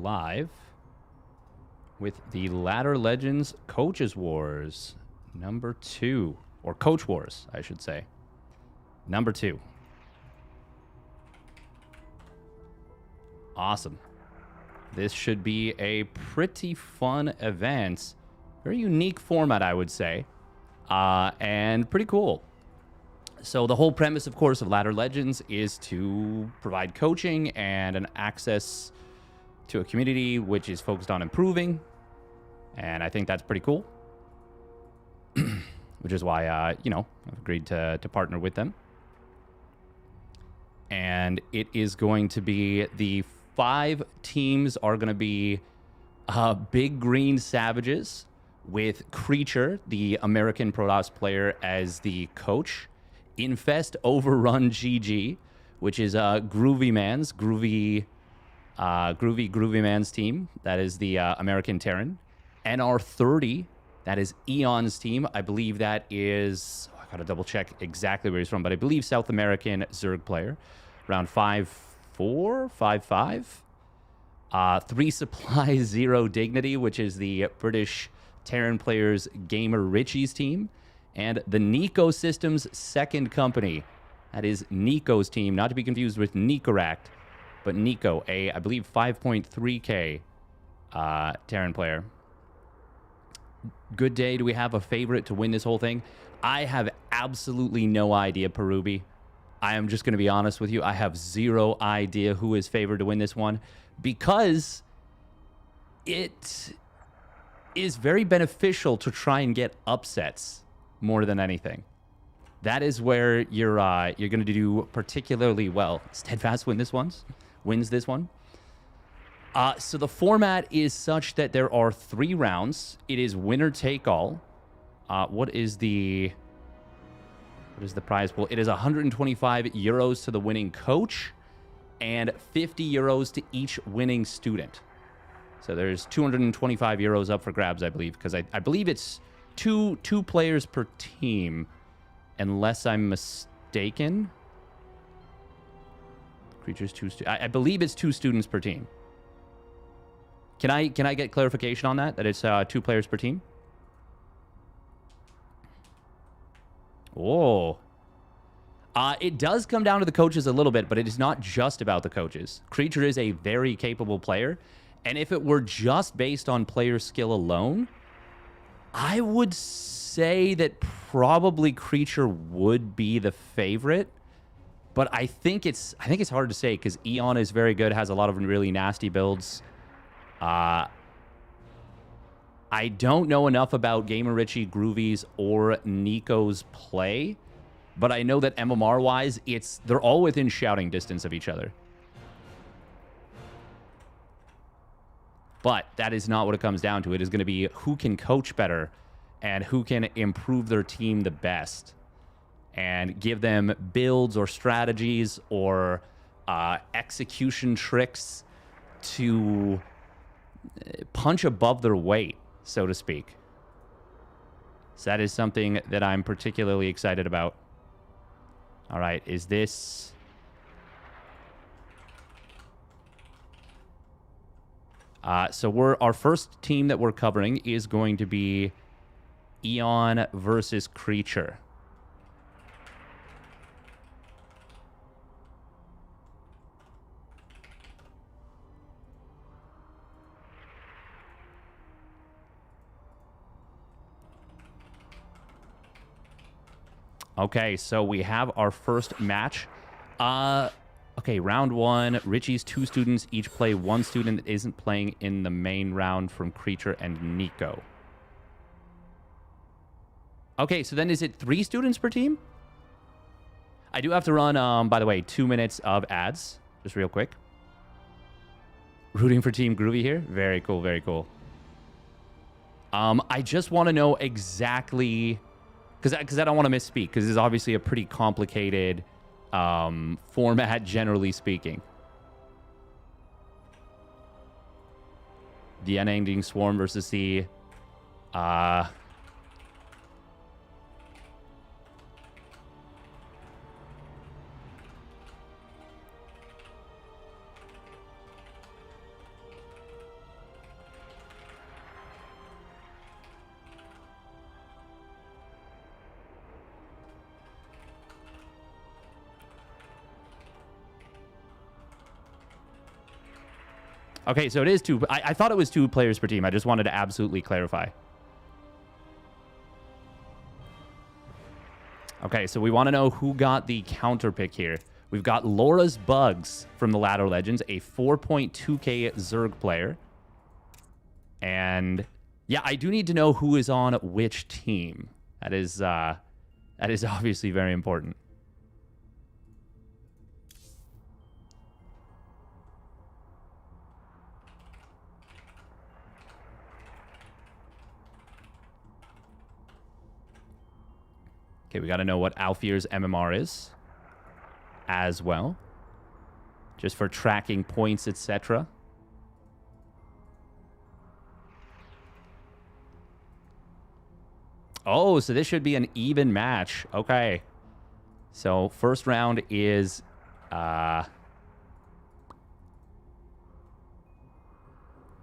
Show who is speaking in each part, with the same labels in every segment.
Speaker 1: live with the Ladder Legends Coaches Wars number 2, or Coach Wars, I should say. Number 2. Awesome. This should be a pretty fun event. Very unique format, I would say. And pretty cool. So the whole premise, of course, of Ladder Legends is to provide coaching and an access to a community which is focused on improving. And I think that's pretty cool. Which is why, you know, I've agreed to partner with them. And it is going to be the 5 teams are going to be Big Green Savages with Creature, the American Protoss player, as the coach. Infest Overrun GG, which is Groovy Man's team. That is the American Terran. NR30, that is Eon's team. I believe that is, I gotta double check exactly where he's from, but I believe South American Zerg player. Around 5'4", 5'5". 3 Supply, 0 Dignity, which is the British Terran players GamerRichy's team. And the Nico Systems second company. That is Nico's team, not to be confused with Nicoract, but Nico, I believe 5.3k Terran player. Good day. Do we have a favorite to win this whole thing? I have absolutely no idea, Perubi. I am just going to be honest with you. I have 0 idea who is favored to win this one, because it is very beneficial to try and get upsets more than anything. That is where you're going to do particularly well. Steadfast wins this one. So the format is such that there are 3 rounds. It is winner take all. What is the prize pool? It is 125 euros to the winning coach and 50 euros to each winning student. So there's 225 euros up for grabs, I believe, because I believe it's two players per team, unless I'm mistaken. Creatures 2 I believe it's 2 students per team. Can I get clarification on that? That it's 2 players per team? Oh. It does come down to the coaches a little bit, but it is not just about the coaches. Creature is a very capable player, and if it were just based on player skill alone, I would say that probably Creature would be the favorite. But I think it's hard to say, because Eon is very good, has a lot of really nasty builds. I don't know enough about GamerRichy, Groovy's, or Nico's play, but I know that MMR-wise, they're all within shouting distance of each other. But that is not what it comes down to. It is going to be who can coach better and who can improve their team the best and give them builds or strategies or execution tricks to punch above their weight, so to speak. So that is something that I'm particularly excited about. All right, is this... so our first team that we're covering is going to be Eon versus Creature. Okay, so we have our first match. Okay, round 1. Richie's 2 students each play 1 student that isn't playing in the main round from Creature and Nico. Okay, so then is it 3 students per team? I do have to run, by the way, 2 minutes of ads, just real quick. Rooting for Team Groovy here. Very cool, very cool. I just want to know exactly, because I don't want to misspeak, because this is obviously a pretty complicated format, generally speaking. The unending swarm versus the Okay, so it is two. I thought it was 2 players per team. I just wanted to absolutely clarify. Okay, so we want to know who got the counter pick here. We've got LaurasBugs from the Ladder Legends, a 4.2k Zerg player. And yeah, I do need to know who is on which team. That is obviously very important. Okay, we got to know what Alfir's MMR is as well. Just for tracking points, etc. Oh, so this should be an even match. Okay. So first round is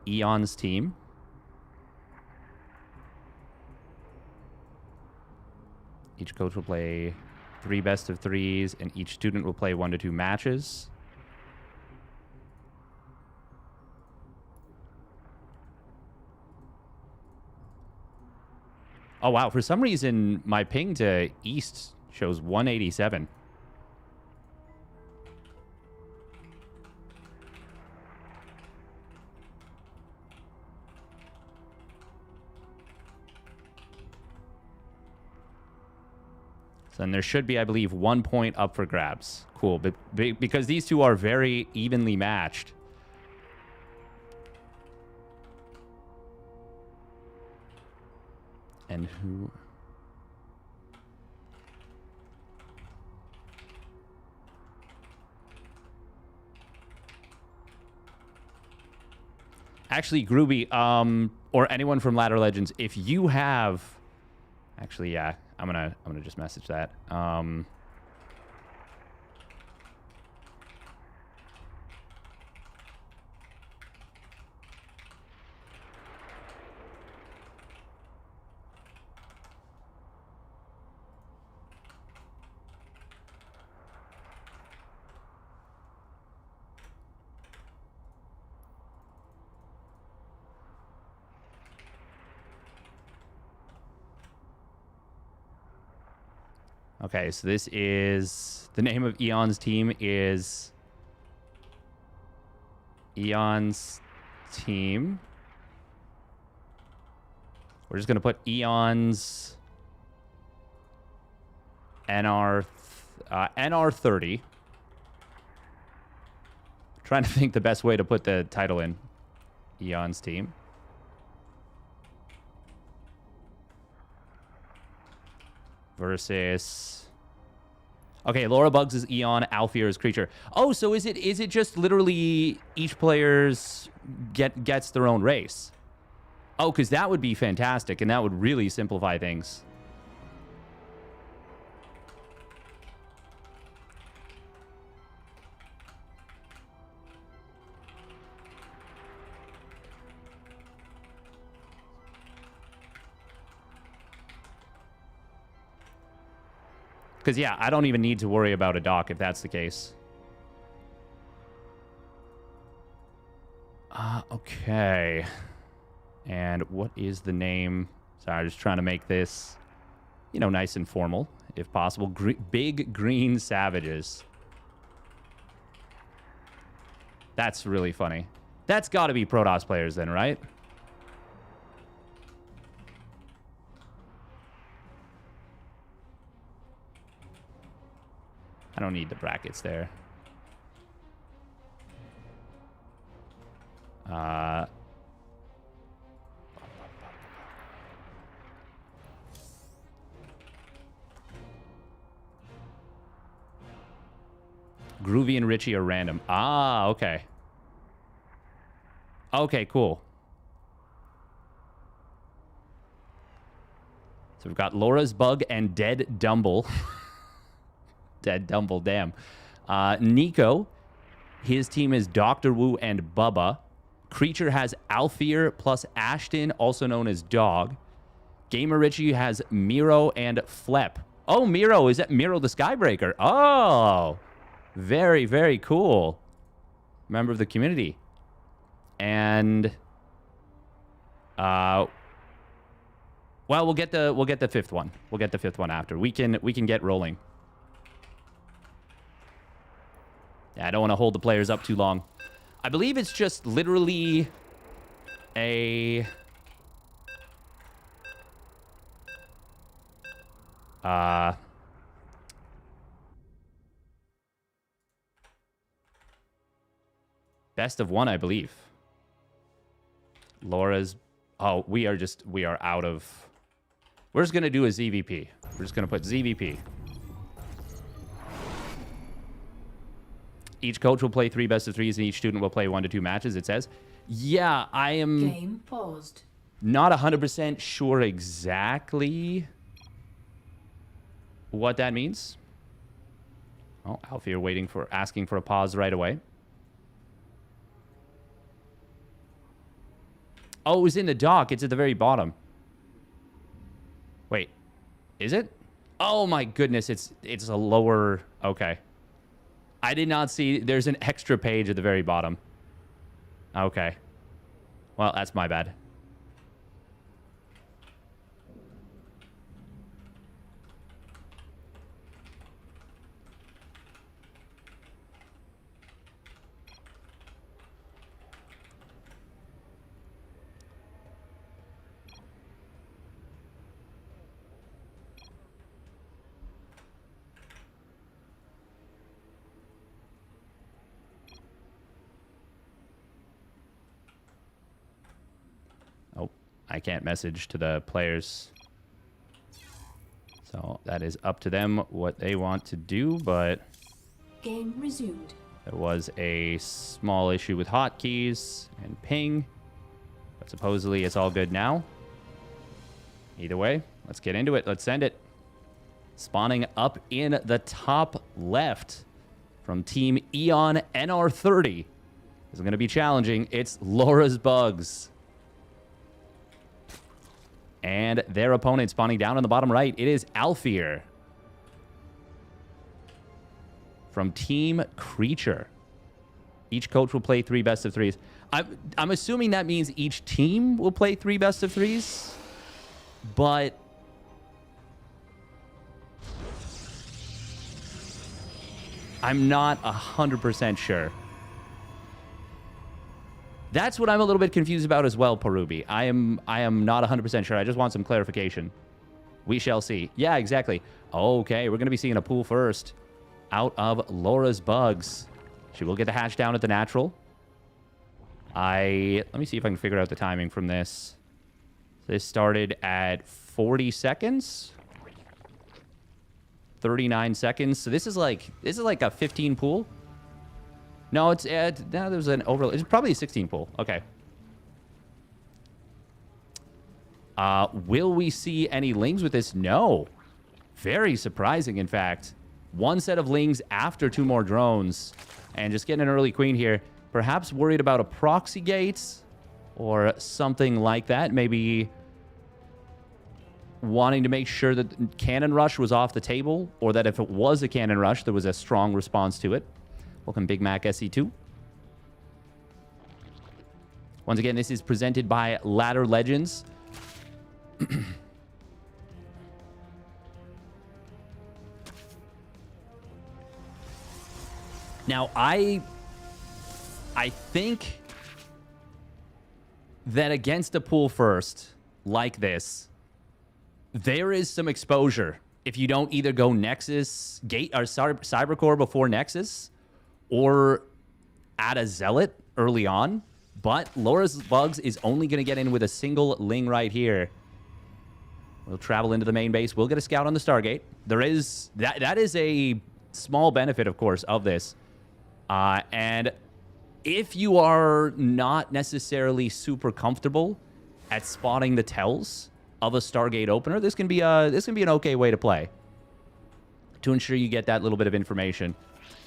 Speaker 1: Eon's team. Each coach will play 3 best of 3s, and each student will play 1 to 2 matches. Oh, wow. For some reason, my ping to East shows 187. So then there should be, I believe, 1 point up for grabs. Cool. But because these two are very evenly matched. And who... Actually, Groovy, or anyone from Ladder Legends, if you have... Actually, yeah. I'm gonna just message that. Okay, so this is... The name of Eon's team is... Eon's team. We're just going to put Eon's... NR30. Trying to think the best way to put the title in. Eon's team. Versus... Okay, LaurasBugs is Eon, Alfir is Creature. Oh, so is it just literally each player's gets their own race? Oh, because that would be fantastic, and that would really simplify things. Because, yeah, I don't even need to worry about a dock if that's the case. Okay. And what is the name? Sorry, I'm just trying to make this, you know, nice and formal, if possible. Big Green Savages. That's really funny. That's got to be Protoss players then, right? I don't need the brackets there. Groovy and Richie are random. Ah, okay. Okay, cool. So we've got LaurasBug and Deaddumble. Deaddumble, damn. Nico, his team is DrWu and BuBBa. Creature has Alfir plus Ashton, also known as Dog. GamerRichy has Miro and Flep. Oh, Miro. Is that Miro the Skybreaker? Oh, very, very cool. Member of the community. And well, we'll get the fifth one. We'll get the fifth one after. We can get rolling. Yeah, I don't want to hold the players up too long. I believe it's just literally a best of one, I believe. Laura's... Oh, we are out of... We're just going to do a ZVP. We're just going to put ZVP. Each coach will play 3 best of 3s, and each student will play 1 to 2 matches, it says. Yeah, I am...
Speaker 2: Game paused.
Speaker 1: Not 100% sure exactly what that means. Oh, Alfir asking for a pause right away. Oh, it was in the dock. It's at the very bottom. Wait, is it? Oh my goodness, it's a lower... Okay. I did not see... There's an extra page at the very bottom. Okay. Well, that's my bad. I can't message to the players. So that is up to them what they want to do, but...
Speaker 2: Game resumed.
Speaker 1: There was a small issue with hotkeys and ping. But supposedly it's all good now. Either way, let's get into it. Let's send it. Spawning up in the top left from Team Eon NR30. This is going to be challenging. It's LaurasBugs. And their opponent spawning down on the bottom right. It is Alfir from Team Creature. Each coach will play 3 best of 3s. I'm assuming that means each team will play 3 best of 3s. But I'm not 100% sure. That's what I'm a little bit confused about as well, BuBBa. I am not 100% sure. I just want some clarification. We shall see. Yeah, exactly. Okay, we're going to be seeing a pool first out of LaurasBugs. She will get the hatch down at the natural. Let me see if I can figure out the timing from this. This started at 40 seconds. 39 seconds. So this is like a 15 pool. No, it's now there's an overlay. It's probably a 16 pool. Okay. Will we see any lings with this? No. Very surprising, in fact. 1 set of lings after 2 more drones. And just getting an early queen here. Perhaps worried about a proxy gate or something like that. Maybe wanting to make sure that cannon rush was off the table, or that if it was a cannon rush, there was a strong response to it. Welcome, Big Mac SE2. Once again, this is presented by Ladder Legends. Now, I think that against a pool first like this, there is some exposure if you don't either go Nexus Gate or Cybercore before Nexus, or add a Zealot early on. But LaurasBugs is only going to get in with a single ling right here. We'll travel into the main base. We'll get a scout on the Stargate. There is... That is a small benefit, of course, of this. And if you are not necessarily super comfortable at spotting the tells of a Stargate opener, this can be an okay way to play to ensure you get that little bit of information.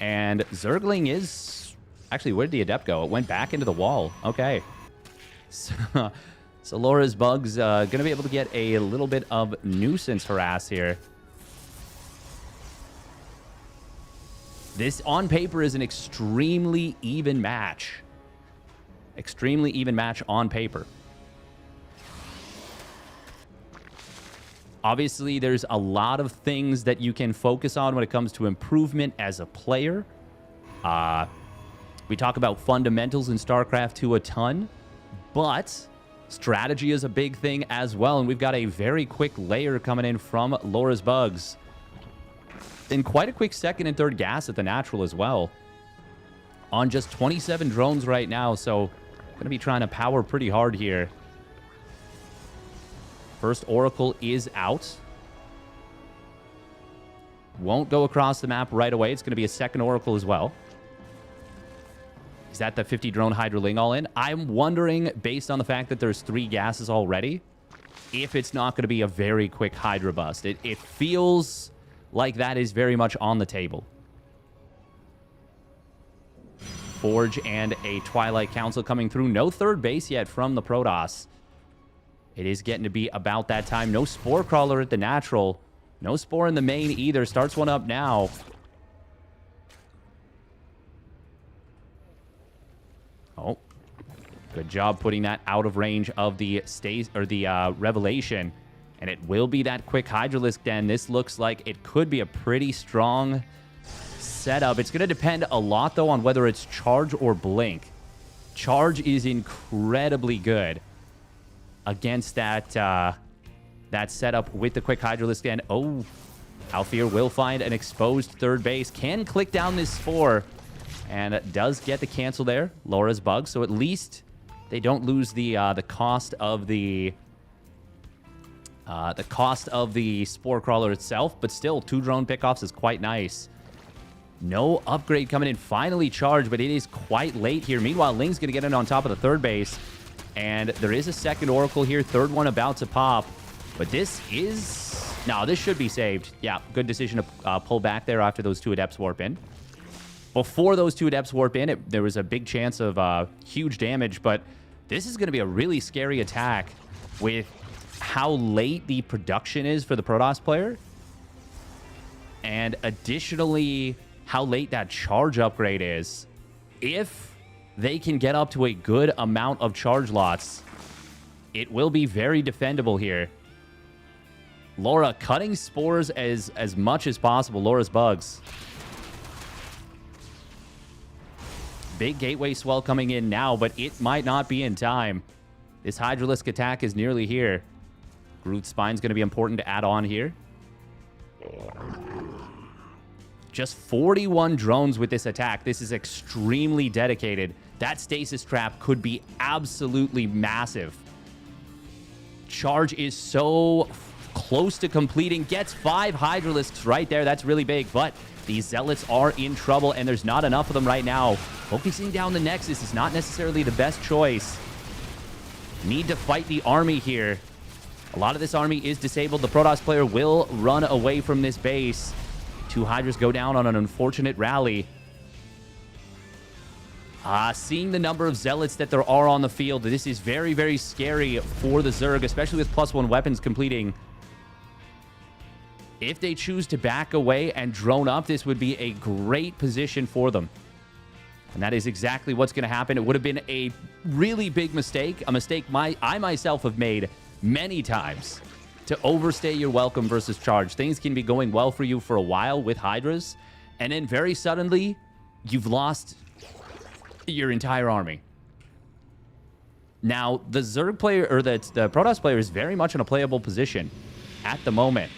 Speaker 1: And Zergling is... Actually, where did the Adept go? It went back into the wall. Okay. So LaurasBugs going to be able to get a little bit of nuisance harass here. This, on paper, is an extremely even match. Extremely even match on paper. Obviously, there's a lot of things that you can focus on when it comes to improvement as a player. We talk about fundamentals in StarCraft 2 a ton, but strategy is a big thing as well, and we've got a very quick layer coming in from LaurasBugs. And quite a quick second and third gas at the natural as well. On just 27 drones right now, so going to be trying to power pretty hard here. First Oracle is out. Won't go across the map right away. It's going to be a second Oracle as well. Is that the 50 drone Hydra Ling all in? I'm wondering, based on the fact that there's 3 gases already, if it's not going to be a very quick Hydra bust. It feels like that is very much on the table. Forge and a Twilight Council coming through. No third base yet from the Protoss. It is getting to be about that time. No Spore Crawler at the natural. No Spore in the main either. Starts one up now. Oh, good job putting that out of range of the Revelation. And it will be that quick Hydralisk Den. This looks like it could be a pretty strong setup. It's going to depend a lot, though, on whether it's Charge or Blink. Charge is incredibly good against that that setup with the quick Hydralisk Den. Oh, Alfir will find an exposed third base. Can click down this Spore. And does get the cancel there, LaurasBugs. So at least they don't lose the cost of the Spore Crawler itself. But still, 2 drone pickoffs is quite nice. No upgrade coming in. Finally charged, but it is quite late here. Meanwhile, Ling's going to get in on top of the third base. And there is a second Oracle here. Third one about to pop. But this is... No, this should be saved. Yeah, good decision to pull back there after those 2 Adepts warp in. Before those 2 Adepts warp in, there was a big chance of huge damage, but this is going to be a really scary attack with how late the production is for the Protoss player. And additionally, how late that charge upgrade is. If they can get up to a good amount of charge lots, it will be very defendable here. Laura cutting spores as much as possible. LaurasBugs. Big gateway swell coming in now, but it might not be in time. This Hydralisk attack is nearly here. Groot Spine's going to be important to add on here. Just 41 drones with this attack. This is extremely dedicated. That stasis trap could be absolutely massive. Charge is so close to completing. Gets 5 Hydralisks right there. That's really big, but these Zealots are in trouble, and there's not enough of them right now. Focusing down the Nexus is not necessarily the best choice. Need to fight the army here. A lot of this army is disabled. The Protoss player will run away from this base. 2 Hydras go down on an unfortunate rally. Seeing the number of Zealots that there are on the field, this is very, very scary for the Zerg, especially with +1 weapons completing. If they choose to back away and drone up, this would be a great position for them. And that is exactly what's going to happen. It would have been a really big mistake, a mistake I myself have made many times, to overstay your welcome versus charge. Things can be going well for you for a while with Hydras, and then very suddenly, you've lost your entire army. Now, the Zerg player, or the Protoss player, is very much in a playable position at the moment.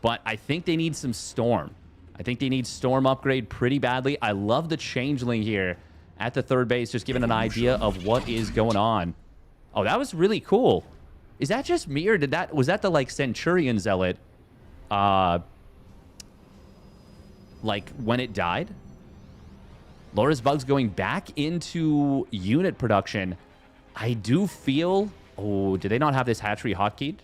Speaker 1: But I think they need some Storm. I think they need Storm upgrade pretty badly. I love the Changeling here at the third base, just giving an idea of what is going on. Oh, that was really cool. Is that just me, or was that the, like, Centurion Zealot, like, when it died? LaurasBugs going back into unit production. I do feel... Oh, do they not have this hatchery hotkeyed?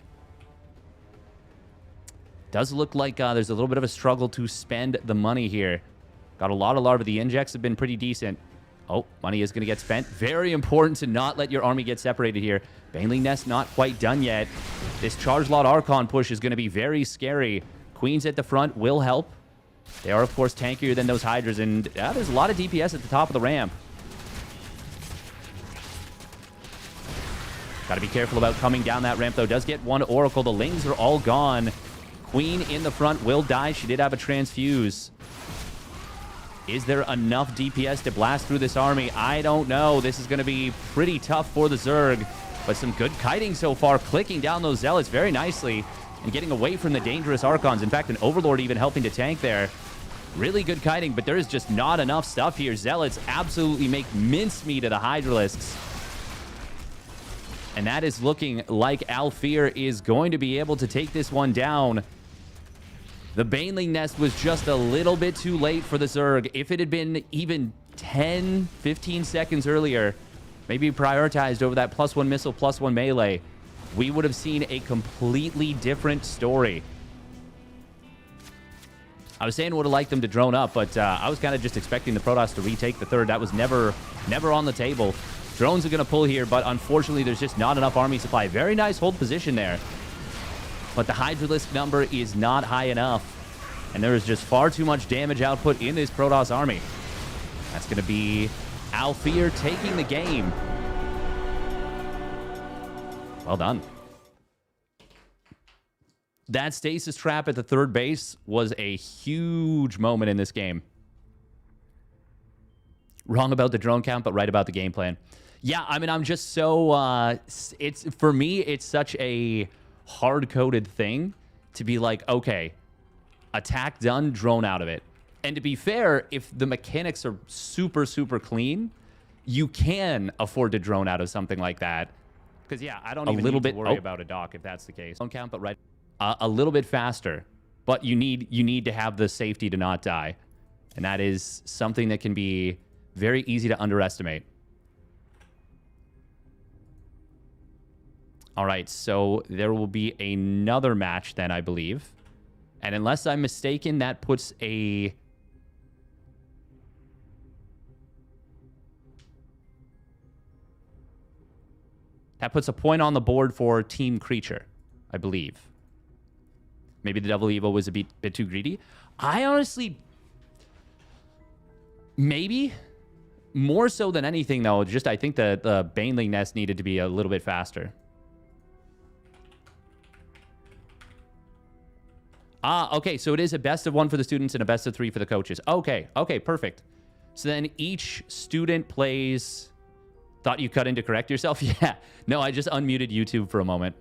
Speaker 1: Does look like there's a little bit of a struggle to spend the money here. Got a lot of larvae. The injects have been pretty decent. Oh, money is going to get spent. Very important to not let your army get separated here. Baneling Nest not quite done yet. This Charge Lot Archon push is going to be very scary. Queens at the front will help. They are, of course, tankier than those Hydras, and there's a lot of DPS at the top of the ramp. Got to be careful about coming down that ramp, though. Does get one Oracle. The Lings are all gone. Queen in the front will die. She did have a transfuse. Is there enough DPS to blast through this army? I don't know. This is going to be pretty tough for the Zerg. But some good kiting so far, clicking down those Zealots very nicely and getting away from the dangerous Archons. In fact, an Overlord even helping to tank there. Really good kiting, but there is just not enough stuff here. Zealots absolutely make mincemeat of the Hydralisks. And that is looking like Alfir is going to be able to take this one down. The Baneling Nest was just a little bit too late for the Zerg. If it had been even 10, 15 seconds earlier, maybe prioritized over that +1 missile, +1 melee, we would have seen a completely different story. I was saying I would have liked them to drone up, but I was kind of just expecting the Protoss to retake the third. That was never on the table. Drones are going to pull here, but unfortunately, there's just not enough army supply. Very nice hold position there. But the Hydralisk number is not high enough. And there is just far too much damage output in this Protoss army. That's going to be Alfir taking the game. Well done. That stasis trap at the third base was a huge moment in this game. Wrong about the drone count, but right about the game plan. Yeah, I mean, I'm just so... for me, it's such a hard-coded thing to be like, okay, attack done, drone out of it. And to be fair, if the mechanics are super, super clean, you can afford to drone out of something like that. Because, yeah, I don't even need to worry about a dock if that's the case. Don't count, but right... a little bit faster, but you need to have the safety to not die. And that is something that can be very easy to underestimate. All right, so there will be another match then, I believe. And unless I'm mistaken, that puts a... that puts a point on the board for Team Creature, I believe. Maybe the Double Evo was a bit too greedy. I honestly... maybe. More so than anything, though, just I think the Baneling Nest needed to be a little bit faster. Ah, okay, so it is a best of 1 for the students and a best of 3 for the coaches. Okay, okay, perfect. So then each student plays... Thought you cut in to correct yourself? Yeah. No, I just unmuted YouTube for a moment.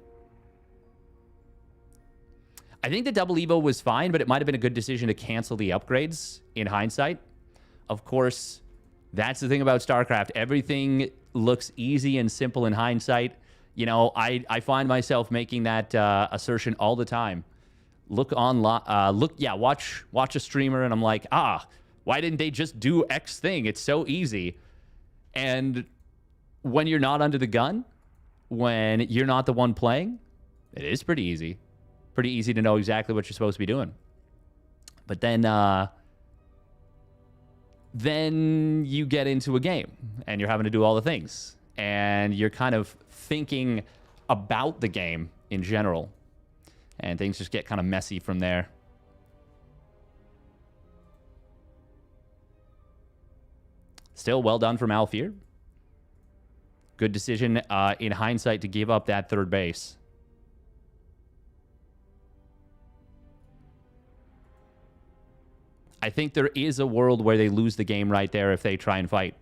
Speaker 1: I think the Double Evo was fine, but it might have been a good decision to cancel the upgrades in hindsight. Of course, that's the thing about StarCraft. Everything looks easy and simple in hindsight. You know, I find myself making that assertion all the time. Look online, watch a streamer, and I'm like, why didn't they just do X thing? It's so easy. And when you're not under the gun, when you're not the one playing, it is pretty easy. Pretty easy to know exactly what you're supposed to be doing. But then you get into a game and you're having to do all the things. And you're kind of thinking about the game in general. And things just get kind of messy from there. Still well done from Alfir. Good decision in hindsight to give up that third base. I think there is a world where they lose the game right there if they try and fight.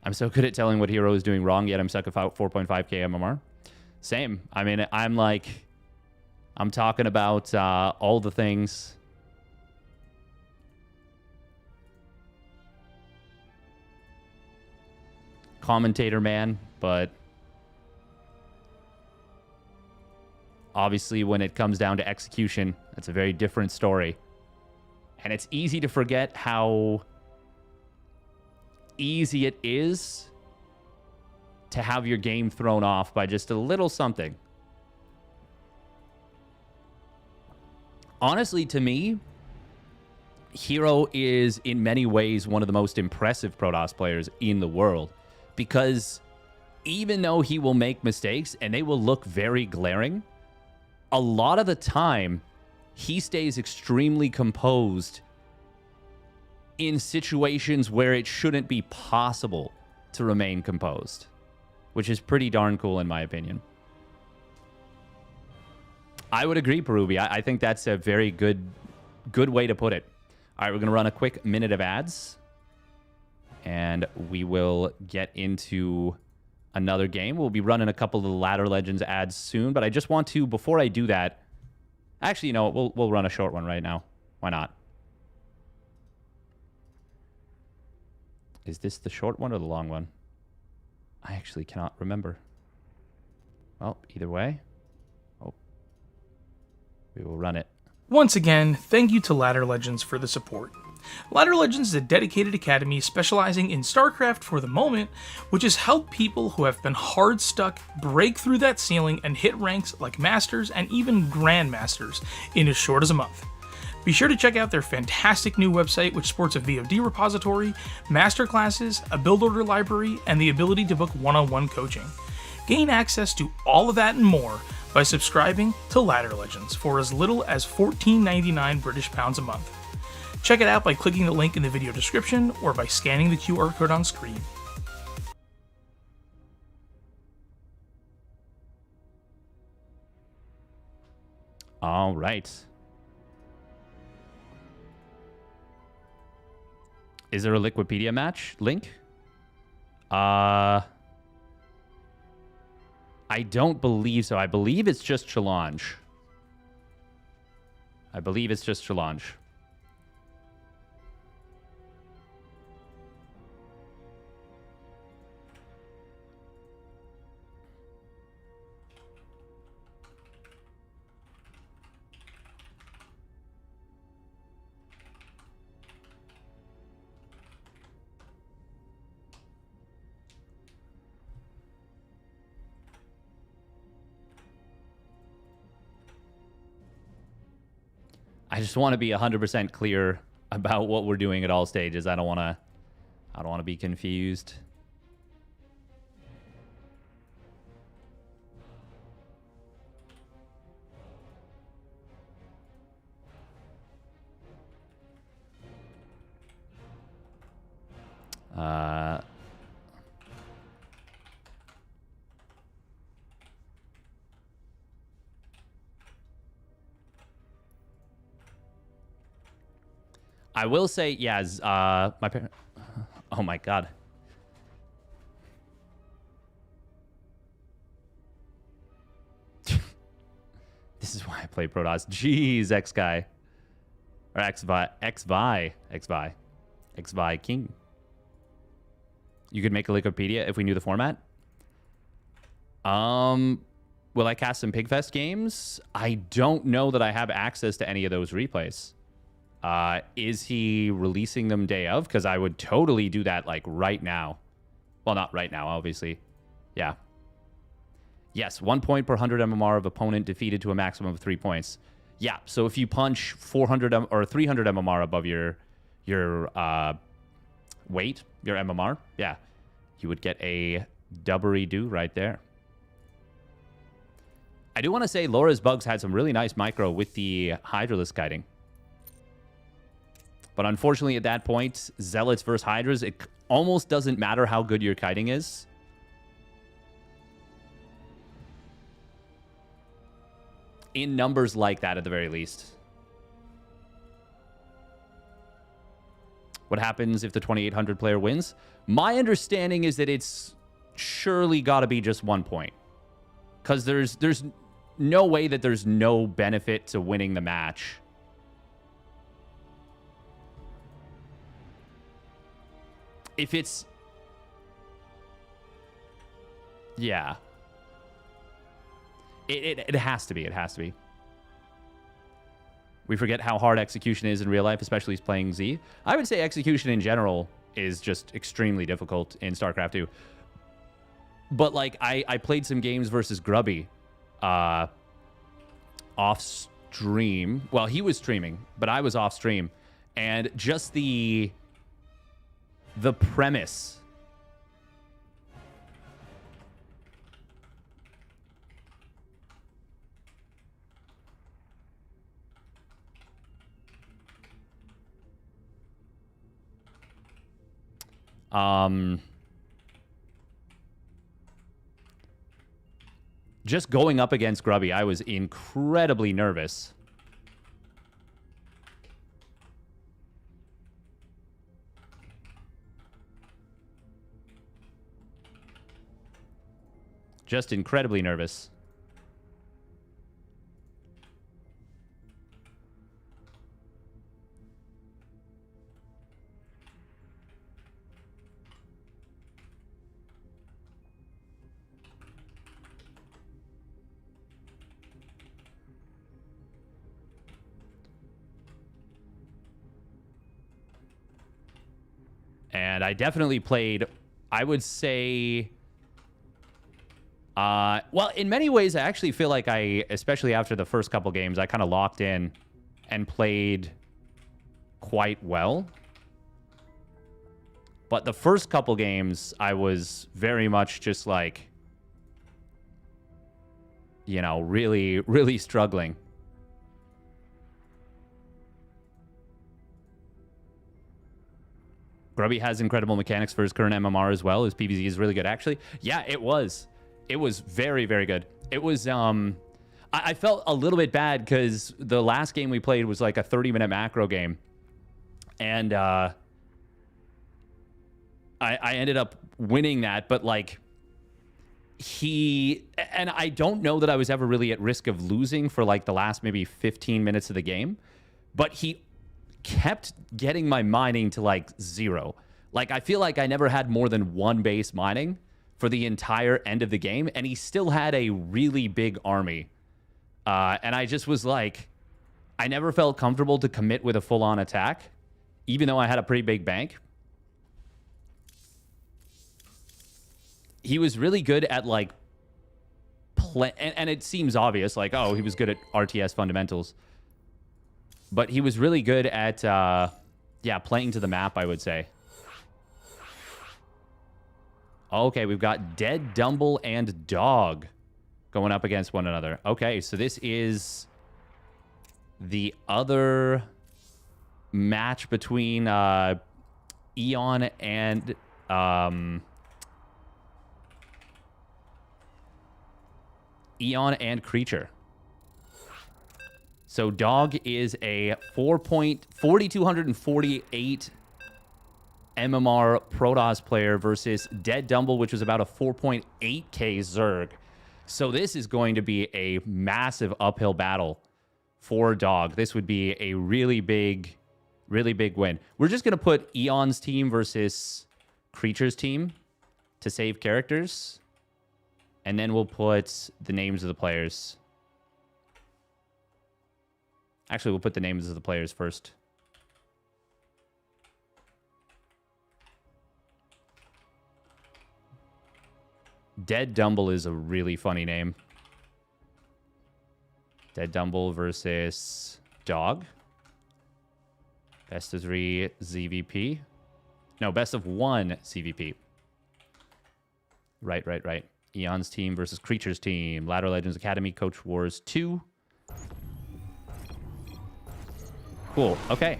Speaker 1: I'm so good at telling what hero is doing wrong, yet I'm stuck at 4.5k MMR. Same. I mean, I'm talking about all the things. Commentator man, but obviously when it comes down to execution, that's a very different story. And it's easy to forget how easy it is to have your game thrown off by just a little something. Honestly, to me, Hero is in many ways one of the most impressive Protoss players in the world, because even though he will make mistakes and they will look very glaring, a lot of the time he stays extremely composed in situations where it shouldn't be possible to remain composed, which is pretty darn cool in my opinion. I would agree, BuBBa. I think that's a very good way to put it. All right, we're going to run a quick minute of ads, and we will get into another game. We'll be running a couple of the Ladder Legends ads soon, but I just want to, before I do that, actually, you know what, we'll run a short one right now. Why not? Is this the short one or the long one? I actually cannot remember. Well, either way. Oh. We will run it.
Speaker 3: Once again, thank you to Ladder Legends for the support. Ladder Legends is a dedicated academy specializing in StarCraft for the moment, which has helped people who have been hard stuck break through that ceiling and hit ranks like Masters and even Grandmasters in as short as a month. Be sure to check out their fantastic new website, which sports a VOD repository, masterclasses, a build order library, and the ability to book one-on-one coaching. Gain access to all of that and more by subscribing to Ladder Legends for as little as £14.99 British pounds a month. Check it out by clicking the link in the video description or by scanning the QR code on screen.
Speaker 1: All right. Is there a Liquipedia match link? I don't believe so. I believe it's just challenge. I believe it's just challenge. I just want to be 100% clear about what we're doing at all stages. I don't want to be confused. I will say, yeah, my parents... Oh, my God. This is why I play Protoss. Jeez, X-Guy. Or X-Vi King. You could make a Liquipedia if we knew the format. Will I cast some Pigfest games? I don't know that I have access to any of those replays. Is he releasing them day of? Because I would totally do that, like, right now. Well, not right now, obviously. Yeah. Yes, 1 point per 100 MMR of opponent defeated to a maximum of 3 points. Yeah, so if you punch 400 or 300 MMR above your weight, your MMR, yeah, you would get a doubly-do right there. I do want to say LaurasBugs had some really nice micro with the Hydralisk kiting. But unfortunately, at that point, Zealots versus Hydras, it almost doesn't matter how good your kiting is. In numbers like that, at the very least. What happens if the 2800 player wins? My understanding is that it's surely got to be just 1 point. Because there's no way that there's no benefit to winning the match. If it's... Yeah. It has to be. It has to be. We forget how hard execution is in real life, especially playing Z. I would say execution in general is just extremely difficult in StarCraft 2. But, like, I played some games versus Grubby off stream. Well, he was streaming, but I was off stream. And just the premise Just going up against Grubby, I was incredibly nervous. Just incredibly nervous. And I definitely played, I would say, well, in many ways, I actually feel like especially after the first couple games, I kind of locked in and played quite well. But the first couple games, I was very much just like, you know, really, really struggling. Grubby has incredible mechanics for his current MMR as well. His PvZ is really good, actually. Yeah, it was. It was very, very good. It was, I felt a little bit bad because the last game we played was like a 30-minute macro game. And I ended up winning that, but like and I don't know that I was ever really at risk of losing for like the last maybe 15 minutes of the game, but he kept getting my mining to like 0. Like I feel like I never had more than 1 base mining for the entire end of the game, and he still had a really big army. And I just was like, I never felt comfortable to commit with a full-on attack, even though I had a pretty big bank. He was really good at like and it seems obvious, like, oh, he was good at RTS fundamentals. But he was really good at, yeah, playing to the map, I would say. Okay, we've got Deaddumble and Dog going up against one another. Okay, so this is the other match between Eon and Creature. So Dog is a 4,4248 MMR Protoss player versus Deaddumble, which was about a 4.8k Zerg. So this is going to be a massive uphill battle for Dog. This would be a really big win. We're just going to put Eon's team versus Creature's team to save characters. And then we'll put the names of the players. Actually, we'll put the names of the players first. Deaddumble is a really funny name. Deaddumble versus Dog. Best of 3 ZVP. No, best of 1 CVP. Right. Eon's team versus Creature's team. Ladder Legends Academy Coach Wars 2. Cool. Okay.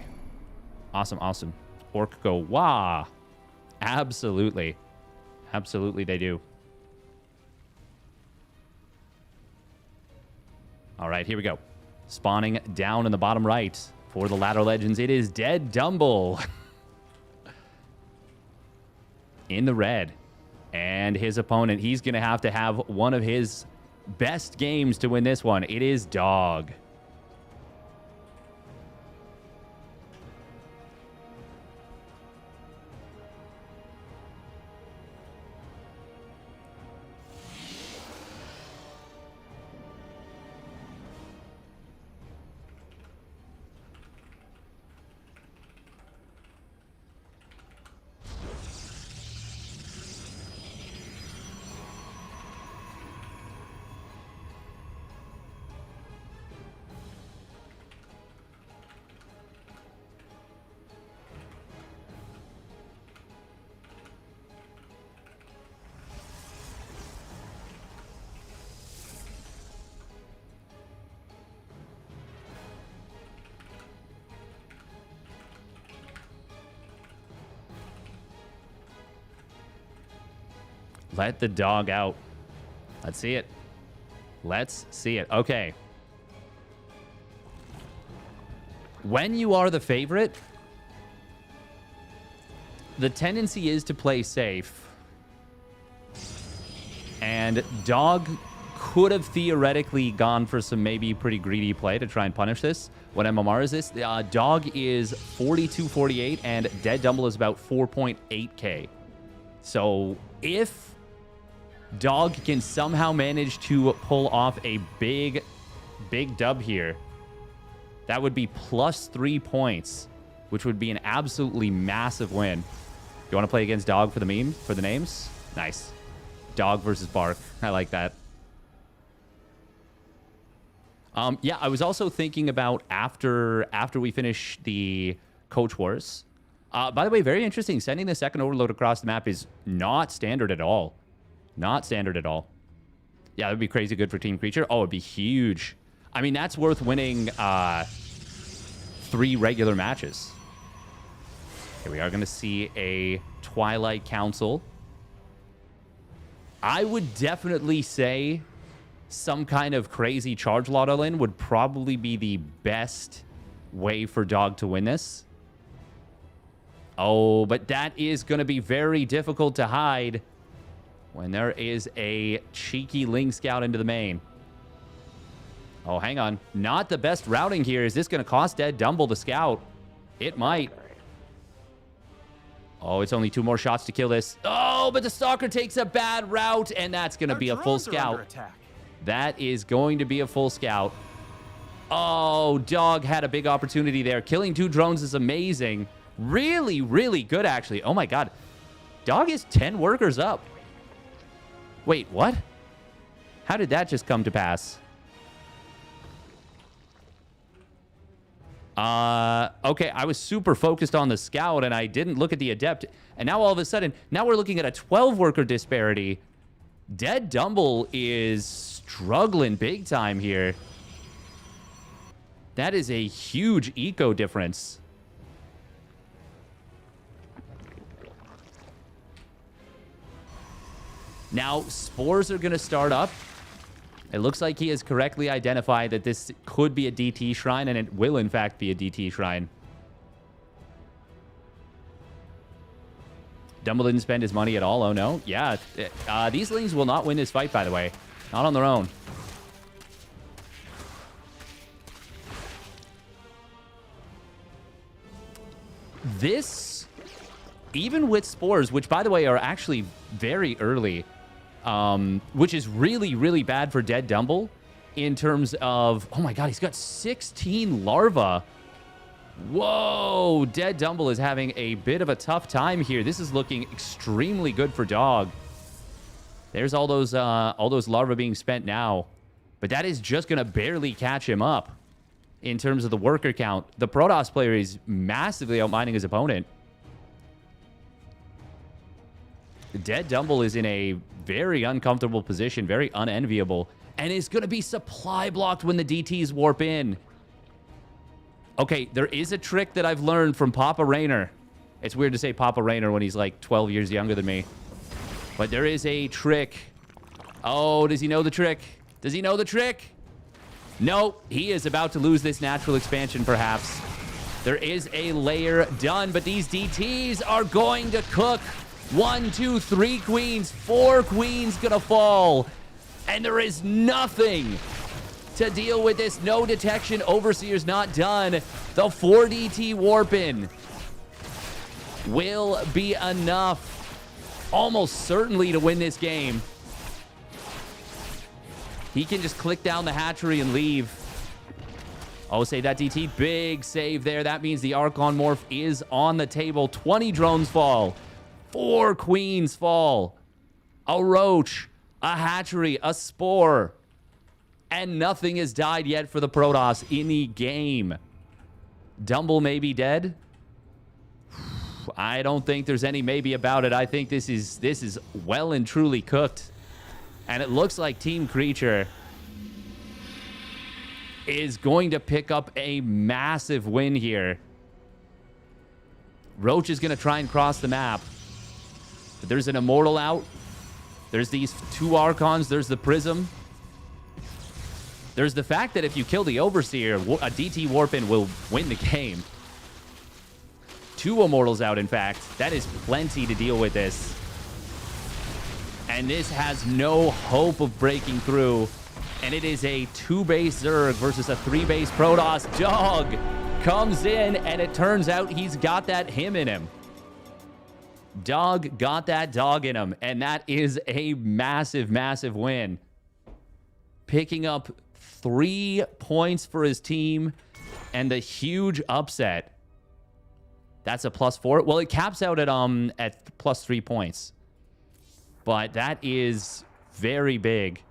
Speaker 1: Awesome. Orc go wah. Absolutely they do. All right, here we go. Spawning down in the bottom right for the Ladder Legends, it is Deaddumble in the red. And his opponent, he's going to have one of his best games to win this one. It is Dog. Let the dog out. Let's see it. Let's see it. Okay. When you are the favorite, the tendency is to play safe. And dog could have theoretically gone for some maybe pretty greedy play to try and punish this. What MMR is this? Dog is 42.48 and Deaddumble is about 4.8k. So if dog can somehow manage to pull off a big dub here, that would be plus 3 points, which would be an absolutely massive win. You want to play against dog for the meme, for the names? Nice. Dog versus bark. I like that. Yeah, I was also thinking about after we finish the Coach Wars. By the way, very interesting. Sending the second overload across the map is not standard at all. Not standard at all. Yeah, that would be crazy good for Team Creature. Oh, it'd be huge. I mean, that's worth winning 3 regular matches. Okay, we are going to see a Twilight Council. I would definitely say some kind of crazy charge lot all-in would probably be the best way for dog to win this. Oh, but that is going to be very difficult to hide when there is a cheeky Ling Scout into the main. Oh, hang on. Not the best routing here. Is this going to cost Deaddumble the scout? It might. Oh, it's only 2 more shots to kill this. Oh, but the Stalker takes a bad route, and that's going to be a full scout. That is going to be a full scout. Oh, dog had a big opportunity there. Killing 2 drones is amazing. Really, really good, actually. Oh, my God. Dog is 10 workers up. Wait, what? How did that just come to pass? Okay, I was super focused on the scout and I didn't look at the adept. And now all of a sudden, now we're looking at a 12 worker disparity. Deaddumble is struggling big time here. That is a huge eco difference. Now, spores are going to start up. It looks like he has correctly identified that this could be a DT shrine, and it will, in fact, be a DT shrine. Dumble didn't spend his money at all. Oh, no. Yeah. These Lings will not win this fight, by the way. Not on their own. This, even with spores, which, by the way, are actually very early, which is really, really bad for Deaddumble in terms of... Oh, my God. He's got 16 larvae. Whoa. Deaddumble is having a bit of a tough time here. This is looking extremely good for dog. There's all those larvae being spent now. But that is just going to barely catch him up in terms of the worker count. The Protoss player is massively outmining his opponent. Deaddumble is in a very uncomfortable position, very unenviable, and is going to be supply blocked when the DTs warp in. Okay, there is a trick that I've learned from Papa Rainer. It's weird to say Papa Rainer when he's like 12 years younger than me. But there is a trick. Oh, does he know the trick? Does he know the trick? No, he is about to lose this natural expansion, perhaps. There is a layer done, but these DTs are going to cook. 1, 2, 3 queens, 4 queens gonna fall. And there is nothing to deal with this. No detection. Overseer's not done. The 4 DT warp-in will be enough, almost certainly, to win this game. He can just click down the hatchery and leave. Oh, save that DT. Big save there. That means the Archon Morph is on the table. 20 drones fall. 4 queens fall. A roach, a hatchery, a spore. And nothing has died yet for the Protoss in the game. Dumble may be dead. I don't think there's any maybe about it. I think this is well and truly cooked. And it looks like Team Creature is going to pick up a massive win here. Roach is going to try and cross the map. But there's an Immortal out. There's these 2 Archons. There's the Prism. There's the fact that if you kill the Overseer, a DT Warpin will win the game. 2 Immortals out, in fact. That is plenty to deal with this. And this has no hope of breaking through. And it is a 2-base Zerg versus a 3-base Protoss. Dog comes in, and it turns out he's got that him in him. Dog got that dog in him, and that is a massive, massive win. Picking up 3 points for his team and a huge upset. That's a +4. Well, it caps out at +3 points. But that is very big.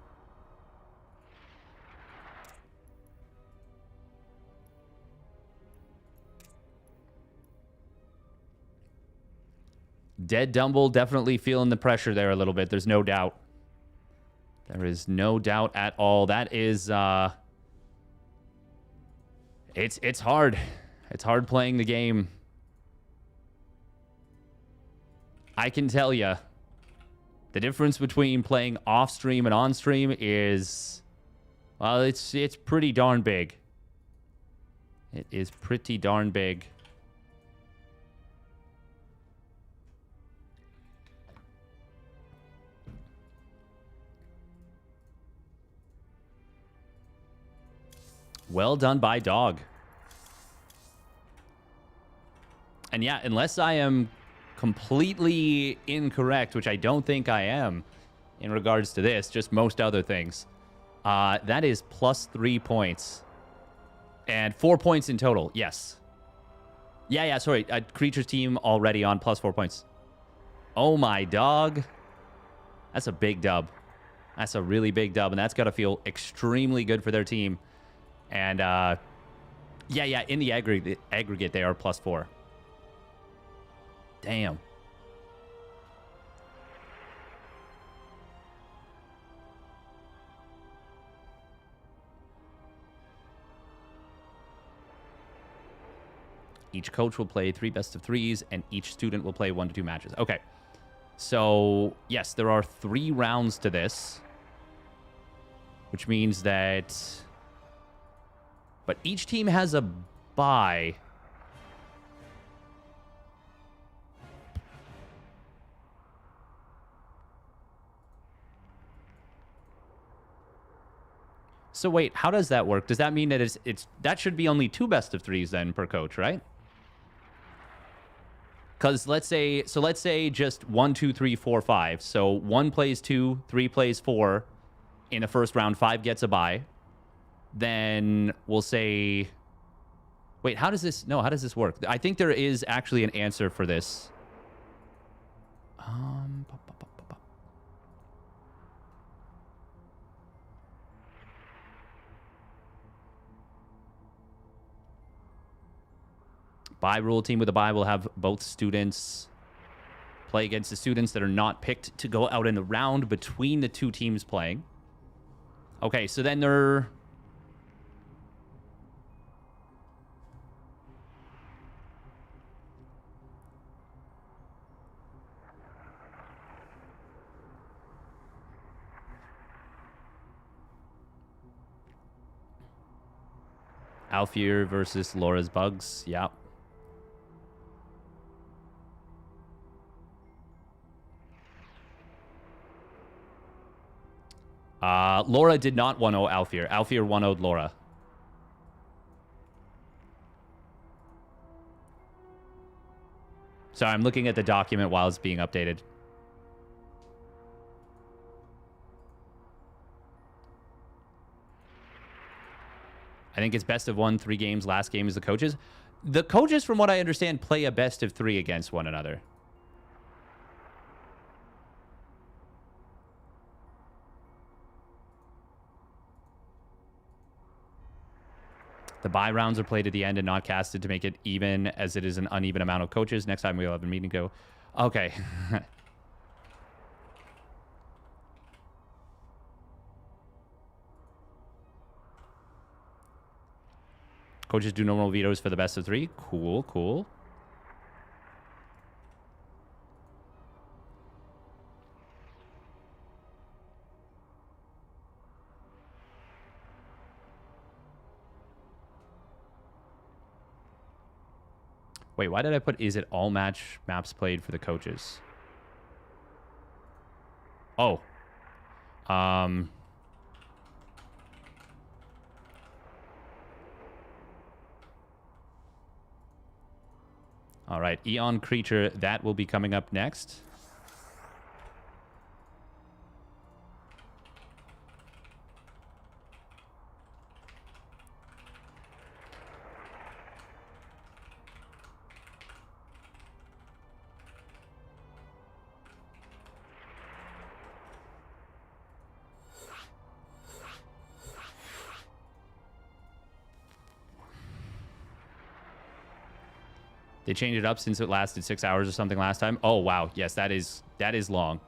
Speaker 1: Deaddumble definitely feeling the pressure there a little bit. There's no doubt. There is no doubt at all. That is, it's hard. It's hard playing the game. I can tell you, the difference between playing off stream and on stream is, well, it's pretty darn big. It is pretty darn big. Well done by Dog. And yeah, unless I am completely incorrect, which I don't think I am in regards to this, just most other things, that is +3 points. And 4 points in total, yes. Yeah, sorry. Creature's team already on +4 points. Oh my Dog. That's a big dub. That's a really big dub, and that's got to feel extremely good for their team. And, yeah, in the aggregate, they are +4. Damn. Each coach will play 3 best-of-3s, and each student will play 1 to 2 matches. Okay. So, yes, there are 3 rounds to this, which means that... But each team has a bye. So wait, how does that work? Does that mean that it's that should be only 2 best-of-3s then per coach, right? Because let's say just 1, 2, 3, 4, 5. So 1 plays 2, 3 plays 4 in the first round, 5 gets a bye. Then we'll say, wait, how does this work? I think there is actually an answer for this. Bye rule: team with a bye will have both students play against the students that are not picked to go out in the round between the 2 teams playing. Okay, so then they're... Alfir versus LaurasBugs. Yeah. Laura did not 1-0 Alfir. Alfir 1-0'd Laura. Sorry, I'm looking at the document while it's being updated. I think it's best of 1, 3 games. Last game is the coaches. The coaches, from what I understand, play a best of 3 against one another. The bye rounds are played at the end and not casted to make it even, as it is an uneven amount of coaches. Next time we'll have a meeting go. Okay. Coaches do normal vetoes for the best of 3. Cool, cool. Wait, why did I put is it all match maps played for the coaches? Oh. All right, Eon Creature, that will be coming up next. They changed it up since it lasted 6 hours or something last time. Oh, wow. Yes, that is long.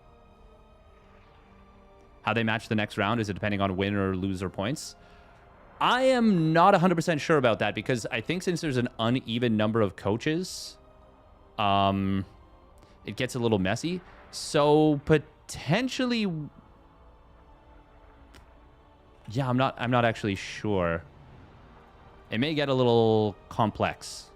Speaker 1: How they match the next round, is it depending on win or loser points? I am not 100% sure about that because I think since there's an uneven number of coaches, it gets a little messy. So potentially, yeah, I'm not actually sure. It may get a little complex.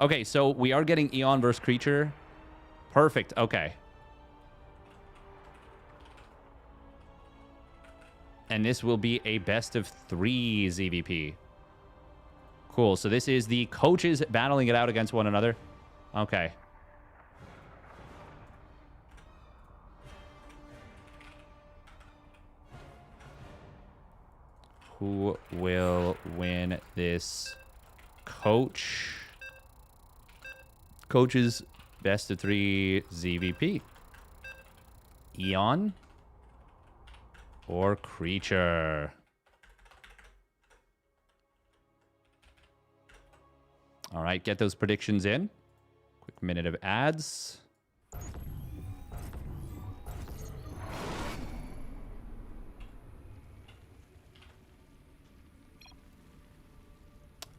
Speaker 1: Okay, so we are getting Eon versus Creature. Perfect. Okay. And this will be a best of 3 ZVP. Cool. So this is the coaches battling it out against one another. Okay. Who will win this coach? Coaches best of 3 ZVP. Eon or Creature? All right, get those predictions in. Quick minute of ads.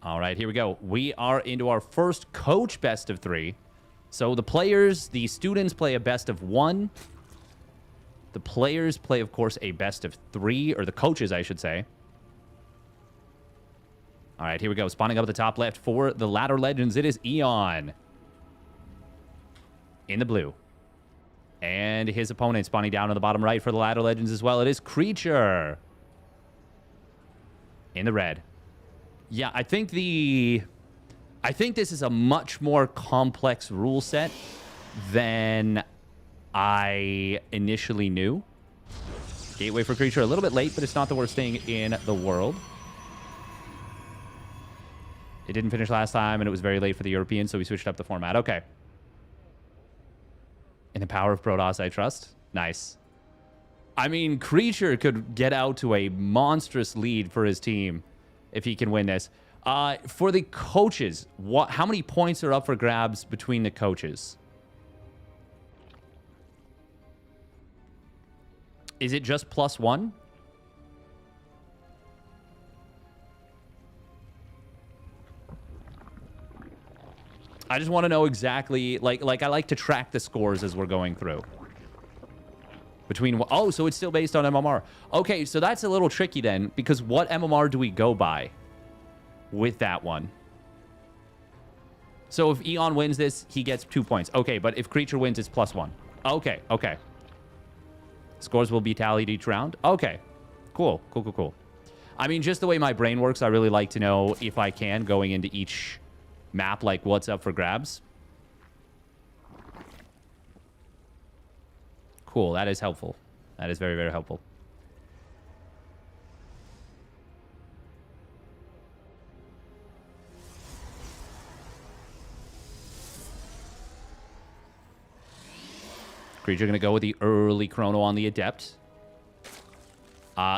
Speaker 1: All right, here we go. We are into our first coach best of 3. So the players, the students play a best of 1. The players play, of course, a best of 3, or the coaches, I should say. All right, here we go. Spawning up at the top left for the Ladder Legends, it is Eon. In the blue. And his opponent spawning down on the bottom right for the Ladder Legends as well. It is Creature. In the red. Yeah, I think this is a much more complex rule set than I initially knew. Gateway for Creature, a little bit late, but it's not the worst thing in the world. It didn't finish last time, and it was very late for the Europeans, so we switched up the format. Okay. In the power of Protoss, I trust. Nice. I mean, Creature could get out to a monstrous lead for his team if he can win this. For the coaches, how many points are up for grabs between the coaches? Is it just +1? I just want to know exactly, like I like to track the scores as we're going through. Between, oh, so it's still based on MMR. Okay, so that's a little tricky then, because what MMR do we go by with that one? So if Eon wins this, he gets 2 points. Okay, but if Creature wins, it's +1. Okay, okay. Scores will be tallied each round. Okay, cool, cool, cool, cool. I mean, just the way my brain works, I really like to know if I can, going into each map, like what's up for grabs. Cool, that is helpful. That is very, very helpful. Creature going to go with the early chrono on the Adept.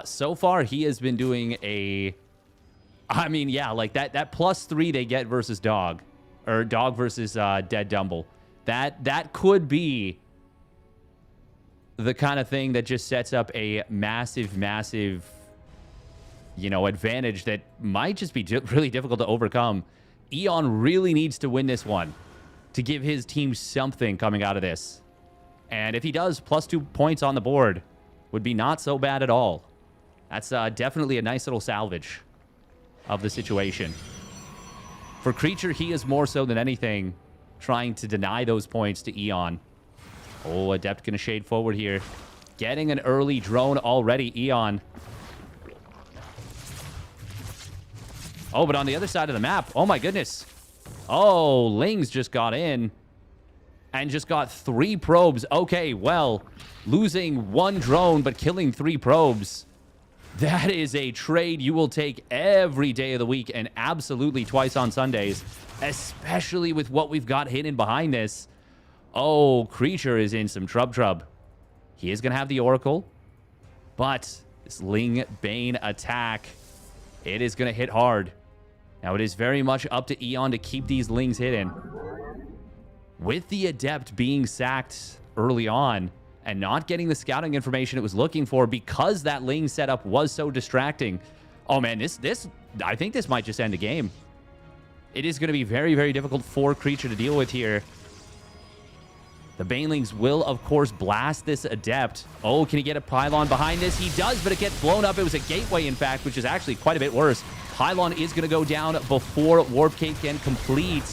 Speaker 1: So far, he has been doing a... I mean, yeah, like that +3 they get versus Dog. Or Dog versus Deaddumble. That could be the kind of thing that just sets up a massive, massive, you know, advantage that might just be really difficult to overcome. Eon really needs to win this one to give his team something coming out of this. And if he does, +2 points on the board. would be not so bad at all. That's definitely a nice little salvage of the situation. For Creature, he is more so than anything trying to deny those points to Eon. Oh, Adept going to shade forward here. Getting an early drone already, Eon. Oh, but on the other side of the map, oh my goodness. Oh, Lings just got in and just got 3 probes. Okay, well, losing 1 drone but killing 3 probes. That is a trade you will take every day of the week and absolutely twice on Sundays, especially with what we've got hidden behind this. Oh, Creature is in some trub. He is going to have the Oracle, but this Ling Bane attack, it is going to hit hard. Now, it is very much up to Eon to keep these Lings hidden. With the Adept being sacked early on and not getting the scouting information it was looking for because that Ling setup was so distracting. Oh, man, I think this might just end the game. It is going to be very, very difficult for Creature to deal with here. The Banelings will, of course, blast this Adept. Oh, can he get a Pylon behind this? He does, but it gets blown up. It was a Gateway, in fact, which is actually quite a bit worse. Pylon is going to go down before Warp Cake can complete.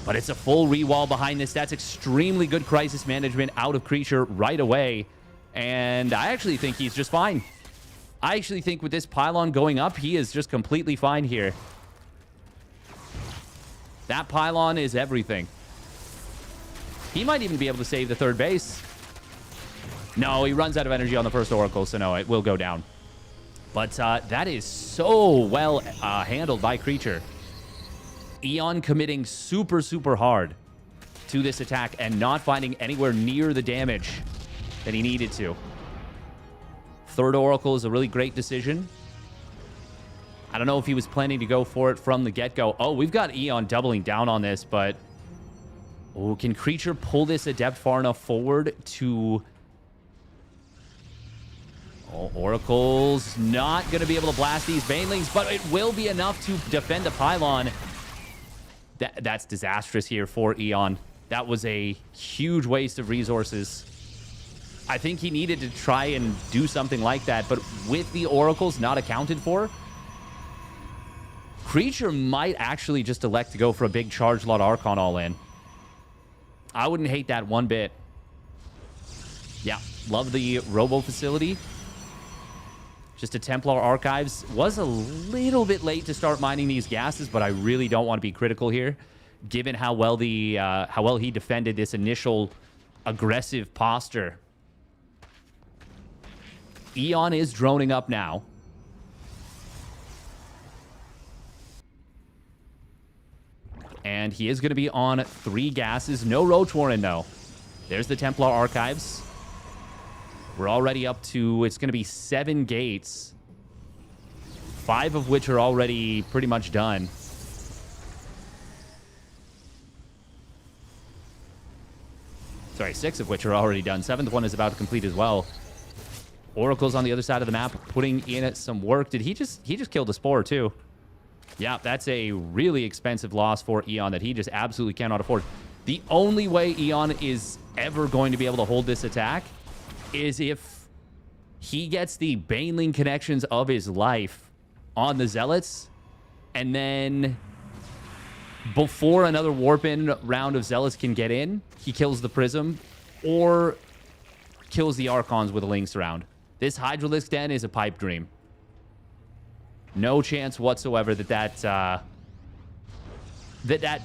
Speaker 1: But it's a full rewall behind this. That's extremely good crisis management out of Creature right away. And I actually think he's just fine. I actually think with this Pylon going up, he is just completely fine here. That Pylon is everything. He might even be able to save the 3rd base. No, he runs out of energy on the first Oracle, so no, it will go down. But that is so well handled by Creature. Eon committing super, super hard to this attack and not finding anywhere near the damage that he needed to. 3rd Oracle is a really great decision. I don't know if he was planning to go for it from the get-go. Oh, we've got Eon doubling down on this, but... Oh, can Creature pull this Adept far enough forward to... Oh, Oracle's not going to be able to blast these Banelings, but it will be enough to defend a Pylon. That's disastrous here for Eon. That was a huge waste of resources. I think he needed to try and do something like that, but with the Oracles not accounted for, Creature might actually just elect to go for a big Charge Lot Archon all-in. I wouldn't hate that one bit. Yeah, love the Robo Facility. Just a Templar Archives. Was a little bit late to start mining these gases, but I really don't want to be critical here, given how well he defended this initial aggressive posture. Eon is droning up now. And he is going to be on 3 gases. No Roach Warren, though. There's the Templar Archives. We're already up to, it's going to be 7 gates. 5 of which are already pretty much done. Sorry, 6 of which are already done. 7th one is about to complete as well. Oracle's on the other side of the map, putting in some work. Did he just killed the Spore, too? Yeah, that's a really expensive loss for Eon that he just absolutely cannot afford. The only way Eon is ever going to be able to hold this attack is if he gets the Baneling connections of his life on the Zealots, and then before another Warp-In round of Zealots can get in, he kills the Prism or kills the Archons with a Lynx round. This Hydralisk Den is a pipe dream. No chance whatsoever that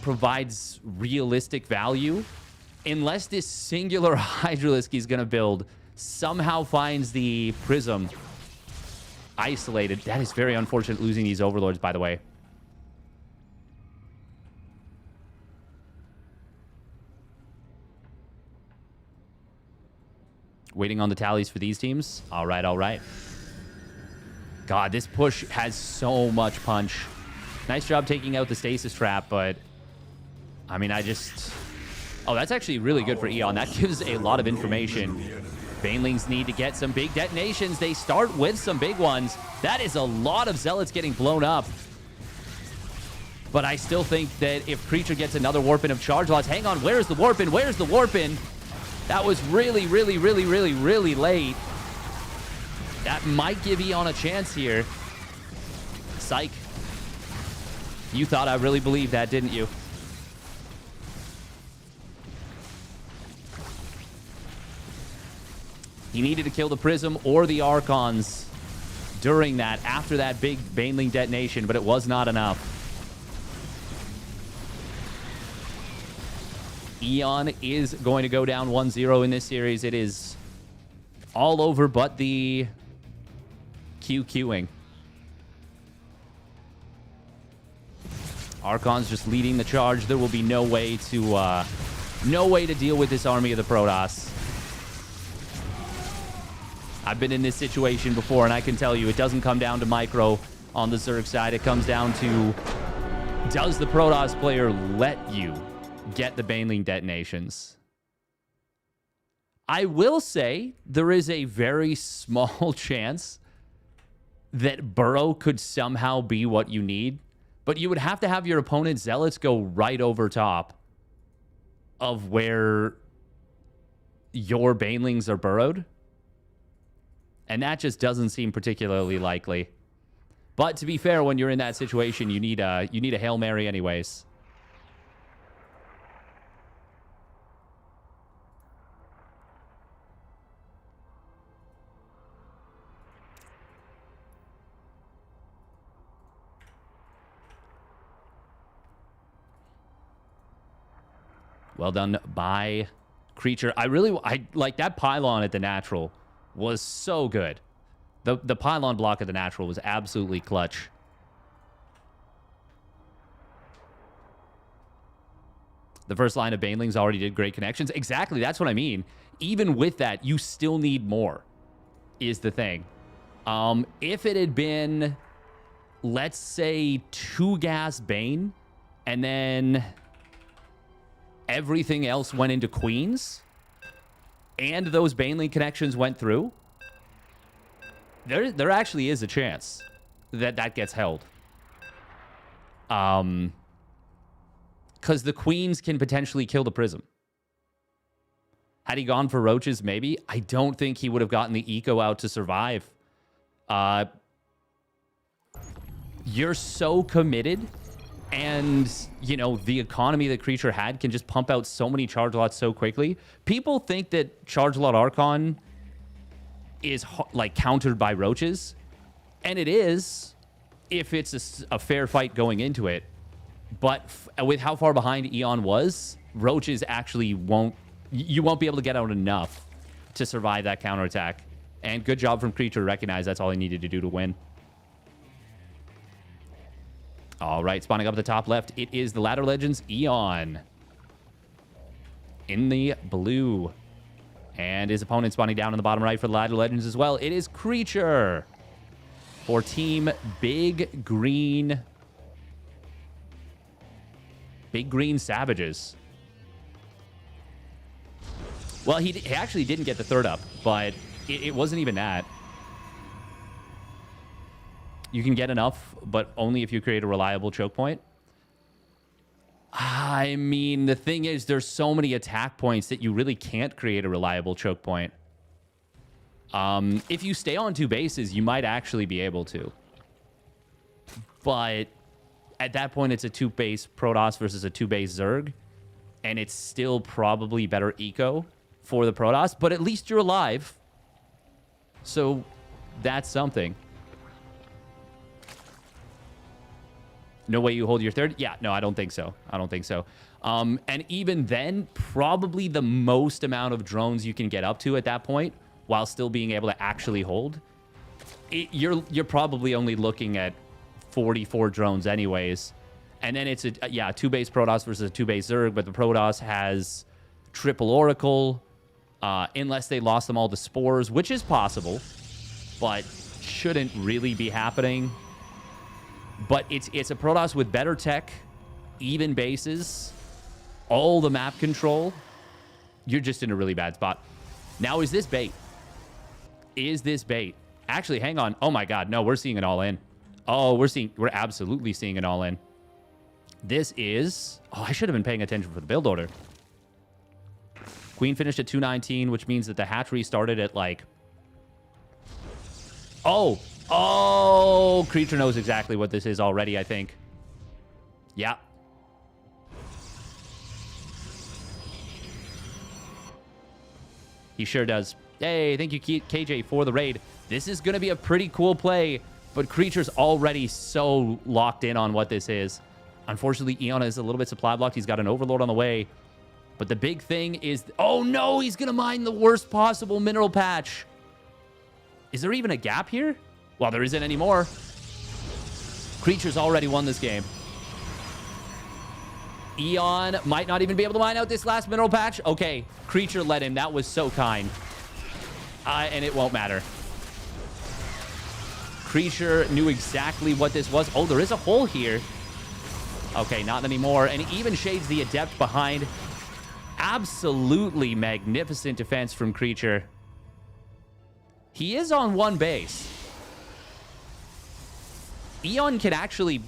Speaker 1: provides realistic value unless this singular Hydralisk he's going to build somehow finds the Prism isolated. That is very unfortunate, losing these Overlords, by the way. Waiting on the tallies for these teams. All right, all right. God, this push has so much punch. Nice job taking out the stasis trap, but I mean, oh, that's actually really good for Eon. That gives a lot of information. Banelings need to get some big detonations. They start with some big ones. That is a lot of Zealots getting blown up. But I still think that if Creature gets another Warp-In of Charge Lots, hang on, where's the Warp-In? Where's the Warp-In? That was really, really, really, really, really late. That might give Eon a chance here. Psych. You thought I really believed that, didn't you? He needed to kill the Prism or the Archons during that, after that big Baneling detonation, but it was not enough. Eon is going to go down 1-0 in this series. It is all over but the QQing. Archon's just leading the charge. There will be no way to deal with this army of the Protoss. I've been in this situation before, and I can tell you it doesn't come down to micro on the Zerg side. It comes down to, does the Protoss player let you get the Baneling detonations? I will say there is a very small chance that Burrow could somehow be what you need, but you would have to have your opponent's Zealots go right over top of where your Banelings are burrowed. And that just doesn't seem particularly likely. But to be fair, when you're in that situation, you need a Hail Mary anyways. Well done by Creature. I like that pylon at the natural was so good. The pylon block at the natural was absolutely clutch. The first line of Banelings already did great connections. Exactly, that's what I mean. Even with that, you still need more, is the thing. If it had been, let's say, 2 gas Bane, and then everything else went into Queens, and those Baneling connections went through, there actually is a chance that that gets held. Because the Queens can potentially kill the Prism. Had he gone for Roaches, maybe. I don't think he would have gotten the Eco out to survive. You're so committed, and, you know, the economy that Creature had can just pump out so many charge lots so quickly. People think that charge lot Archon is, like, countered by Roaches. And it is, if it's a fair fight going into it. But with how far behind Eon was, Roaches actually won't... You won't be able to get out enough to survive that counterattack. And good job from Creature to recognize that's all he needed to do to win. All right, spawning up at the top left, it is the Ladder Legends Eon in the blue. And his opponent spawning down in the bottom right for the Ladder Legends as well. It is Creature for Team Big Green Savages. Well, he actually didn't get the third up, but it wasn't even that. You can get enough, but only if you create a reliable choke point. I mean, the thing is, there's so many attack points that you really can't create a reliable choke point. If you stay on 2 bases, you might actually be able to. But at that point, it's a 2-base Protoss versus a 2-base Zerg. And it's still probably better eco for the Protoss, but at least you're alive. So that's something. No way you hold your third? Yeah, no, I don't think so. I don't think so. And even then, probably the most amount of drones you can get up to at that point, while still being able to actually hold, you're probably only looking at 44 drones anyways. And then it's a 2-base Protoss versus a 2-base Zerg, but the Protoss has triple Oracle, unless they lost them all to Spores, which is possible, but shouldn't really be happening. But it's a Protoss with better tech, even bases, all the map control. You're just in a really bad spot. Now, is this bait? Is this bait? Actually, hang on. Oh my God, no, we're seeing it all in. Oh, we're absolutely seeing it all in. This is... Oh, I should have been paying attention for the build order. Queen finished at 219, which means that the hatchery started at, like, Oh. Oh, Creature knows exactly what this is already, I think. Yeah. He sure does. Hey, thank you, KJ, for the raid. This is going to be a pretty cool play, but Creature's already so locked in on what this is. Unfortunately, Eon is a little bit supply blocked. He's got an Overlord on the way. But the big thing is... Oh, no! He's going to mine the worst possible mineral patch. Is there even a gap here? Well, there isn't anymore. Creature's already won this game. Eon might not even be able to mine out this last mineral patch. Okay, Creature let him. That was so kind. And it won't matter. Creature knew exactly what this was. Oh, there is a hole here. Okay, not anymore. And he even shades the Adept behind. Absolutely magnificent defense from Creature. He is on one base. Eon can actually...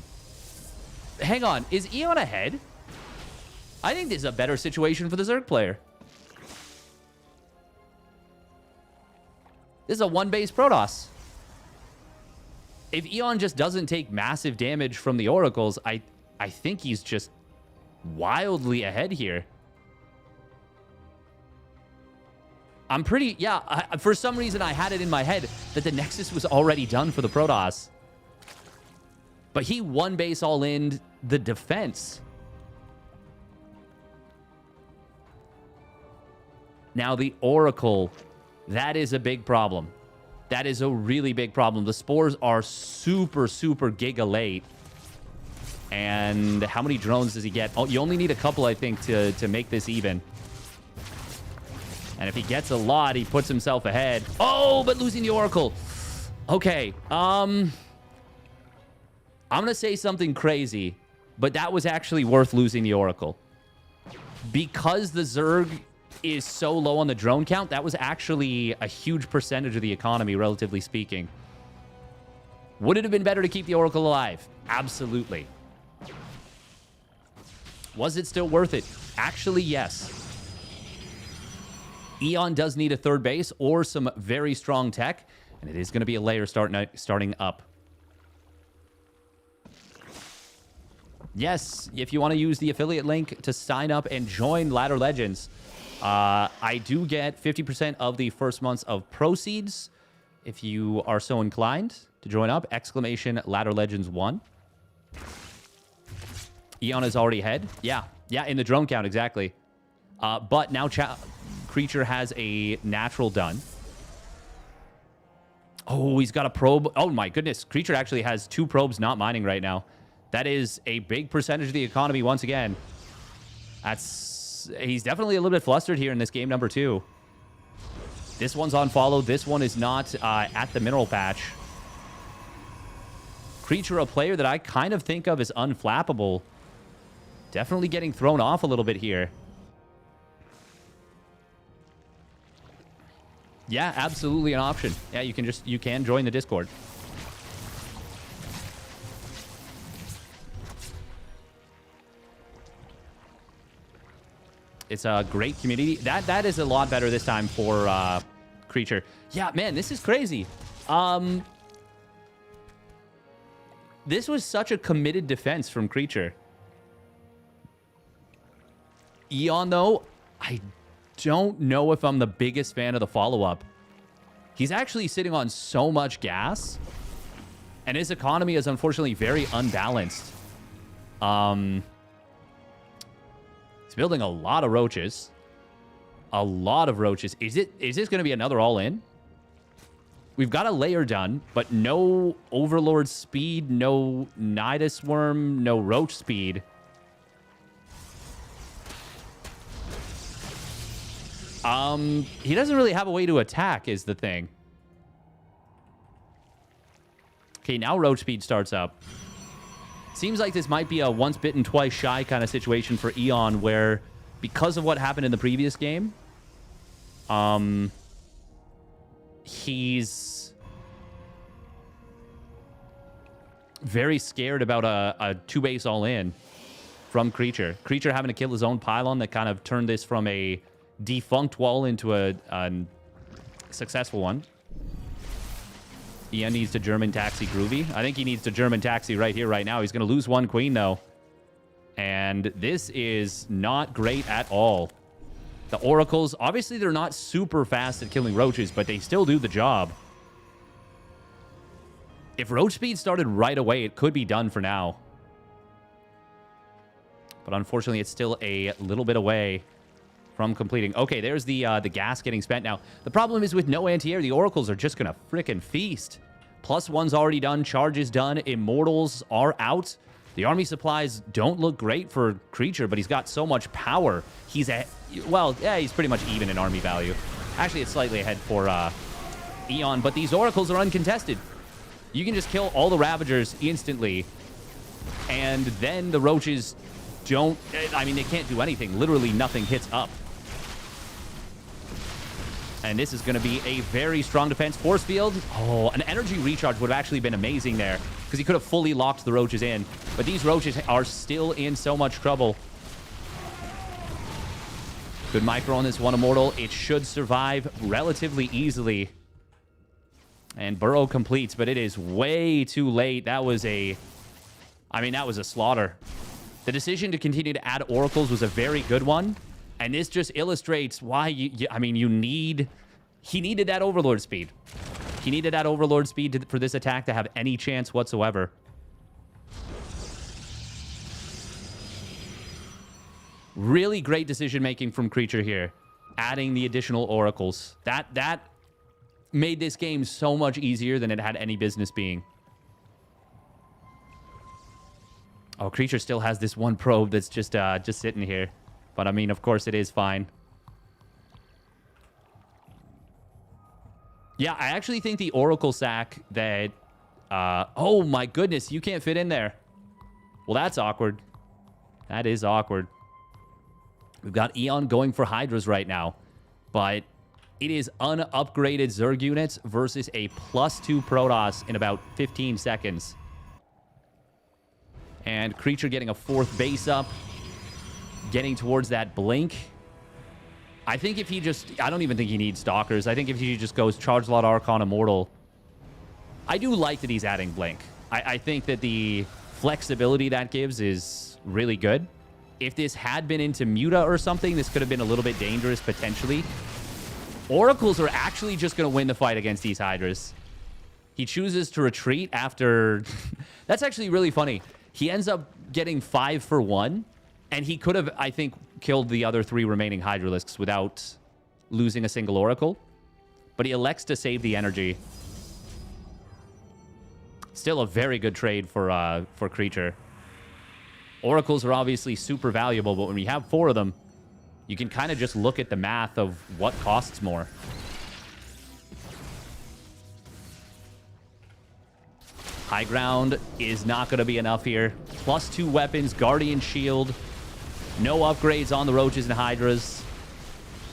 Speaker 1: Hang on. Is Eon ahead? I think this is a better situation for the Zerg player. This is a one-base Protoss. If Eon just doesn't take massive damage from the Oracles, I think he's just wildly ahead here. I'm pretty... Yeah, for some reason, I had it in my head that the Nexus was already done for the Protoss. But he one-base all-in the defense. Now, the Oracle, that is a big problem. That is a really big problem. The Spores are super, super giga late. And how many drones does he get? Oh, you only need a couple, I think, to make this even. And if he gets a lot, he puts himself ahead. Oh, but losing the Oracle. Okay. I'm going to say something crazy, but that was actually worth losing the Oracle. Because the Zerg is so low on the drone count, that was actually a huge percentage of the economy, relatively speaking. Would it have been better to keep the Oracle alive? Absolutely. Was it still worth it? Actually, yes. Eon does need a third base or some very strong tech, and it is going to be a layer starting up. Yes, if you want to use the affiliate link to sign up and join Ladder Legends, I do get 50% of the first months of proceeds if you are so inclined to join up. Exclamation Ladder Legends 1. Eon is already ahead. Yeah, in the drone count, exactly. But now Creature has a natural done. Oh, he's got a probe. Oh, my goodness. Creature actually has 2 probes not mining right now. That is a big percentage of the economy once again. He's definitely a little bit flustered here in this game number 2. This one's on follow. This one is not at the mineral patch. Creature, a player that I kind of think of as unflappable. Definitely getting thrown off a little bit here. Yeah, absolutely an option. Yeah, you can join the Discord. It's a great community. That is a lot better this time for Creature. Yeah, man, this is crazy. This was such a committed defense from Creature. Eon, though, I don't know if I'm the biggest fan of the follow-up. He's actually sitting on so much gas, and his economy is unfortunately very unbalanced. He's building a lot of roaches. A lot of roaches. Is this going to be another all-in? We've got a layer done, but no Overlord speed, no Nidus Worm, no roach speed. He doesn't really have a way to attack is the thing. Okay, now roach speed starts up. Seems like this might be a once bitten, twice shy kind of situation for Eon, where because of what happened in the previous game, he's very scared about a 2-base all-in from Creature. Creature having to kill his own pylon that kind of turned this from a defunct wall into a successful one. Ian needs to German taxi Groovy. I think he needs to German taxi right here, right now. He's going to lose one queen, though. And this is not great at all. The oracles, obviously, they're not super fast at killing roaches, but they still do the job. If roach speed started right away, it could be done for now. But unfortunately, it's still a little bit away from completing. Okay, there's the gas getting spent now. The problem is with no anti-air, the oracles are just going to frickin' feast. +1's already done. Charge is done. Immortals are out. The army supplies don't look great for Creature, but he's got so much power. He's well, yeah, he's pretty much even in army value. Actually, it's slightly ahead for Eon, but these oracles are uncontested. You can just kill all the Ravagers instantly, and then the roaches don't... I mean, they can't do anything. Literally nothing hits up. And this is going to be a very strong defense. Force field. Oh, an energy recharge would have actually been amazing there, because he could have fully locked the roaches in. But these roaches are still in so much trouble. Good micro on this one immortal. It should survive relatively easily. And Burrow completes, but it is way too late. That was a... I mean, that was a slaughter. The decision to continue to add oracles was a very good one. And this just illustrates why I mean, you need... He needed that Overlord speed. He needed that Overlord speed for this attack to have any chance whatsoever. Really great decision-making from Creature here. Adding the additional oracles. That made this game so much easier than it had any business being. Oh, Creature still has this one probe that's just sitting here. But, I mean, of course, it is fine. Yeah, I actually think the Oracle sack that... oh, my goodness, you can't fit in there. Well, that's awkward. That is awkward. We've got Eon going for Hydras right now. But it is unupgraded Zerg units versus a +2 Protoss in about 15 seconds. And Creature getting a 4th base up. Getting towards that blink. I think if he just... I don't even think he needs Stalkers. I think if he just goes Charge Lot Archon Immortal. I do like that he's adding blink. I think that the flexibility that gives is really good. If this had been into Muta or something, this could have been a little bit dangerous potentially. Oracles are actually just going to win the fight against these Hydras. He chooses to retreat after... That's actually really funny. He ends up getting 5 for 1. And he could have, I think, killed the other 3 remaining Hydralisks without losing a single Oracle. But he elects to save the energy. Still a very good trade for Creature. Oracles are obviously super valuable, but when you have 4 of them, you can kind of just look at the math of what costs more. High ground is not going to be enough here. +2 weapons, Guardian Shield. No upgrades on the Roaches and Hydras.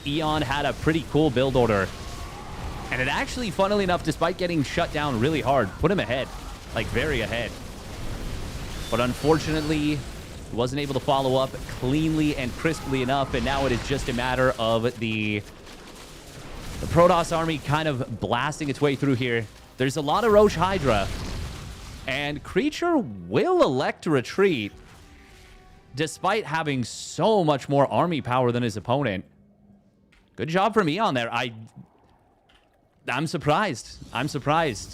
Speaker 1: Eon had a pretty cool build order. And it actually, funnily enough, despite getting shut down really hard, put him ahead. Like, very ahead. But unfortunately, he wasn't able to follow up cleanly and crisply enough. And now it is just a matter of the Protoss army kind of blasting its way through here. There's a lot of Roach Hydra. And Creature will elect to retreat. Despite having so much more army power than his opponent. Good job from Eon there. I'm surprised. I'm surprised.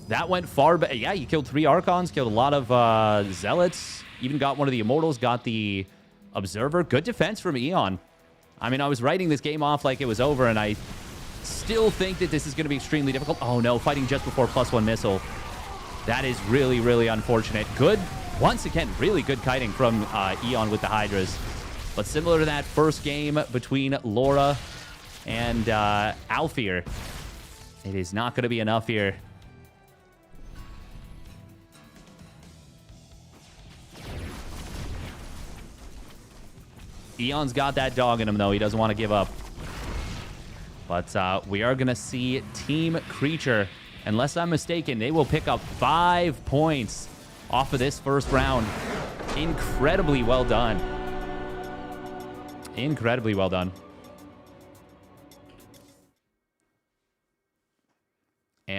Speaker 1: That went far back. Yeah, he killed 3 Archons, killed a lot of Zealots. Even got one of the Immortals, got the Observer. Good defense from Eon. I mean, I was writing this game off like it was over, and I still think that this is going to be extremely difficult. Oh, no, fighting just before +1 missile. That is really, really unfortunate. Good, once again, really good kiting from Eon with the Hydras. But similar to that first game between Laura and Alfir, it is not going to be enough here. Eon's got that dog in him, though. He doesn't want to give up. But we are going to see Team Creature. Unless I'm mistaken, they will pick up 5 points off of this first round. Incredibly well done. Incredibly well done.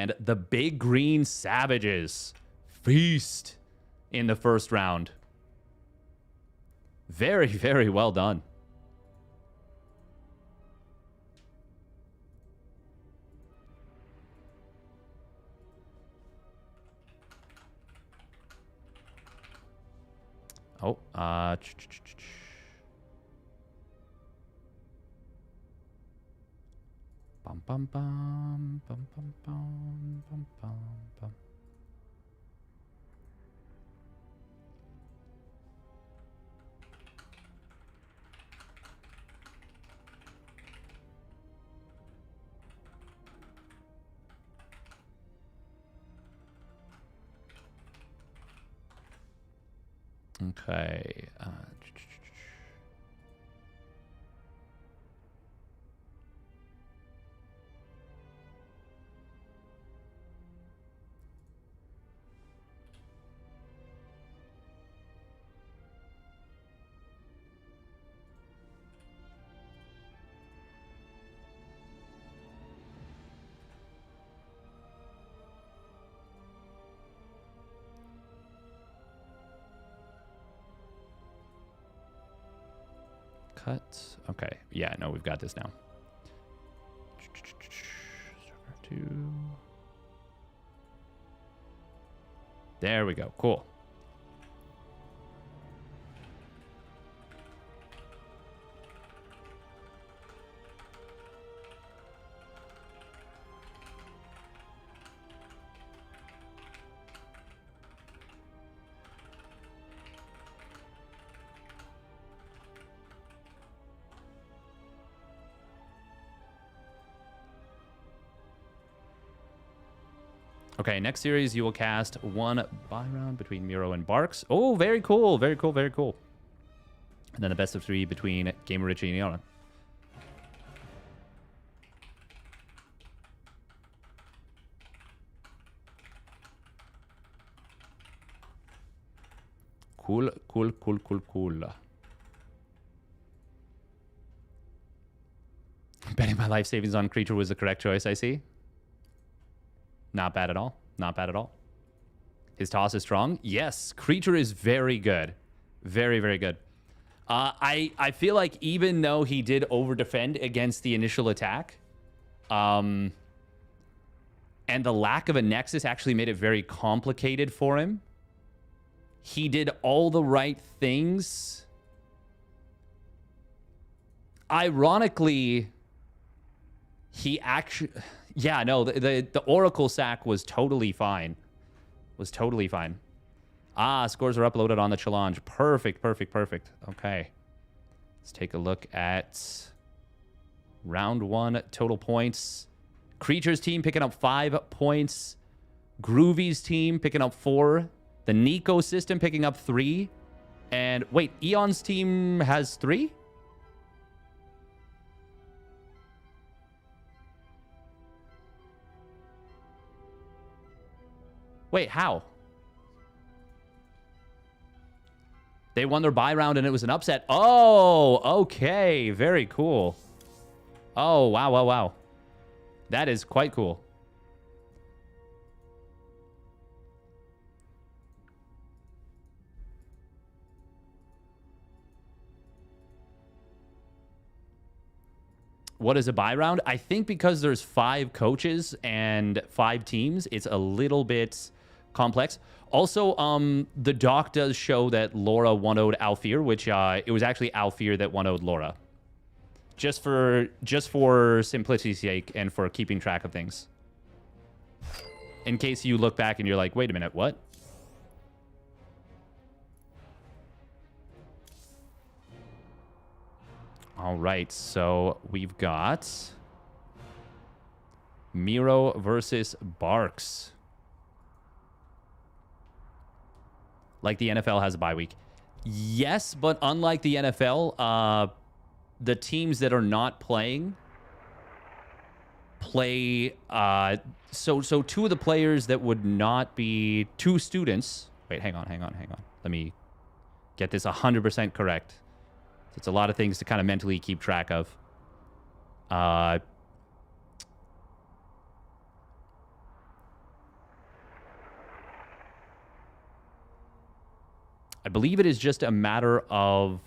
Speaker 1: And the Big Green Savages feast in the first round. Very, very well done. Oh, bum bum bum bum bum bum bum bum bum. Okay. Cut. Okay. Yeah, no, we've got this now. There we go. Cool. Okay, next series you will cast one buy round between Miro and Barks. Oh, very cool, very cool, very cool. And then a best of 3 between GamerRichy and Yana. Cool, cool, cool, cool, cool. Betting my life savings on creature was the correct choice, I see. Not bad at all. Not bad at all. His toss is strong. Yes, creature is very good. Very, very good. I feel like even though he did over-defend against the initial attack, and the lack of a Nexus actually made it very complicated for him, he did all the right things. Ironically, he actually... Yeah, no, the Oracle sack was totally fine. Was totally fine. Ah, scores are uploaded on the challenge. Perfect, perfect, perfect. Okay. Let's take a look at round 1 total points. Creature's team picking up 5 points. Groovy's team picking up 4. The Nico system picking up 3. And wait, Eon's team has 3? Wait, how? They won their buy round and it was an upset. Oh, okay. Very cool. Oh, wow, wow, wow. That is quite cool. What is a buy round? I think because there's 5 coaches and 5 teams, it's a little bit complex. Also, the doc does show that Laura 1-0'd Alfir, which it was actually Alfir that 1-0'd Laura. Just for simplicity's sake and for keeping track of things. In case you look back and you're like, wait a minute, what? All right, so we've got Miro versus Barks. Like the NFL has a bye week. Yes, but unlike the NFL, the teams that are not playing play... So 2 of the players that would not be 2 students... Wait, hang on. Let me get this 100% correct. It's a lot of things to kind of mentally keep track of. I believe it is just a matter of...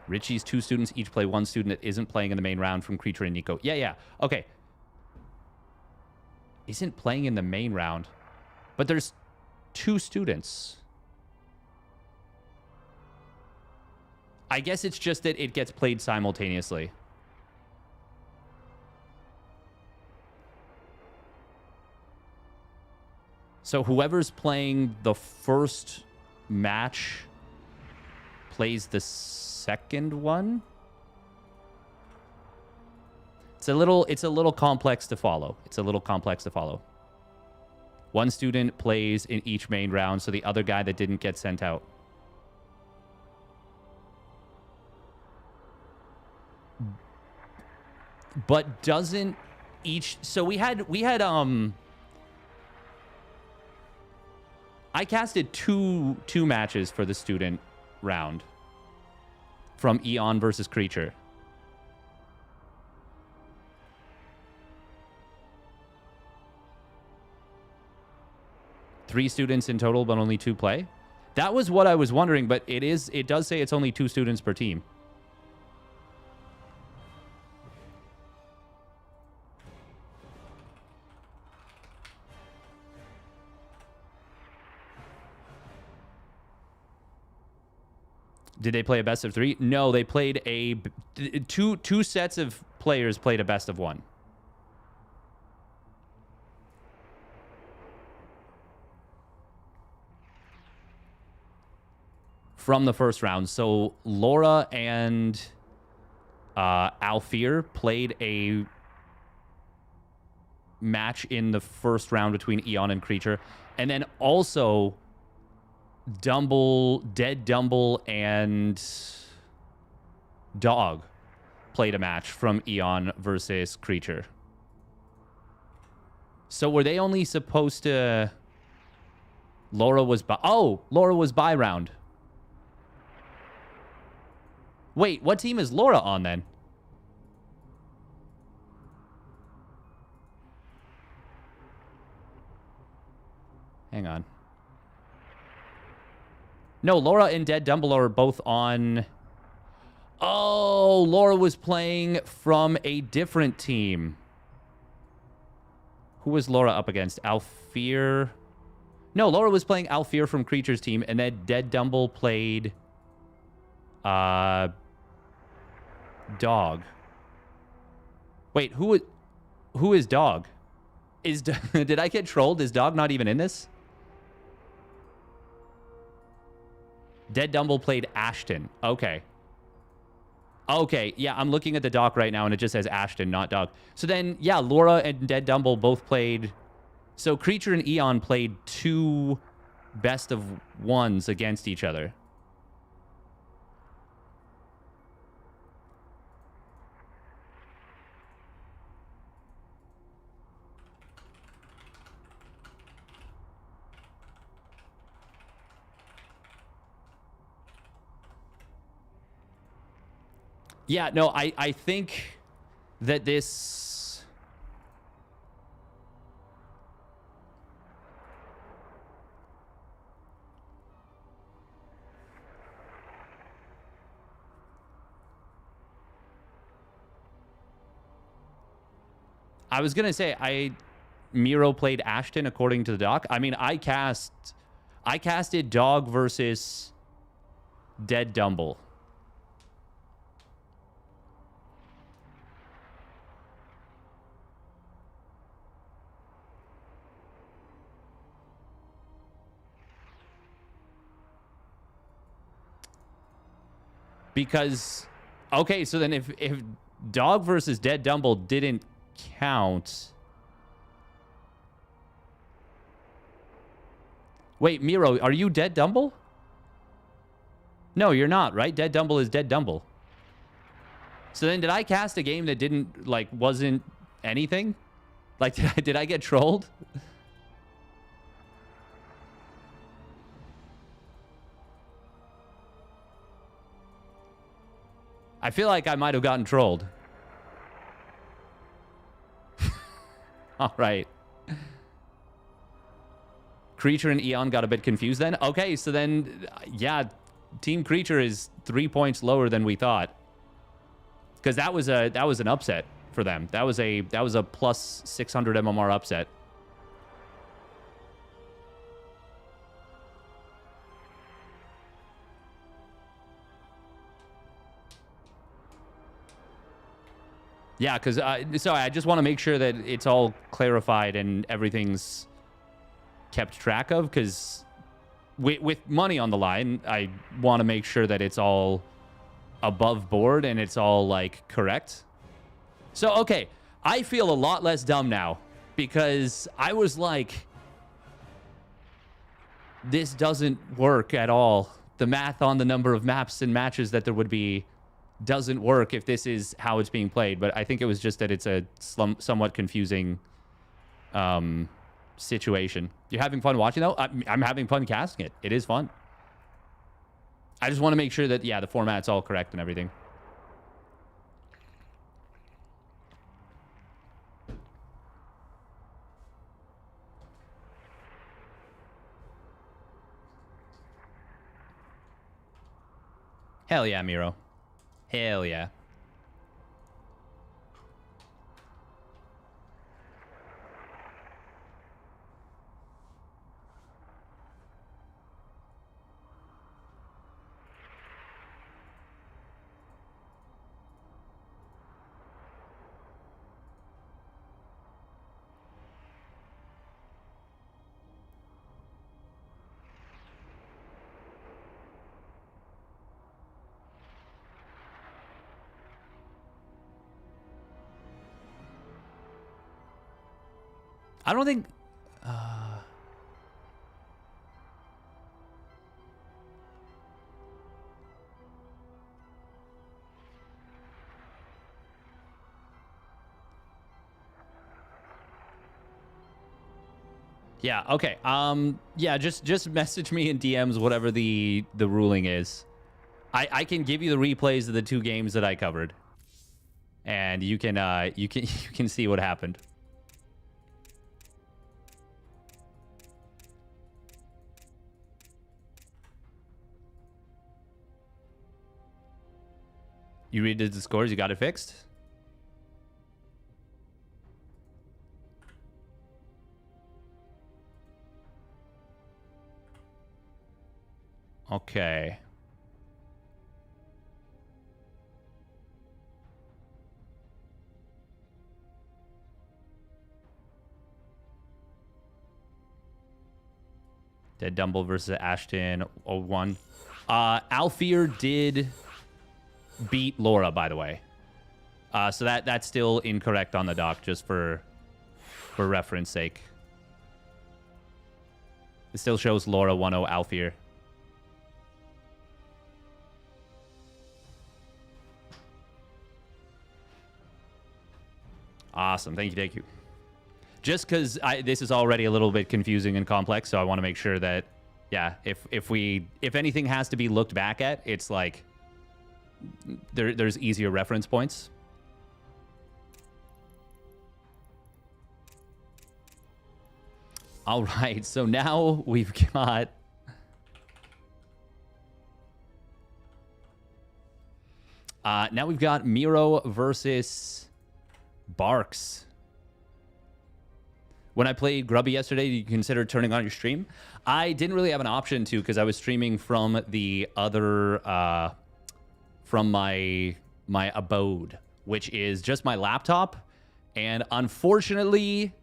Speaker 1: Richie's 2 students each play 1 student that isn't playing in the main round from Creature and Nico. Yeah. Okay. Isn't playing in the main round. But there's 2 students. I guess it's just that it gets played simultaneously. So whoever's playing the first match plays the second one. It's a little complex to follow. One student plays in each main round, so the other guy that didn't get sent out. But doesn't each... So we had I casted two matches for the student round from Eon versus Creature. Three students in total, but only 2 play. That was what I was wondering, but it does say it's only 2 students per team. Did they play a best of 3? No, they played a two sets of players played a best of 1. From the first round. So Laura and Alfir played a match in the first round between Eon and Creature. And then also Deaddumble and Dog played a match from Eon versus Creature. So were they only supposed to... Laura was by round. Wait, what team is Laura on then? Hang on. No, Laura and Deaddumble are both on... Oh, Laura was playing from a different team. Who was Laura up against? Alfir? No, Laura was playing Alfir from Creature's team, and then Deaddumble played... Dog. Wait, who is Dog? Did I get trolled? Is Dog not even in this? Deaddumble played Ashton. Okay. Okay, yeah, I'm looking at the doc right now, and it just says Ashton, not Dog. So then, yeah, Laura and Deaddumble both played... So Creature and Eon played 2 best of 1s against each other. Yeah, no, I think that this... I was going to say, Miro played Ashton according to the doc. I mean, I casted Dog versus Deaddumble. Because, okay, so then if Dog versus Deaddumble didn't count... Wait, Miro, are you Deaddumble? No, you're not, right? Deaddumble is Deaddumble. So then did I cast a game that didn't, like, wasn't anything? Like, did I get trolled? I feel like I might have gotten trolled. All right. Creature and Eon got a bit confused then. Okay, so then, yeah, Team Creature is 3 points lower than we thought. Because that was an upset for them. That was a plus 600 MMR upset. Yeah, because sorry, I just want to make sure that it's all clarified and everything's kept track of, because with money on the line, I want to make sure that it's all above board and it's all like correct. So, okay, I feel a lot less dumb now, because I was like, this doesn't work at all. The math on the number of maps and matches that there would be doesn't work if this is how it's being played. But I think it was just that it's a somewhat confusing situation. You're having fun watching, though? I'm having fun casting it. It is fun. I just want to make sure that, yeah, the format's all correct and everything. Hell yeah, Miro. Hell yeah. I don't think... Yeah, okay. Yeah, just message me in DMs whatever the ruling is. I can give you the replays of the 2 games that I covered. And you can you can see what happened. You redid the scores, you got it fixed? Okay. Deaddumble versus Ashton 01. Alfir did beat Laura, by the way. So that's still incorrect on the doc, just for reference sake. It still shows Laura 1-0 Alfir. Awesome. Thank you. Just because this is already a little bit confusing and complex, so I want to make sure that, yeah, if anything has to be looked back at, it's like there's easier reference points. All right, so now we've got Miro versus Barks. When I played Grubby yesterday, did you consider turning on your stream? I didn't really have an option to, because I was streaming from the other, from my abode, which is just my laptop. And unfortunately,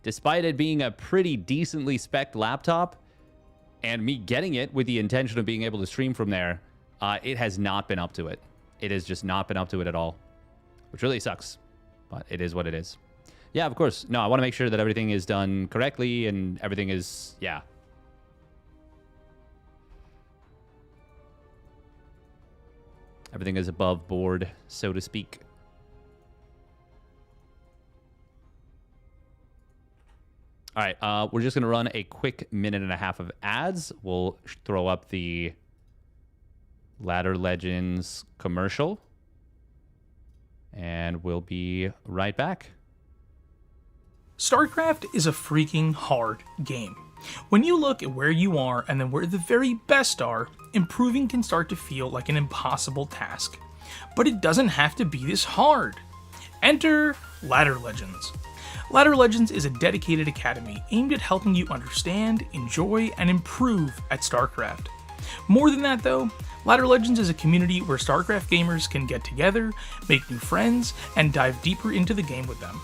Speaker 1: despite it being a pretty decently spec'd laptop, and me getting it with the intention of being able to stream from there, it has not been up to it. It has just not been up to it at all, which really sucks, but it is what it is. Yeah, of course. No, I want to make sure that everything is done correctly and everything is, yeah. Everything is above board, so to speak. All right, we're just going to run a quick 1.5 minutes of ads. We'll throw up the Ladder Legends commercial, and we'll be right back.
Speaker 3: StarCraft is a freaking hard game. When you look at where you are and then where the very best are, improving can start to feel like an impossible task. But it doesn't have to be this hard. Enter Ladder Legends. Ladder Legends is a dedicated academy aimed at helping you understand, enjoy, and improve at StarCraft. More than that though, Ladder Legends is a community where StarCraft gamers can get together, make new friends, and dive deeper into the game with them.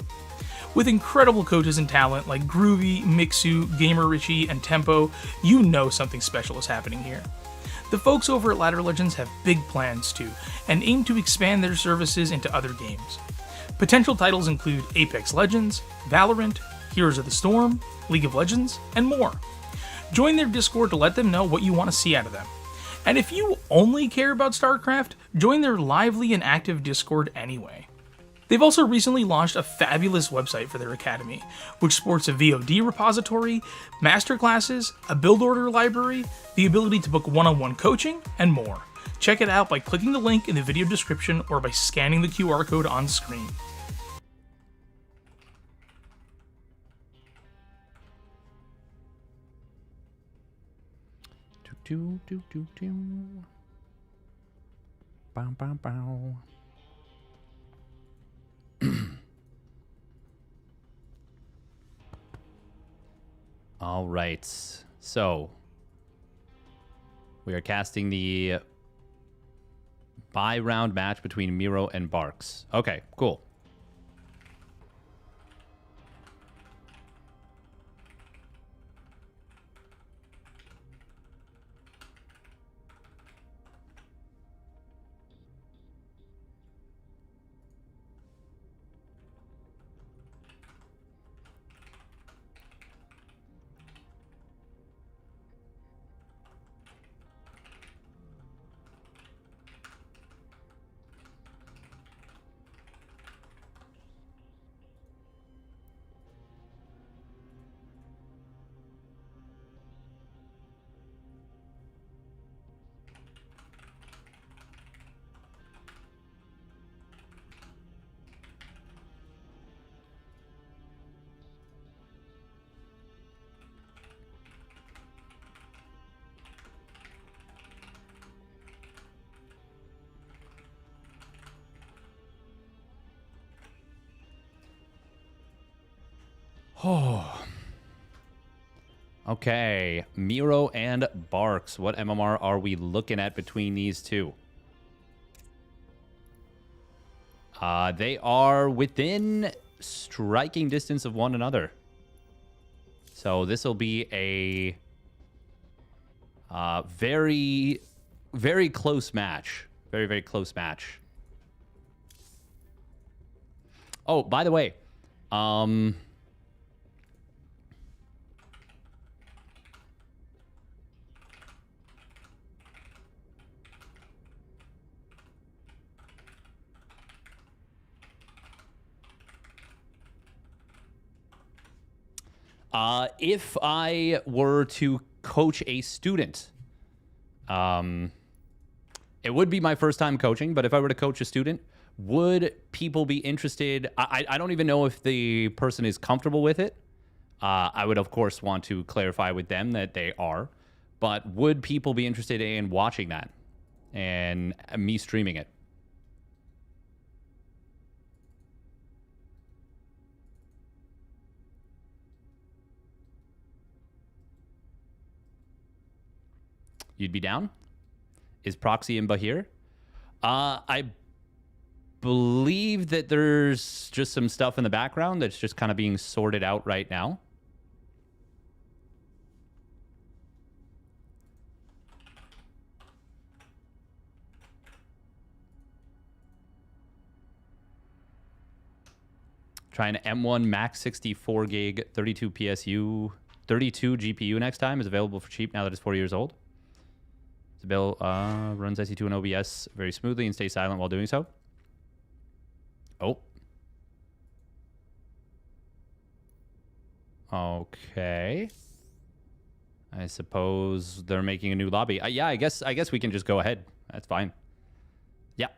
Speaker 3: With incredible coaches and talent like Groovy, Mixu, GamerRichy, and Tempo, you know something special is happening here. The folks over at Ladder Legends have big plans too, and aim to expand their services into other games. Potential titles include Apex Legends, Valorant, Heroes of the Storm, League of Legends, and more. Join their Discord to let them know what you want to see out of them. And if you only care about StarCraft, join their lively and active Discord anyway. They've also recently launched a fabulous website for their academy, which sports a VOD repository, masterclasses, a build order library, the ability to book one-on-one coaching, and more. Check it out by clicking the link in the video description or by scanning the QR code on screen.
Speaker 1: Bow, bow, bow. All right, so we are casting the bi-round match between Miro and Barks. Okay, cool. Oh. Okay, Miro and Barks. What MMR are we looking at between these two? They are within striking distance of one another. So this will be a very, very close match. Very, very close match. Oh, by the way, if I were to coach a student, it would be my first time coaching, but if I were to coach a student, would people be interested? I don't even know if the person is comfortable with it. I would, of course, want to clarify with them that they are, but would people be interested in watching that and me streaming it? You'd be down? Is Proxy and BuBBa here? I believe that there's just some stuff in the background that's just kind of being sorted out right now. Trying M1 Max 64 gig 32 PSU 32 GPU next time is available for cheap now that it's 4 years old. The bill runs IC2 and OBS very smoothly and stays silent while doing so. Oh. Okay. I suppose they're making a new lobby. Yeah, I guess we can just go ahead. That's fine. Yeah.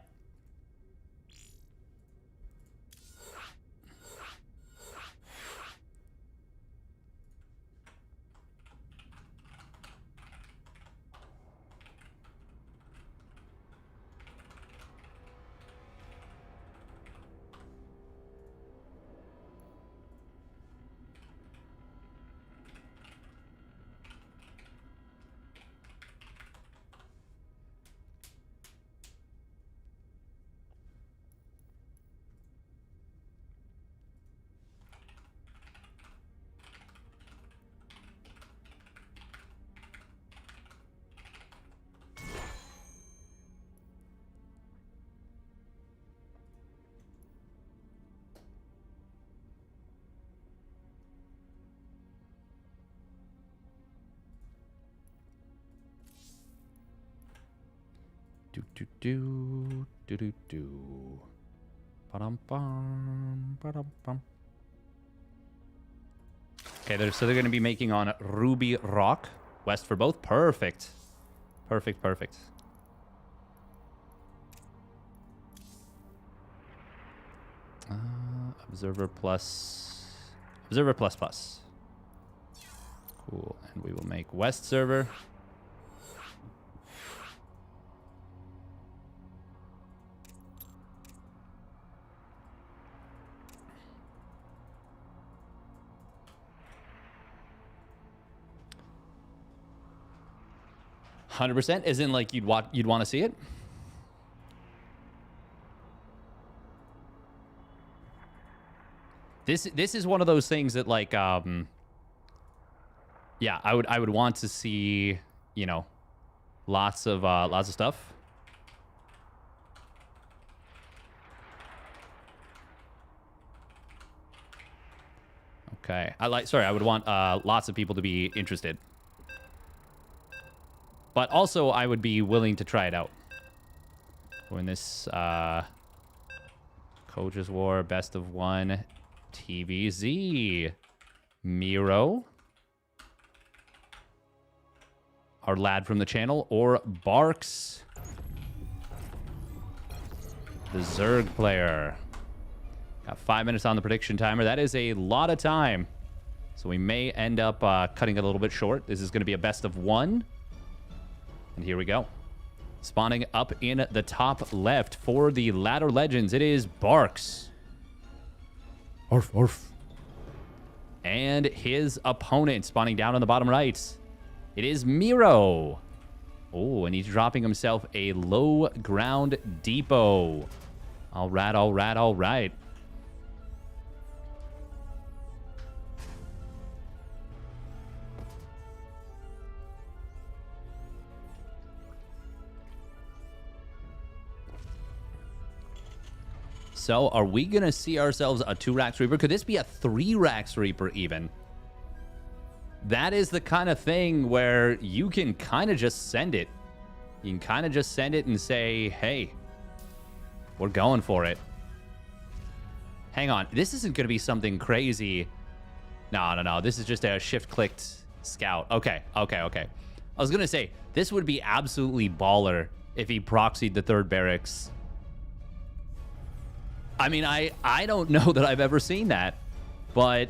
Speaker 1: Do. Ba-dum-bum, ba-dum-bum. Okay, so they're going to be making on Ruby Rock. West for both. Perfect. Perfect. Observer plus. Cool. And we will make West server. %, as in like you'd want to see it. This is one of those things that like yeah, I would want to see, you know, lots of stuff. Okay. I would want lots of people to be interested. But also, I would be willing to try it out. When this Coaches War, Best of One, TVZ, Miro, our lad from the channel, or Barks, the Zerg player. Got 5 minutes on the prediction timer. That is a lot of time. So we may end up cutting it a little bit short. This is going to be a best of one. And here we go. Spawning up in the top left for the Ladder Legends, it is Barks. Orf, orf. And his opponent spawning down on the bottom right, it is Miro. Oh, and he's dropping himself a low ground depot. All right. So, are we going to see ourselves a 2-Rax Reaper? Could this be a 3-Rax Reaper even? That is the kind of thing where you can kind of just send it. You can kind of just send it and say, hey, we're going for it. Hang on. This isn't going to be something crazy. No. This is just a shift-clicked scout. Okay. I was going to say, this would be absolutely baller if he proxied the 3rd barracks. I mean, I don't know that I've ever seen that, but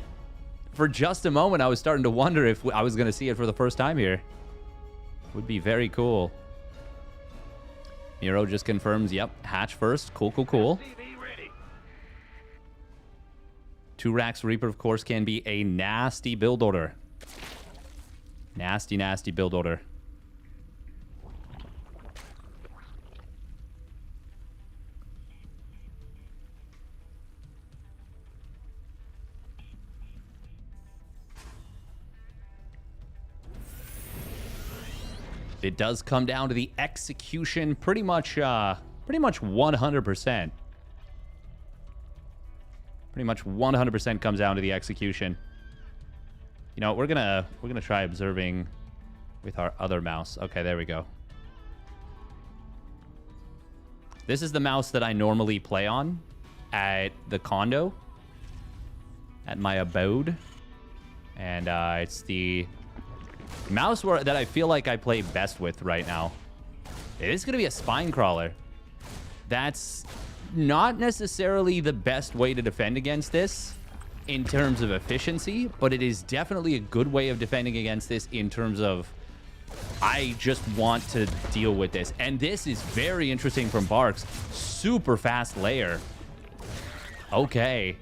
Speaker 1: for just a moment, I was starting to wonder if I was going to see it for the first time here. Would be very cool. Miro just confirms, yep, hatch first. Cool. 2-Rax Reaper, of course, can be a nasty build order. Nasty build order. It does come down to the execution, pretty much 100%. Pretty much 100% comes down to the execution. You know, we're gonna try observing with our other mouse. Okay, there we go. This is the mouse that I normally play on at the condo, at my abode, and it's the mouse that I feel like I play best with right now. It is going to be a spine crawler. That's not necessarily the best way to defend against this in terms of efficiency, but it is definitely a good way of defending against this in terms of I just want to deal with this. And this is very interesting from Barks. Super fast layer. Okay.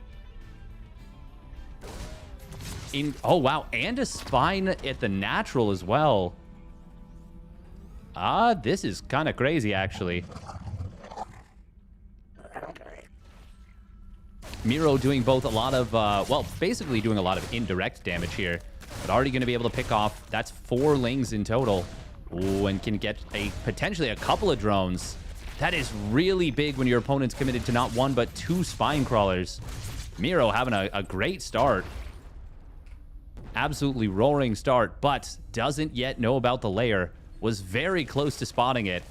Speaker 1: Oh, wow. And a spine at the natural as well. This is kind of crazy, actually. Miro doing both a lot of, well, basically doing a lot of indirect damage here. But already going to be able to pick off, that's 4 lings in total. Ooh, and can get potentially a couple of drones. That is really big when your opponent's committed to not 1, but 2 spine crawlers. Miro having a great start. Absolutely roaring start, but doesn't yet know about the layer. Was very close to spotting it.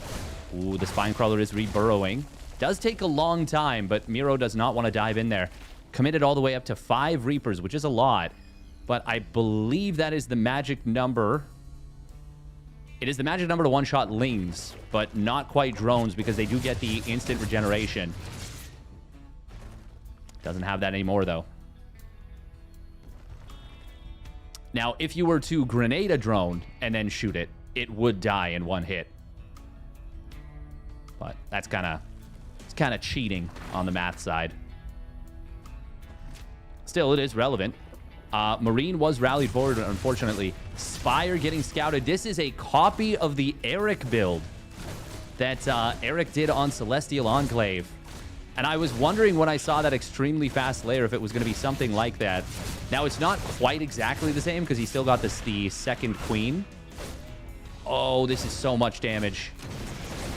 Speaker 1: Ooh, the Spine Crawler is re-burrowing. Does take a long time, but Miro does not want to dive in there. Committed all the way up to 5 Reapers, which is a lot. But I believe that is the magic number. It is the magic number to one-shot Lings, but not quite drones because they do get the instant regeneration. Doesn't have that anymore, though. Now, if you were to grenade a drone and then shoot it, it would die in one hit. But that's kind of cheating on the math side. Still, it is relevant. Marine was rallied forward, unfortunately. Spire getting scouted. This is a copy of the Eric build that Eric did on Celestial Enclave. And I was wondering when I saw that extremely fast layer if it was going to be something like that. Now, it's not quite exactly the same because he still got the second queen. Oh, this is so much damage.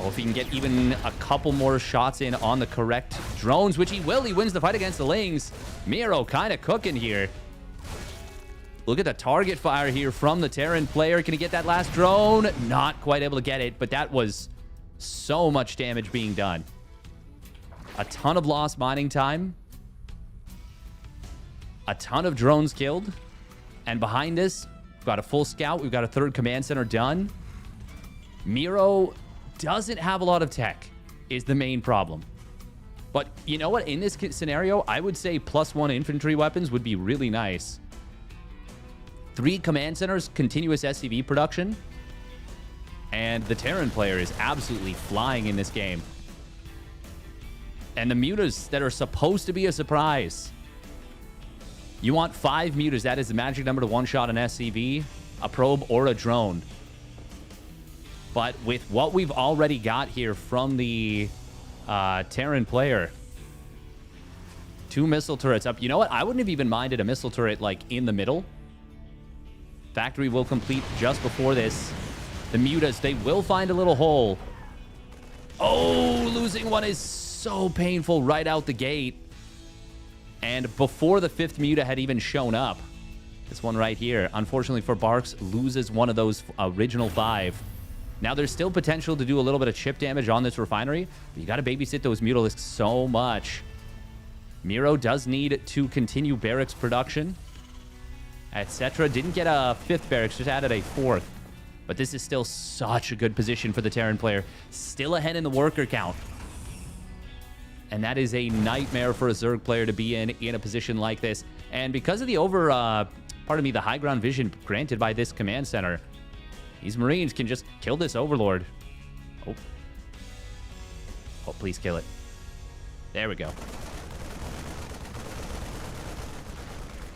Speaker 1: Oh, if he can get even a couple more shots in on the correct drones, which he will. He wins the fight against the Lings. Miro kind of cooking here. Look at the target fire here from the Terran player. Can he get that last drone? Not quite able to get it, but that was so much damage being done. A ton of lost mining time. A ton of drones killed. And behind us, we've got a full scout. We've got a third command center done. Miro doesn't have a lot of tech is the main problem. But you know what? In this scenario, I would say +1 infantry weapons would be really nice. 3 command centers, continuous SCV production. And the Terran player is absolutely flying in this game. And the mutas that are supposed to be a surprise. You want 5 mutas. That is the magic number to one-shot an SCV, a probe, or a drone. But with what we've already got here from the Terran player, 2 missile turrets up. You know what? I wouldn't have even minded a missile turret like in the middle. Factory will complete just before this. The mutas, they will find a little hole. Oh, losing one is so painful right out the gate. And before the 5th muta had even shown up. This one right here, unfortunately for Barks, loses one of those original 5. Now, there's still potential to do a little bit of chip damage on this refinery. But you got to babysit those mutalisks so much. Miro does need to continue barracks production, etc. Didn't get a 5th barracks, just added a 4th. But this is still such a good position for the Terran player. Still ahead in the worker count. And that is a nightmare for a Zerg player to be in a position like this. And because of the the high ground vision granted by this command center, these Marines can just kill this Overlord. Oh. Oh, please kill it. There we go.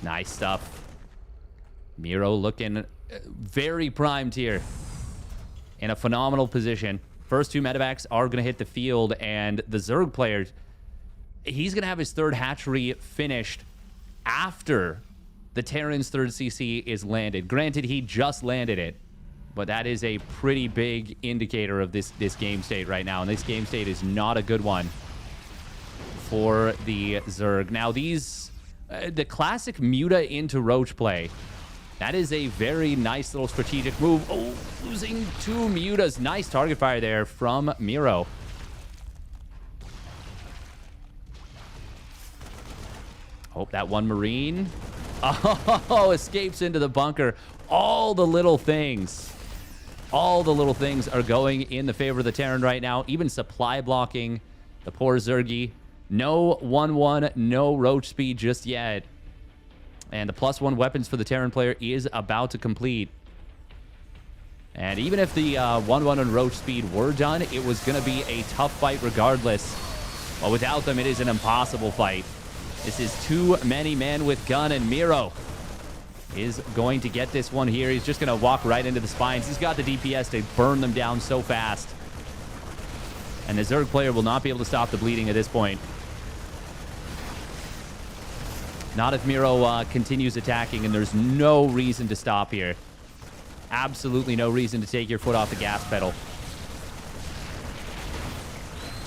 Speaker 1: Nice stuff. Miro looking very primed here. In a phenomenal position. First 2 medevacs are going to hit the field, and the Zerg player, he's going to have his 3rd hatchery finished after the Terran's 3rd CC is landed. Granted, he just landed it, but that is a pretty big indicator of this game state right now, and this game state is not a good one for the Zerg. Now, these, the classic Muta into Roach play, that is a very nice little strategic move. Oh, losing 2 mutas. Nice target fire there from Miro. Hope that one Marine. Oh, escapes into the bunker. All the little things are going in the favor of the Terran right now. Even supply blocking the poor Zergy. No 1-1, no Roach speed just yet. And the +1 weapons for the Terran player is about to complete. And even if the 1-1 and Roach speed were done, it was going to be a tough fight regardless. But without them, it is an impossible fight. This is too many men with gun, and Miro is going to get this one here. He's just going to walk right into the spines. He's got the DPS to burn them down so fast. And the Zerg player will not be able to stop the bleeding at this point. Not if Miro continues attacking, and there's no reason to stop here. Absolutely no reason to take your foot off the gas pedal.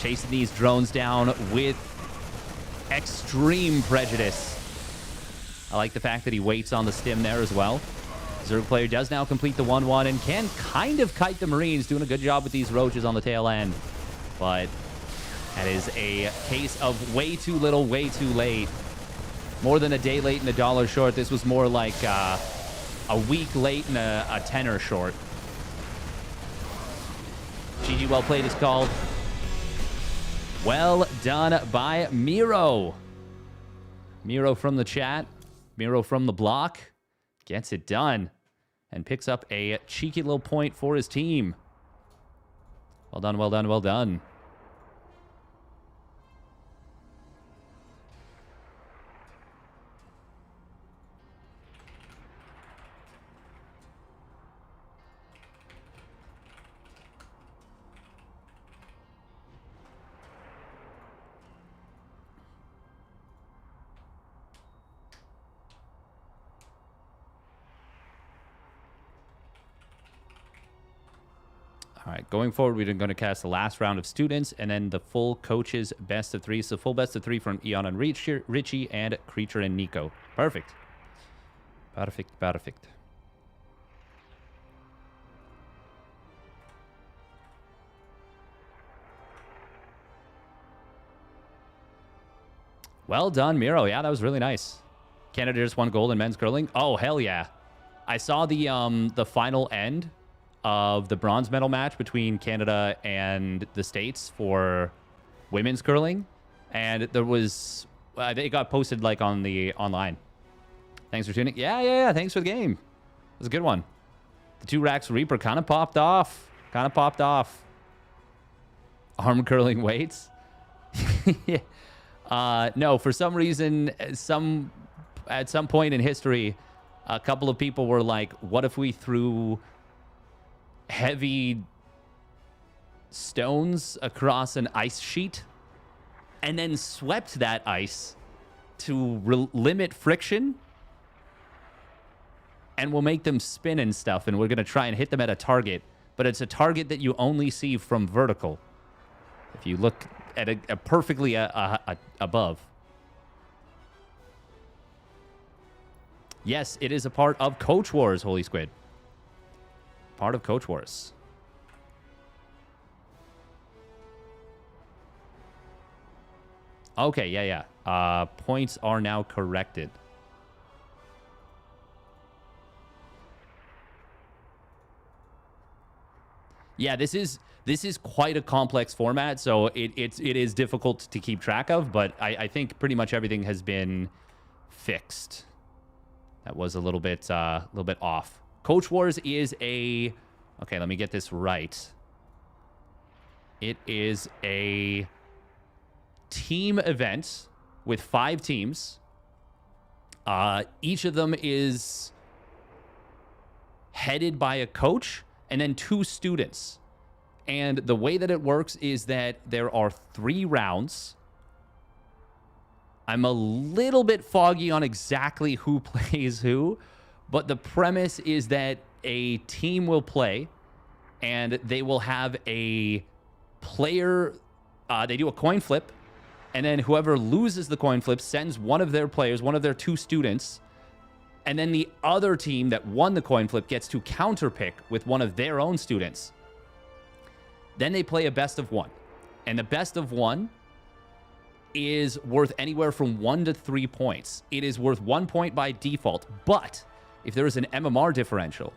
Speaker 1: Chasing these drones down with extreme prejudice. I like the fact that he waits on the stim there as well. Zerg player does now complete the 1-1 and can kind of kite the Marines, doing a good job with these roaches on the tail end. But that is a case of way too little, way too late. More than a day late and $1 short. This was more like a week late and a tenner short. GG well played is called. Well done by Miro. Miro from the chat. Miro from the block. Gets it done. And picks up a cheeky little point for his team. Well done, well done, well done. All right, going forward, we're going to cast the last round of students and then the full coaches best of 3. So full best of 3 from Eon and Richie and Creature and Nico. Perfect. Perfect, perfect. Well done, Miro. Yeah, that was really nice. Canada just won gold in men's curling. Oh, hell yeah. I saw the final end of the bronze medal match between Canada and the States for women's curling, and there was it got posted like on the online. Thanks for tuning. Yeah. Thanks for the game. It was a good one. The 2 racks Reaper kind of popped off. Arm curling weights. No, for some reason, at some point in history, a couple of people were like, "What if we threw heavy stones across an ice sheet and then swept that ice to limit friction, and we'll make them spin and stuff, and we're going to try and hit them at a target, but it's a target that you only see from vertical if you look at a perfectly above." Yes, it is a part of Coach Wars, Holy Squid. Part of Coach Wars. Okay, yeah. Points are now corrected. Yeah, this is quite a complex format, so it is difficult to keep track of, but I think pretty much everything has been fixed. That was a little bit off. Coach Wars is a... Okay, let me get this right. It is a team event with 5 teams. Each of them is headed by a coach and then 2 students. And the way that it works is that there are 3 rounds. I'm a little bit foggy on exactly who plays who, but the premise is that a team will play, and they will have a player. They do a coin flip, and then whoever loses the coin flip sends one of their players, one of their 2 students, and then the other team that won the coin flip gets to counterpick with one of their own students. Then they play a best of 1, and the best of 1 is worth anywhere from 1 to 3 points. It is worth 1 point by default, but if there is an MMR differential,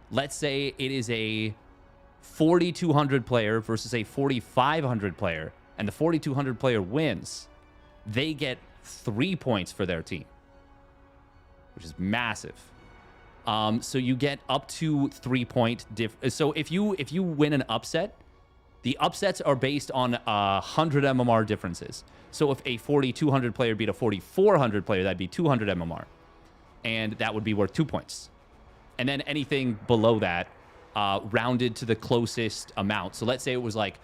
Speaker 1: let's say it is a 4,200 player versus a 4,500 player, and the 4,200 player wins, they get 3 points for their team, which is massive. So you get up to 3 point so if you win an upset, the upsets are based on 100 MMR differences. So if a 4,200 player beat a 4,400 player, that'd be 200 MMR. And that would be worth 2 points. And then anything below that, rounded to the closest amount. So let's say it was like,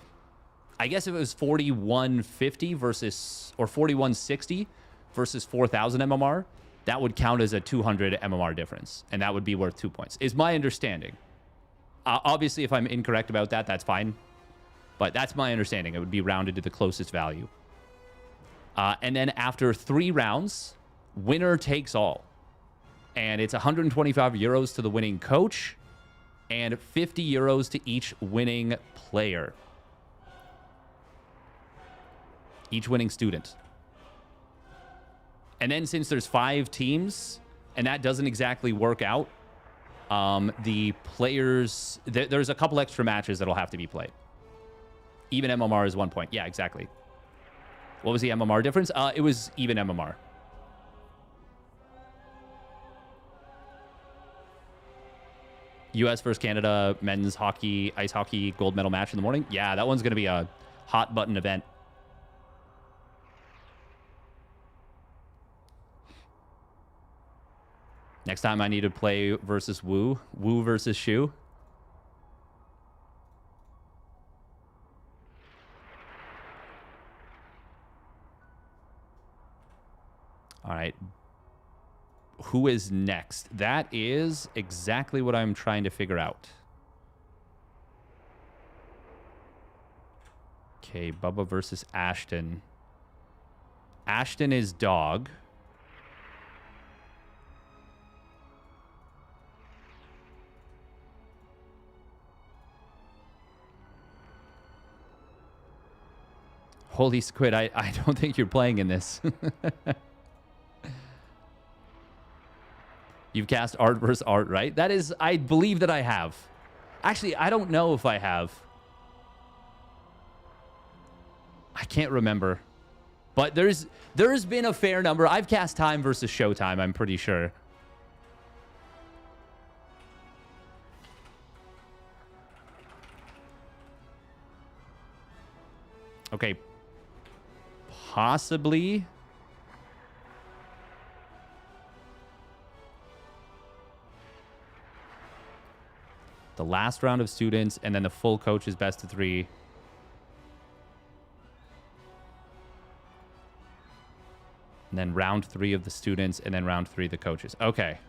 Speaker 1: I guess if it was 4,150 versus, or 4,160 versus 4,000 MMR, that would count as a 200 MMR difference. And that would be worth 2 points, is my understanding. Obviously, if I'm incorrect about that, that's fine. But that's my understanding. It would be rounded to the closest value. And then after 3 rounds, winner takes all. And it's 125 euros to the winning coach and 50 euros to each winning player. Each winning student. And then since there's 5 teams, and that doesn't exactly work out, the players... there's a couple extra matches that'll have to be played. Even MMR is 1 point. Yeah, exactly. What was the MMR difference? It was even MMR. U.S. versus Canada men's hockey, ice hockey gold medal match in the morning. Yeah, that one's going to be a hot button event. Next time I need to play versus Wu. Wu versus Shu. All right. Who is next? That is exactly what I'm trying to figure out. Okay, BuBBa versus Ashton. Ashton is dog. Holy squid, I don't think you're playing in this. You've cast art versus art, right? That is, I believe that I have. Actually, I don't know if I have. I can't remember. But there's been a fair number. I've cast time versus showtime, I'm pretty sure. Okay. Possibly. The last round of students, and then the full coach is best of 3. And then round 3 of the students, and then round 3 the coaches. Okay.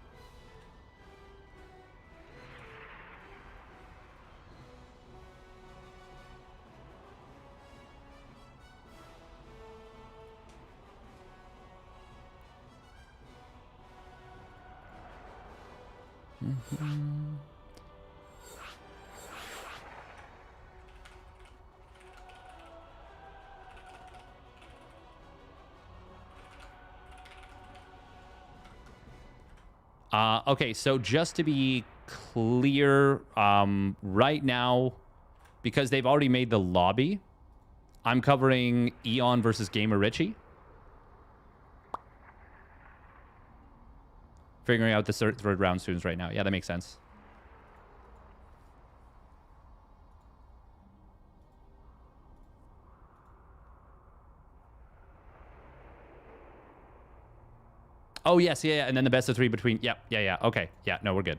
Speaker 1: Okay, so just to be clear, right now, because they've already made the lobby, I'm covering Eon versus GamerRichy. Figuring out the third round students right now. Yeah, that makes sense. Oh, yes, yeah, and then the best of 3 between... Yep, yeah, okay. Yeah, no, we're good.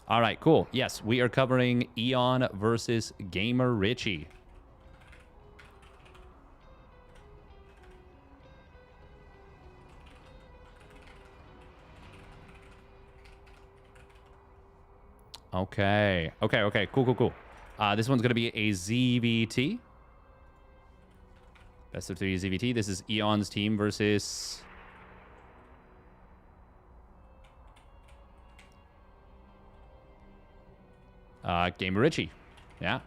Speaker 1: All right, cool. Yes, we are covering Eon versus GamerRichy. Okay. Cool. This one's going to be a ZVT. Best of 3 ZVT. This is Eon's team versus... GamerRichy. Yeah.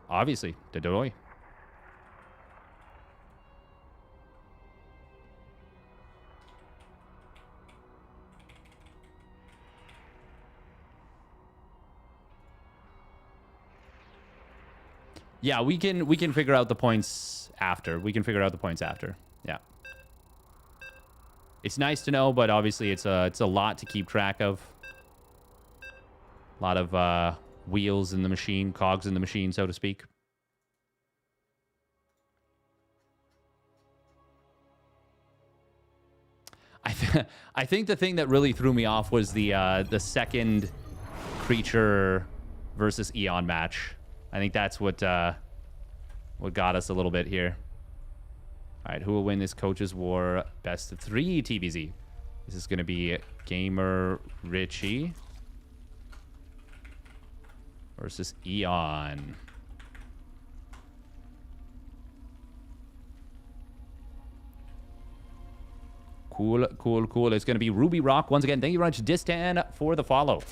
Speaker 1: Obviously. DrWu. Yeah, we can figure out the points after. Yeah. It's nice to know, but obviously it's a lot to keep track of. A lot of wheels in the machine, cogs in the machine, so to speak. I think the thing that really threw me off was the second creature versus Eon match. I think that's what what got us a little bit here. All right, who will win this Coaches War best of 3 TBZ? This is going to be GamerRichy versus Eon. Cool, cool, cool. It's going to be Ruby Rock once again. Thank you very much, Distan, for the follow.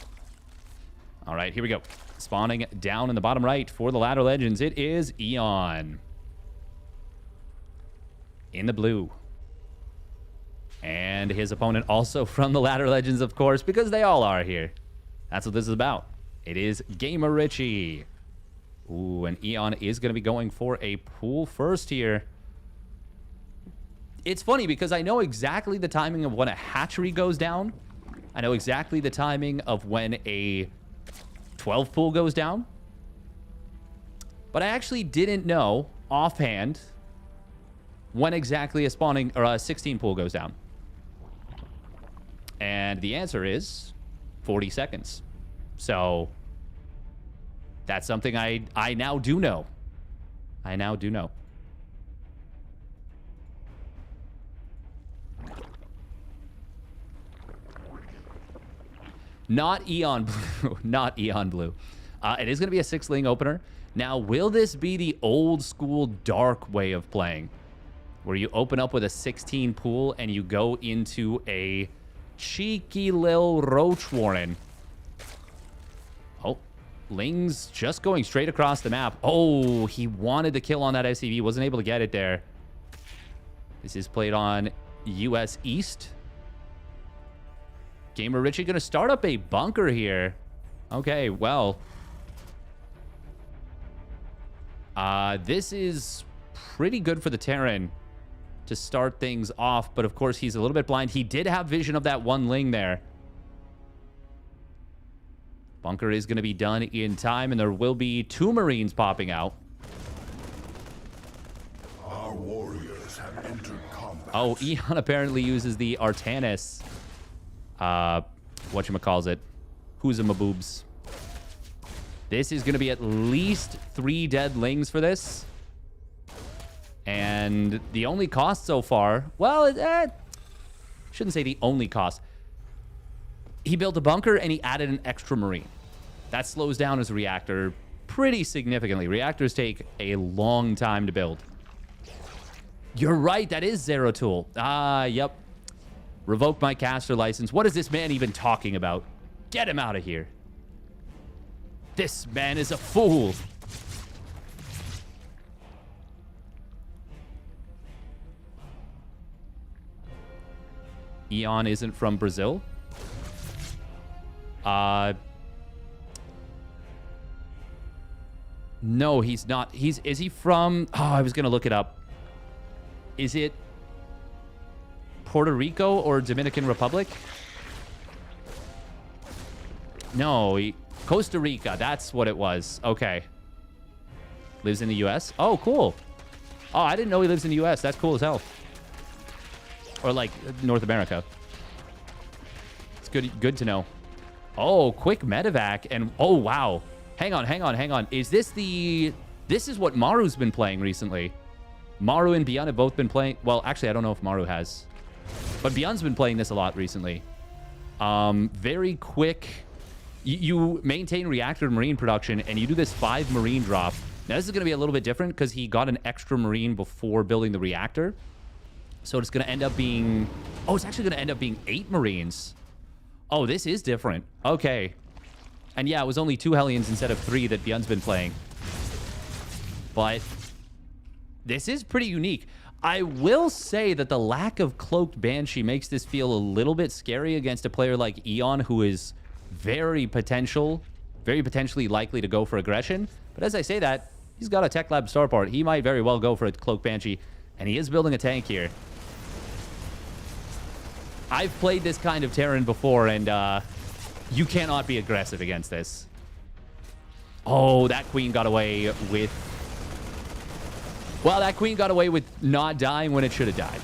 Speaker 1: All right, here we go. Spawning down in the bottom right for the Ladder Legends, it is Eon. In the blue. And his opponent also from the Ladder Legends, of course, because they all are here. That's what this is about. It is GamerRichy. Ooh, and Eon is going to be going for a pool first here. It's funny because I know exactly the timing of when a hatchery goes down. I know exactly the timing of when a 12 pool goes down. But I actually didn't know offhand when exactly a spawning or a 16 pool goes down. And the answer is 40 seconds. So that's something I now do know. I now do know. Not Eon Blue. Not Eon Blue. It is going to be a 6-ling opener. Now, will this be the old school dark way of playing? Where you open up with a 16 pool and you go into a cheeky little roach warren. Oh, Ling's just going straight across the map. Oh, he wanted to kill on that SCV. Wasn't able to get it there. This is played on US East. GamerRichy going to start up a bunker here. Okay, well. This is pretty good for the Terran to start things off, but of course he's a little bit blind. He did have vision of that one Ling there. Bunker is going to be done in time, and there will be 2 Marines popping out.
Speaker 4: Our warriors have entered combat.
Speaker 1: Oh, Eon apparently uses the Artanis. Whatchamacallit. Who's a maboobs. This is going to be at least 3 dead Lings for this. And the only cost so far, well, shouldn't say the only cost. He built a bunker and he added an extra Marine. That slows down his reactor pretty significantly. Reactors take a long time to build. You're right, that is Zeratul. Yep. Revoke my caster license. What is this man even talking about? Get him out of here. This man is a fool. Eon isn't from Brazil. No, he's not. Is he from... Oh, I was going to look it up. Is it Puerto Rico or Dominican Republic? No, Costa Rica. That's what it was. Okay. Lives in the U.S.? Oh, cool. Oh, I didn't know he lives in the U.S. That's cool as hell. Or like North America. It's good to know. Oh, quick medevac. And oh, wow. Hang on. Is this the... This is what Maru's been playing recently. Maru and Beyond have both been playing... Well, actually, I don't know if Maru has. But Beyond's been playing this a lot recently. Very quick. You maintain reactor Marine production, and you do this 5 Marine drop. Now, this is going to be a little bit different because he got an extra Marine before building the reactor. So it's going to end up being... Oh, it's actually going to end up being 8 Marines. Oh, this is different. Okay. And yeah, it was only 2 Hellions instead of 3 that Beyond's been playing. But this is pretty unique. I will say that the lack of Cloaked Banshee makes this feel a little bit scary against a player like Eon, who is very potentially likely to go for aggression. But as I say that, he's got a Tech Lab Starport. He might very well go for a Cloaked Banshee, and he is building a tank here. I've played this kind of Terran before, and you cannot be aggressive against this. Oh, that Queen got away with... Well, that Queen got away with not dying when it should have died.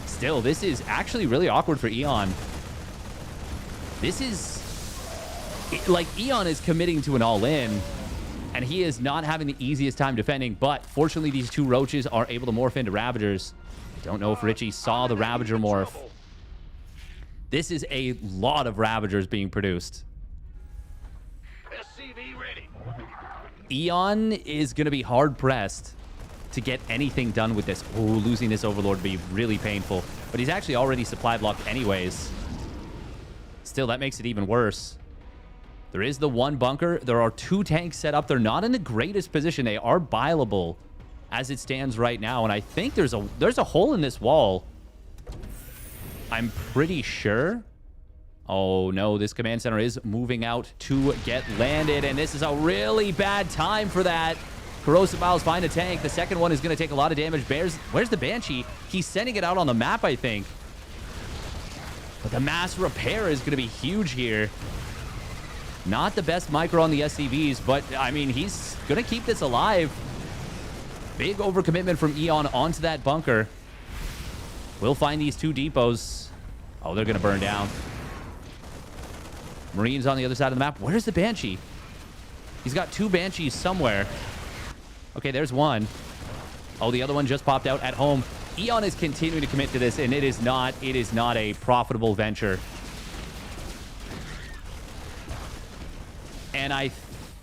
Speaker 1: Still, this is actually really awkward for Eon. This is... Like, Eon is committing to an all-in. And he is not having the easiest time defending, but fortunately these two roaches are able to morph into Ravagers. I don't know if Richie saw the Ravager morph. This is a lot of Ravagers being produced.
Speaker 5: SCV ready.
Speaker 1: Eon is going to be hard-pressed to get anything done with this. Oh, losing this Overlord would be really painful. But he's actually already supply blocked anyways. Still, that makes it even worse. There is the one bunker. There are two tanks set up. They're not in the greatest position. They are buyable as it stands right now. And I think there's a hole in this wall. I'm pretty sure. Oh, no. This command center is moving out to get landed. And this is a really bad time for that. Corrosive Miles find a tank. The second one is going to take a lot of damage. Where's the Banshee? He's sending it out on the map, I think. But the mass repair is going to be huge here. Not the best micro on the SCVs, but, I mean, he's going to keep this alive. Big overcommitment from Eon onto that bunker. We'll find these two depots. Oh, they're going to burn down. Marines on the other side of the map. Where's the Banshee? He's got two Banshees somewhere. Okay, there's one. Oh, the other one just popped out at home. Eon is continuing to commit to this, and it is not a profitable venture. And I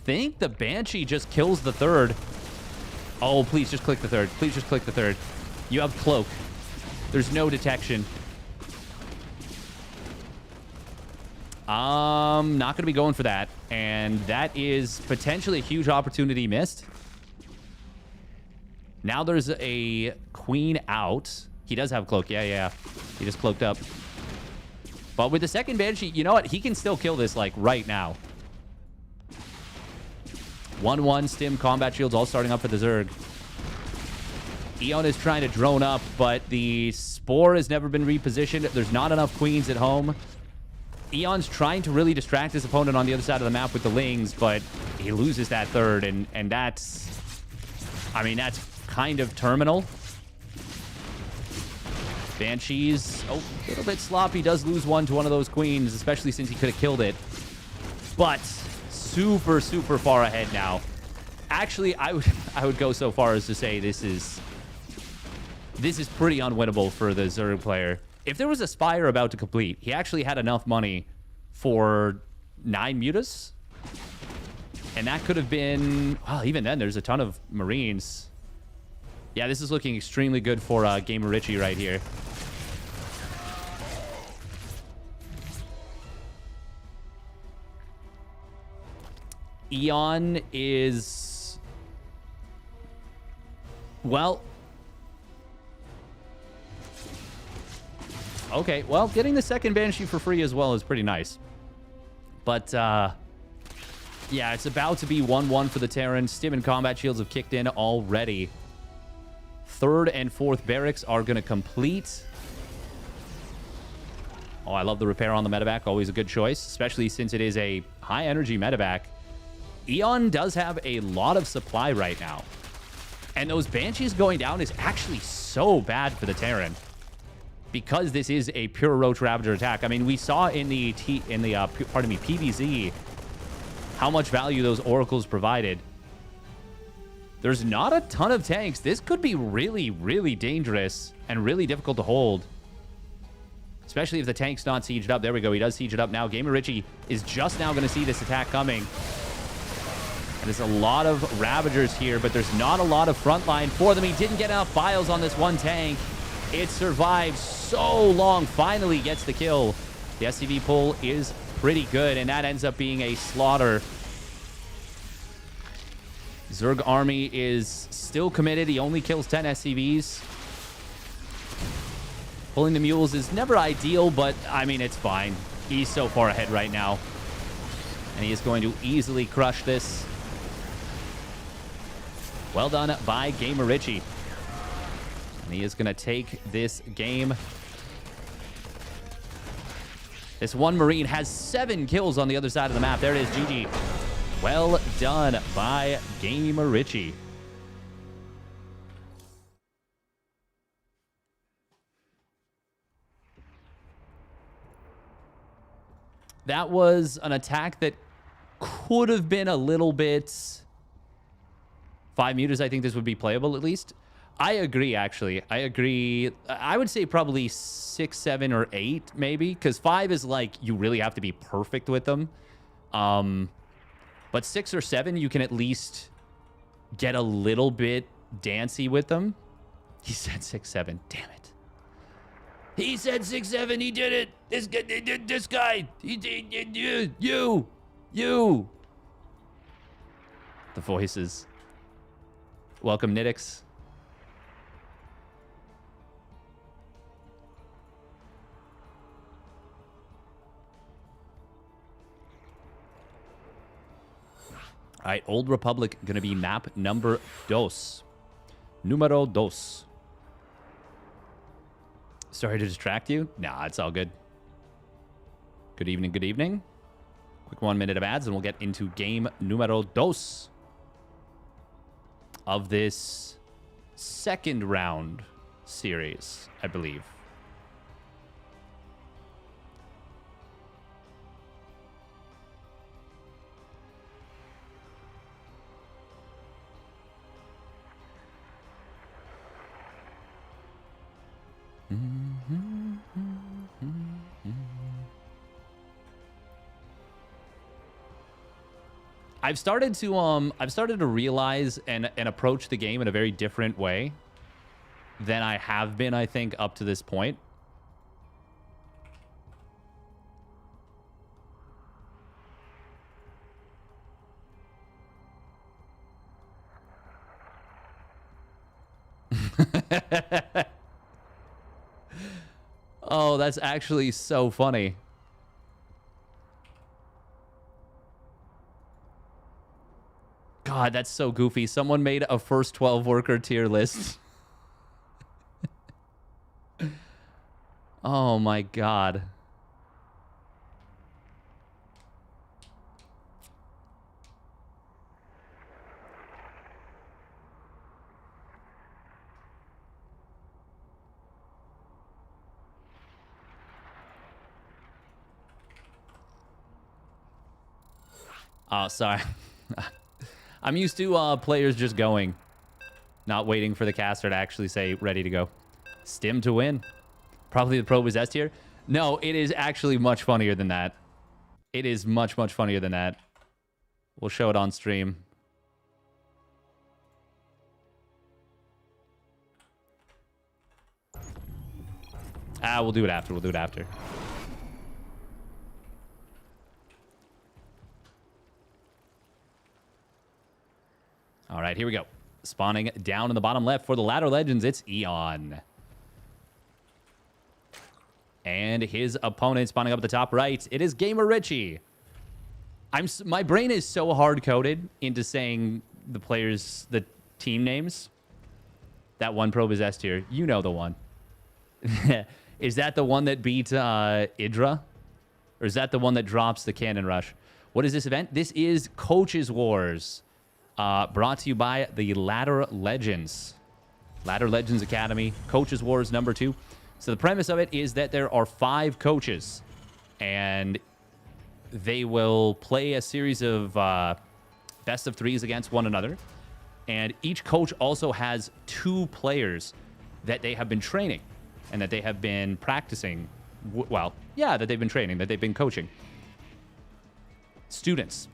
Speaker 1: think the Banshee just kills the third. Oh, please just click the third. Please just click the third. You have Cloak. There's no detection. Not going to be going for that. And that is potentially a huge opportunity missed. Now there's a Queen out. He does have Cloak. Yeah. He just cloaked up. But with the second Banshee, you know what? He can still kill this, like, right now. 1-1 stim combat shields all starting up for the Zerg. Eon is trying to drone up, but the Spore has never been repositioned. There's not enough Queens at home. Eon's trying to really distract his opponent on the other side of the map with the Lings, but he loses that third, and that's... I mean, that's kind of terminal. Banshees, oh, a little bit sloppy. Does lose one to one of those Queens, especially since he could have killed it. But super, super far ahead now. Actually, I would go so far as to say this is pretty unwinnable for the Zerg player. If there was a Spire about to complete, he actually had enough money for 9 mutas. And that could have been... Well, even then, there's a ton of Marines. Yeah, this is looking extremely good for GamerRichy right here. Eon is... Well... Okay, well, getting the second Banshee for free as well is pretty nice. But, yeah, it's about to be 1-1 for the Terran. Stim and combat shields have kicked in already. Third and fourth barracks are going to complete. Oh, I love the repair on the medevac. Always a good choice, especially since it is a high-energy medevac. Eon does have a lot of supply right now. And those Banshees going down is actually so bad for the Terran. Because this is a pure Roach Ravager attack. I mean, we saw in the PVZ how much value those Oracles provided. There's not a ton of tanks. This could be really, really dangerous and really difficult to hold. Especially if the tank's not sieged up. There we go. He does siege it up now. GamerRichy is just now going to see this attack coming. And there's a lot of Ravagers here, but there's not a lot of frontline for them. He didn't get enough files on this one tank. It survives so long. Finally gets the kill. The SCV pull is pretty good, and that ends up being a slaughter. Zerg army is still committed. He only kills 10 SCVs. Pulling the mules is never ideal, but, I mean, it's fine. He's so far ahead right now. And he is going to easily crush this. Well done by GamerRichy. And he is going to take this game. This one Marine has 7 kills on the other side of the map. There it is, GG. Well done by GamerRichy. That was an attack that could have been a little bit 5 meters, I think this would be playable at least. I agree, actually. I agree. I would say probably 6, 7, or 8, maybe. Because 5 is like, you really have to be perfect with them. But 6 or 7, you can at least get a little bit dancey with them. He said 6, 7. Damn it. He said 6, 7. He did it. This guy. He did you. The voices. Welcome, Nydhog. All right, Old Republic going to be map number 2. Numero 2. Sorry to distract you. Nah, it's all good. Good evening, good evening. Quick 1 minute of ads, and we'll get into game numero 2 of this second round series, I believe. I've started to realize and approach the game in a very different way than I have been, I think, up to this point. Oh, that's actually so funny. God, that's so goofy. Someone made a first 12 worker tier list. Oh my God. Oh, sorry. I'm used to players just going, not waiting for the caster to actually say ready to go. Stim to win. Probably the probe is S tier. No, it is actually much funnier than that. It is much, much funnier than that. We'll show it on stream. We'll do it after. We'll do it after. All right, here we go. Spawning down in the bottom left for the Ladder Legends, it's Eon. And his opponent spawning up at the top right, it is GamerRichy. My brain is so hard-coded into saying the players, the team names. That one probe is S tier. You know the one. Is that the one that beat Idra? Or is that the one that drops the Cannon Rush? What is this event? This is Coaches Wars. Brought to you by the Ladder Legends. Ladder Legends Academy. Coaches Wars number 2. So the premise of it is that there are 5 coaches. And they will play a series of best of 3s against one another. And each coach also has 2 players that they have been training. And that they have been practicing. Well, yeah, that they've been training. That they've been coaching. Students.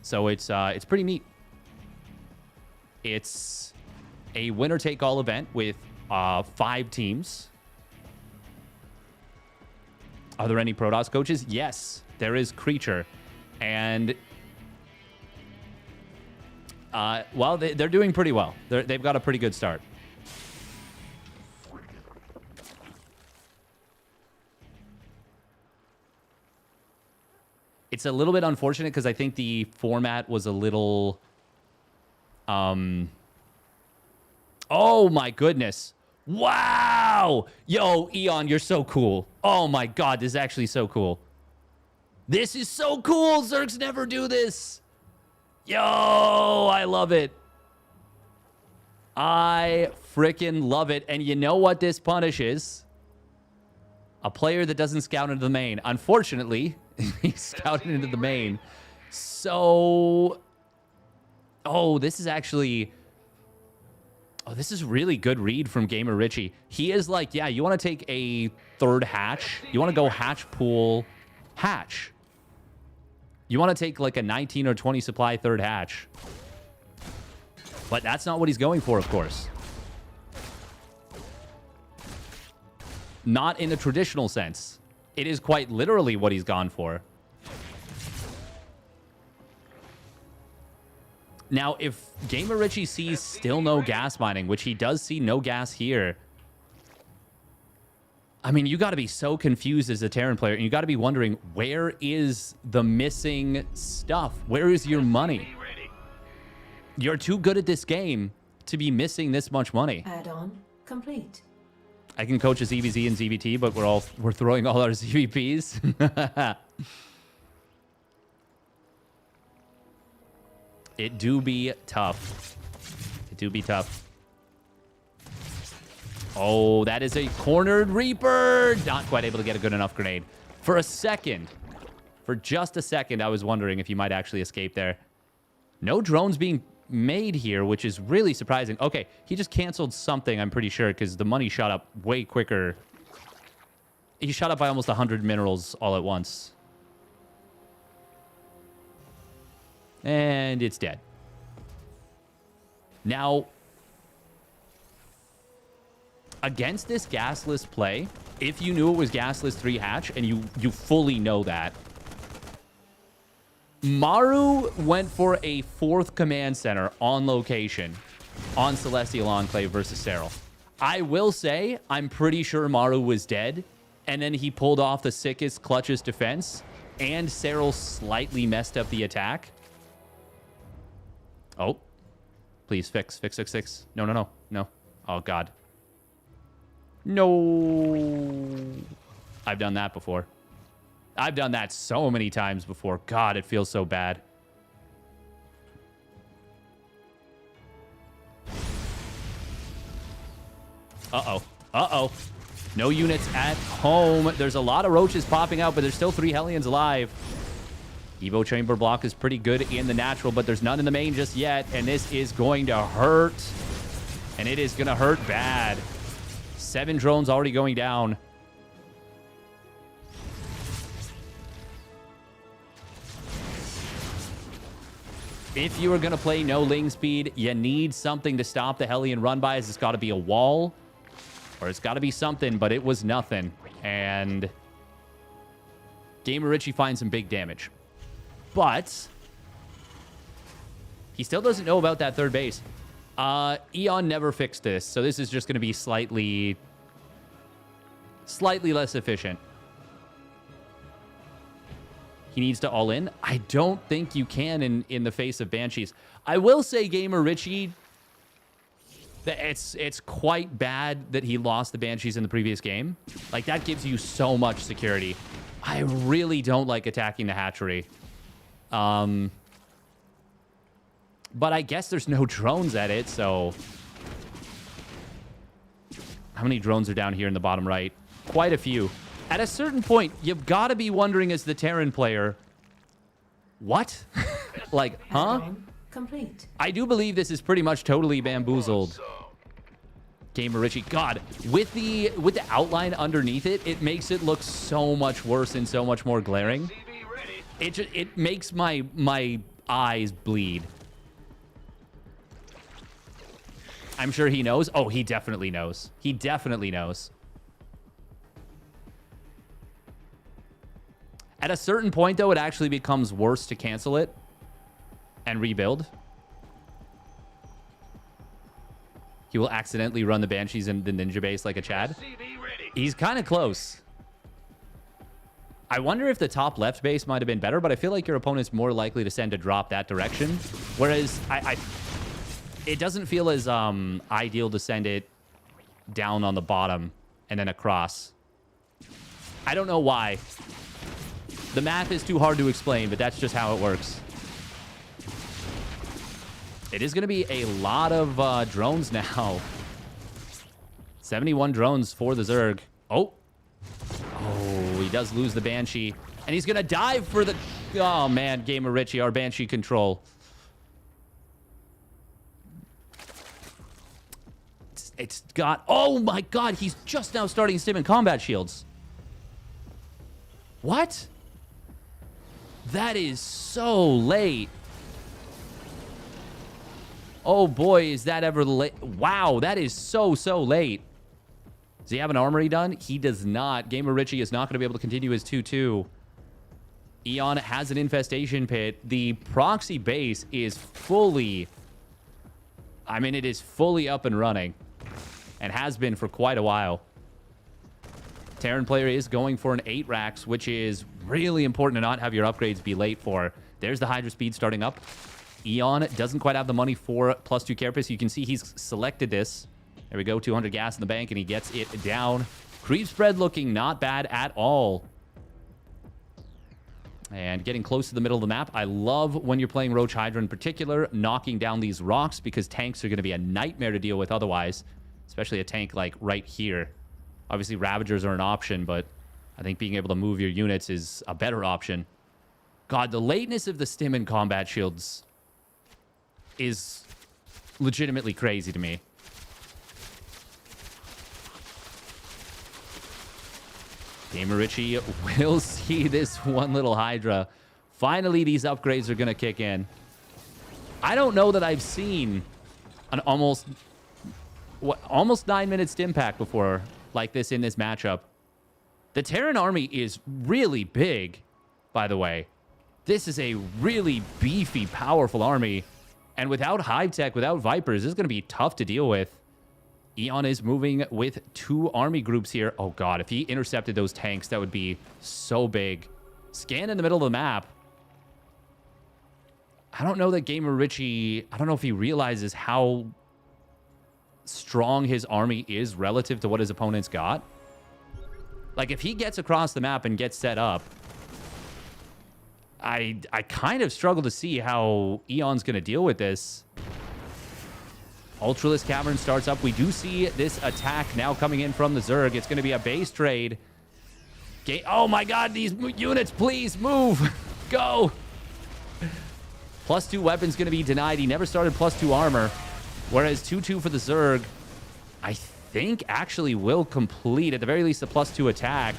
Speaker 1: So it's pretty neat. It's a winner-take-all event with 5 teams. Are there any Protoss coaches? Yes, there is Creature. And, well, they're doing pretty well. They've got a pretty good start. It's a little bit unfortunate because I think the format was a little... Oh, my goodness. Wow! Yo, Eon, you're so cool. Oh, my God, this is actually so cool. This is so cool! Zergs never do this! Yo, I love it. I freaking love it. And you know what this punishes? A player that doesn't scout into the main. Unfortunately... He's scouted into the main. So Oh, this is actually... Oh, this is really good read from GamerRichy. He is like, yeah, you want to take a third hatch. You want to go hatch, pool, hatch. You want to take like a 19 or 20 supply third hatch. But that's not what he's going for, of course. Not in a traditional sense. It is quite literally what he's gone for. Now, if GamerRichy sees still no gas mining, which he does see no gas here, I mean, you got to be so confused as a Terran player, and you got to be wondering, where is the missing stuff? Where is your money? You're too good at this game to be missing this much money.
Speaker 2: Add-on complete.
Speaker 1: I can coach a ZVZ and ZVT, but we're throwing all our ZVPs. It do be tough. It do be tough. Oh, that is a cornered Reaper. Not quite able to get a good enough grenade. For a second, for just a second, I was wondering if he might actually escape there. No drones being made here, which is really surprising. Okay, he just canceled something, I'm pretty sure, because the money shot up way quicker. He shot up by almost 100 minerals all at once. And it's dead. Now, against this gasless play, if you knew it was gasless 3 hatch, and you fully know that, Maru went for a 4th command center on location on Celestial Enclave versus Serral. I will say, I'm pretty sure Maru was dead, and then he pulled off the sickest, clutchest defense, and Serral slightly messed up the attack. Oh, please fix. No. Oh, God. No. I've done that before. I've done that so many times before. God, it feels so bad. Uh-oh. No units at home. There's a lot of roaches popping out, but there's still 3 Hellions alive. Evo chamber block is pretty good in the natural, but there's none in the main just yet, and this is going to hurt. And it is going to hurt bad. 7 drones already going down. If you are going to play no ling speed, you need something to stop the Hellion run bys. It's got to be a wall, or it's got to be something, but it was nothing. And GamerRichy finds some big damage. But he still doesn't know about that 3rd base. Eon never fixed this, so this is just going to be slightly less efficient. He needs to all in. I don't think you can in the face of Banshees. I will say GamerRichy, that it's quite bad that he lost the Banshees in the previous game. Like, that gives you so much security. I really don't like attacking the hatchery. But I guess there's no drones at it, so... How many drones are down here in the bottom right? Quite a few. At a certain point, you've got to be wondering as the Terran player, what? Like, huh?
Speaker 2: Complete.
Speaker 1: I do believe this is pretty much totally bamboozled. GamerRichy, God, with the outline underneath it, it makes it look so much worse and so much more glaring. It makes my eyes bleed. I'm sure he knows. Oh, he definitely knows. He definitely knows. At a certain point, though, it actually becomes worse to cancel it and rebuild. He will accidentally run the Banshees in the ninja base like a Chad. He's kind of close. I wonder if the top left base might have been better, but I feel like your opponent's more likely to send a drop that direction. Whereas it doesn't feel as ideal to send it down on the bottom and then across. I don't know why. The math is too hard to explain, but that's just how it works. It is going to be a lot of drones now. 71 drones for the Zerg. Oh, he does lose the Banshee. And he's going to dive for the... Oh, man, GamerRichy, our Banshee control. It's got... Oh, my God. He's just now starting stim and combat shields. What? That is so late. Oh, boy, is that ever late. Wow, that is so late. Does he have an armory done? He does not. GamerRichy is not going to be able to continue his 2-2. Eon has an infestation pit. The proxy base is fully... I mean, it is fully up and running. And has been for quite a while. Terran player is going for an 8 racks, which is really important to not have your upgrades be late for. There's the Hydra speed starting up. Eon doesn't quite have the money for +2 carapace. You can see he's selected this. There we go, 200 gas in the bank, and he gets it down. Creep spread looking not bad at all. And getting close to the middle of the map. I love when you're playing Roach Hydra in particular, knocking down these rocks, because tanks are going to be a nightmare to deal with otherwise. Especially a tank like right here. Obviously, Ravagers are an option, but I think being able to move your units is a better option. God, the lateness of the stim and combat shields is legitimately crazy to me. GamerRichy will see this one little Hydra. Finally, these upgrades are going to kick in. I don't know that I've seen an almost 9-minute stim pack before like this in this matchup. The Terran army is really big, by the way. This is a really beefy, powerful army. And without Hive Tech, without Vipers, this is going to be tough to deal with. Eon is moving with 2 army groups here. Oh, God. If he intercepted those tanks, that would be so big. Scan in the middle of the map. I don't know that GamerRichy... I don't know if he realizes how strong his army is relative to what his opponent's got. Like, if he gets across the map and gets set up, I kind of struggle to see how Eon's going to deal with this. Ultralisk Cavern starts up. We do see this attack now coming in from the Zerg. It's going to be a base trade. Oh my God, these units, please move. Go. +2 weapon's going to be denied. He never started +2 armor. Whereas 2-2 for the Zerg, I think actually will complete, at the very least, a +2 attack.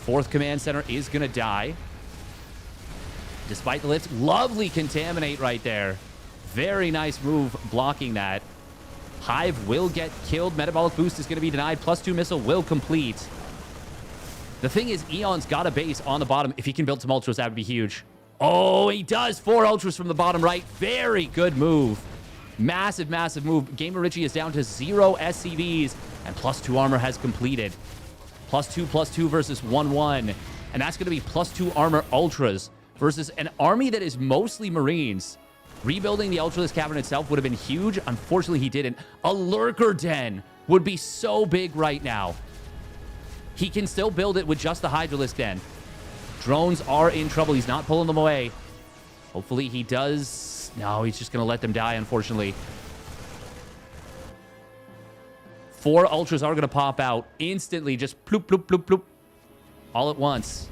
Speaker 1: 4th command center is going to die. Despite the lift, lovely contaminate right there. Very nice move blocking that. Hive will get killed. Metabolic boost is going to be denied. +2 missile will complete. The thing is, Eon's got a base on the bottom. If he can build some ultras, that would be huge. Oh, he does. 4 ultras from the bottom right. Very good move. Massive, massive move. GamerRichy is down to 0 SCVs, and +2 armor has completed. +2 versus 1-1. And that's going to be +2 armor ultras versus an army that is mostly Marines. Rebuilding the Ultralisk Cavern itself would have been huge. Unfortunately, he didn't. A Lurker Den would be so big right now. He can still build it with just the Hydralisk Den. Drones are in trouble. He's not pulling them away. Hopefully he does. No, he's just going to let them die, unfortunately. 4 Ultras are going to pop out instantly. Just ploop, ploop, ploop, ploop. All at once.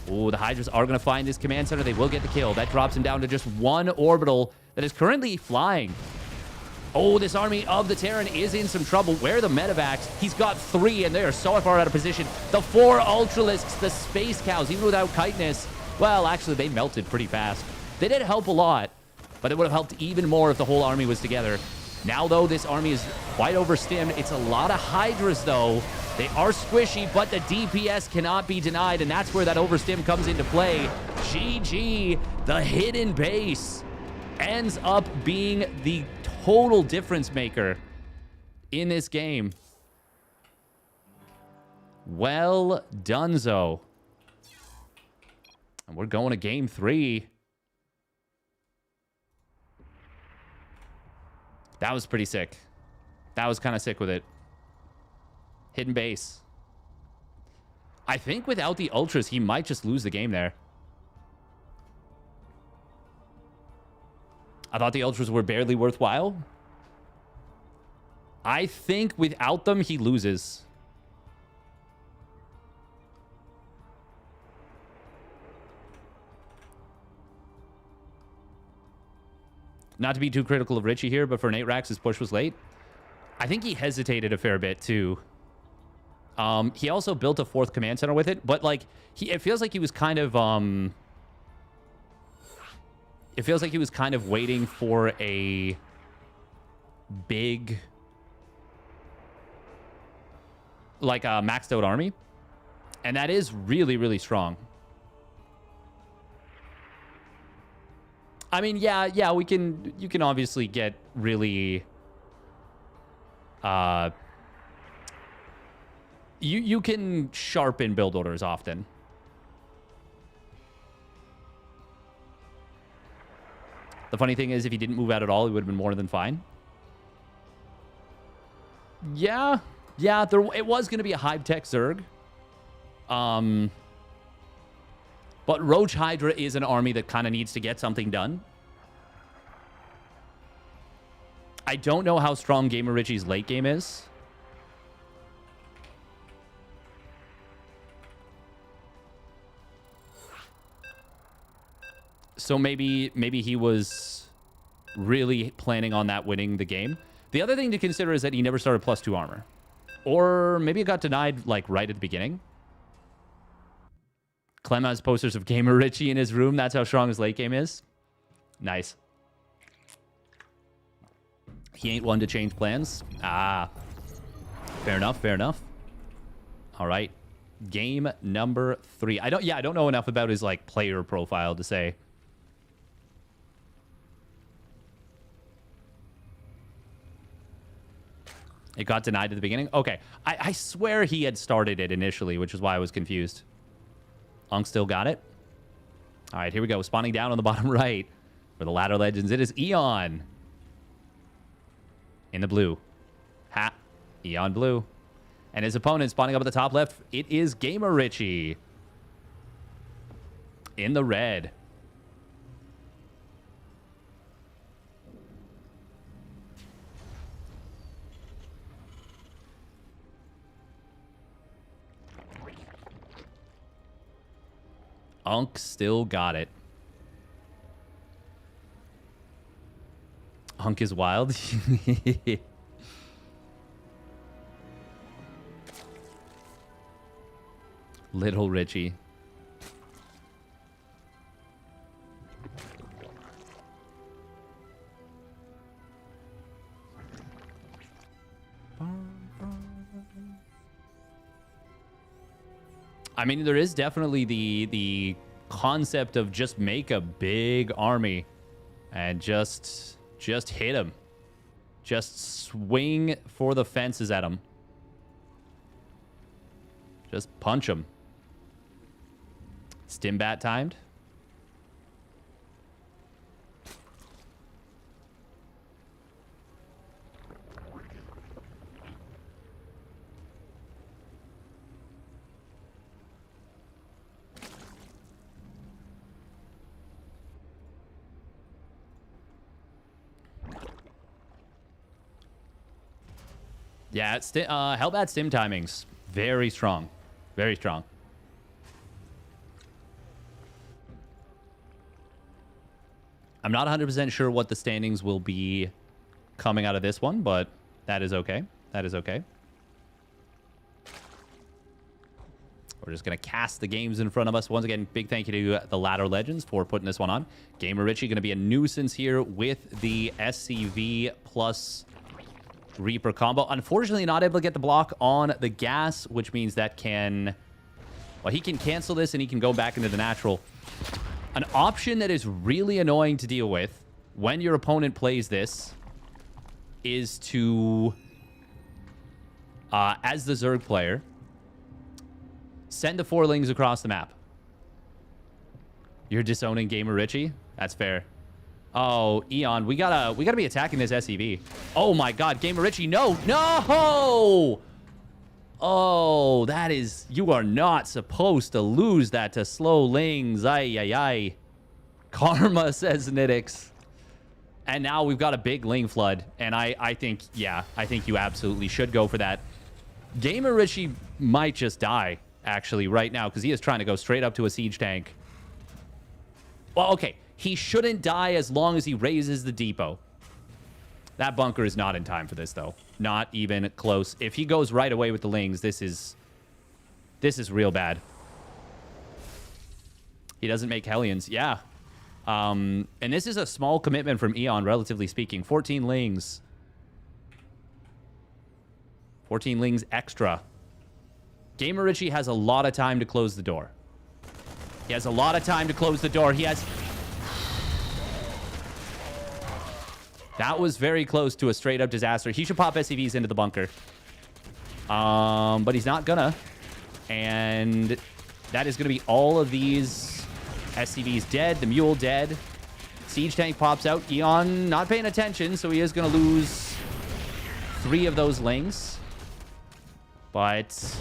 Speaker 1: Oh, the Hydras are going to find this command center. They will get the kill. That drops him down to just 1 orbital that is currently flying. Oh, this army of the Terran is in some trouble. Where are the medevacs? He's got 3, and they are so far out of position. The 4 Ultralisks, the Space Cows, even without chitinous, well, actually, they melted pretty fast. They did help a lot, but it would have helped even more if the whole army was together. Now, though, this army is quite overstimmed. It's a lot of Hydras, though. They are squishy, but the DPS cannot be denied, and that's where that overstim comes into play. GG, the hidden base, ends up being the total difference maker in this game. Well donezo. And we're going to game 3. That was pretty sick. That was kind of sick with it. Hidden base. I think without the Ultras, he might just lose the game there. I thought the Ultras were barely worthwhile. I think without them, he loses. Not to be too critical of Richie here, but for an 8 racks, his push was late. I think he hesitated a fair bit, too. He also built a 4th command center with it, but, like, it feels like he was kind of, it feels like he was kind of waiting for a big, like, a maxed out army. And that is really, really strong. I mean, yeah, you can obviously get really, you can sharpen build orders often. The funny thing is, if he didn't move out at all, he would have been more than fine. Yeah, it was going to be a high-tech Zerg. But Roach Hydra is an army that kind of needs to get something done. I don't know how strong GamerRichy's late game is. So maybe he was really planning on that winning the game. The other thing to consider is that he never started +2 armor. Or maybe it got denied, like, right at the beginning. Clem has posters of GamerRichy in his room. That's how strong his late game is. Nice. He ain't one to change plans. Ah. Fair enough, fair enough. All right. Game number 3. I don't know enough about his, like, player profile to say. It got denied at the beginning? Okay. I swear he had started it initially, which is why I was confused. Unk still got it. All right, here we go. Spawning down on the bottom right for the Ladder Legends. It is Eon. In the blue. Ha. Eon blue. And his opponent spawning up at the top left. It is GamerRichy. In the red. Unk still got it. Unk is wild. Little Richie. I mean, there is definitely the concept of just make a big army and just hit him. Just swing for the fences at him. Just punch him. Stimbat timed. Yeah, Hellbat stim timings. Very strong. Very strong. I'm not 100% sure what the standings will be coming out of this one, but that is okay. That is okay. We're just going to cast the games in front of us. Once again, big thank you to the Ladder Legends for putting this one on. GamerRichy going to be a nuisance here with the SCV plus Reaper combo. Unfortunately, not able to get the block on the gas, which means that can... Well, he can cancel this and he can go back into the natural. An option that is really annoying to deal with when your opponent plays this is to, as the Zerg player, send the 4-lings across the map. You're disowning GamerRichy? That's fair. Oh, Eon, we gotta be attacking this SCV. Oh my God, GamerRichy, no! Oh, that is... You are not supposed to lose that to slow lings. Ay. Karma, says Nydhog. And now we've got a big ling flood. And I think, yeah, I think you absolutely should go for that. GamerRichy might just die, actually, right now, because he is trying to go straight up to a siege tank. Well, okay. He shouldn't die as long as he raises the depot. That bunker is not in time for this, though. Not even close. If he goes right away with the Lings, this is real bad. He doesn't make Hellions. Yeah. And this is a small commitment from Eon, relatively speaking. 14 Lings. 14 Lings extra. GamerRichy has a lot of time to close the door. He has a lot of time to close the door. He has... That was very close to a straight-up disaster. He should pop SCVs into the bunker. But he's not gonna. And that is going to be all of these SCVs dead. The Mule dead. Siege tank pops out. Eon not paying attention, so he is going to lose 3 of those Lings. But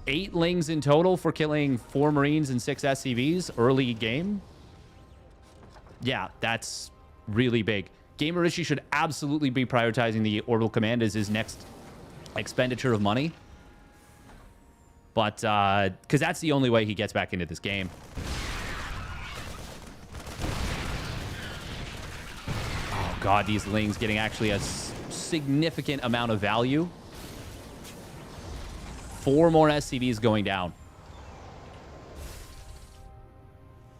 Speaker 1: 8 Lings in total for killing 4 Marines and 6 SCVs early game. Yeah, that's really big. GamerRichy should absolutely be prioritizing the orbital command as his next expenditure of money. But, because that's the only way he gets back into this game. Oh, God, these Lings getting actually a significant amount of value. 4 more SCVs going down.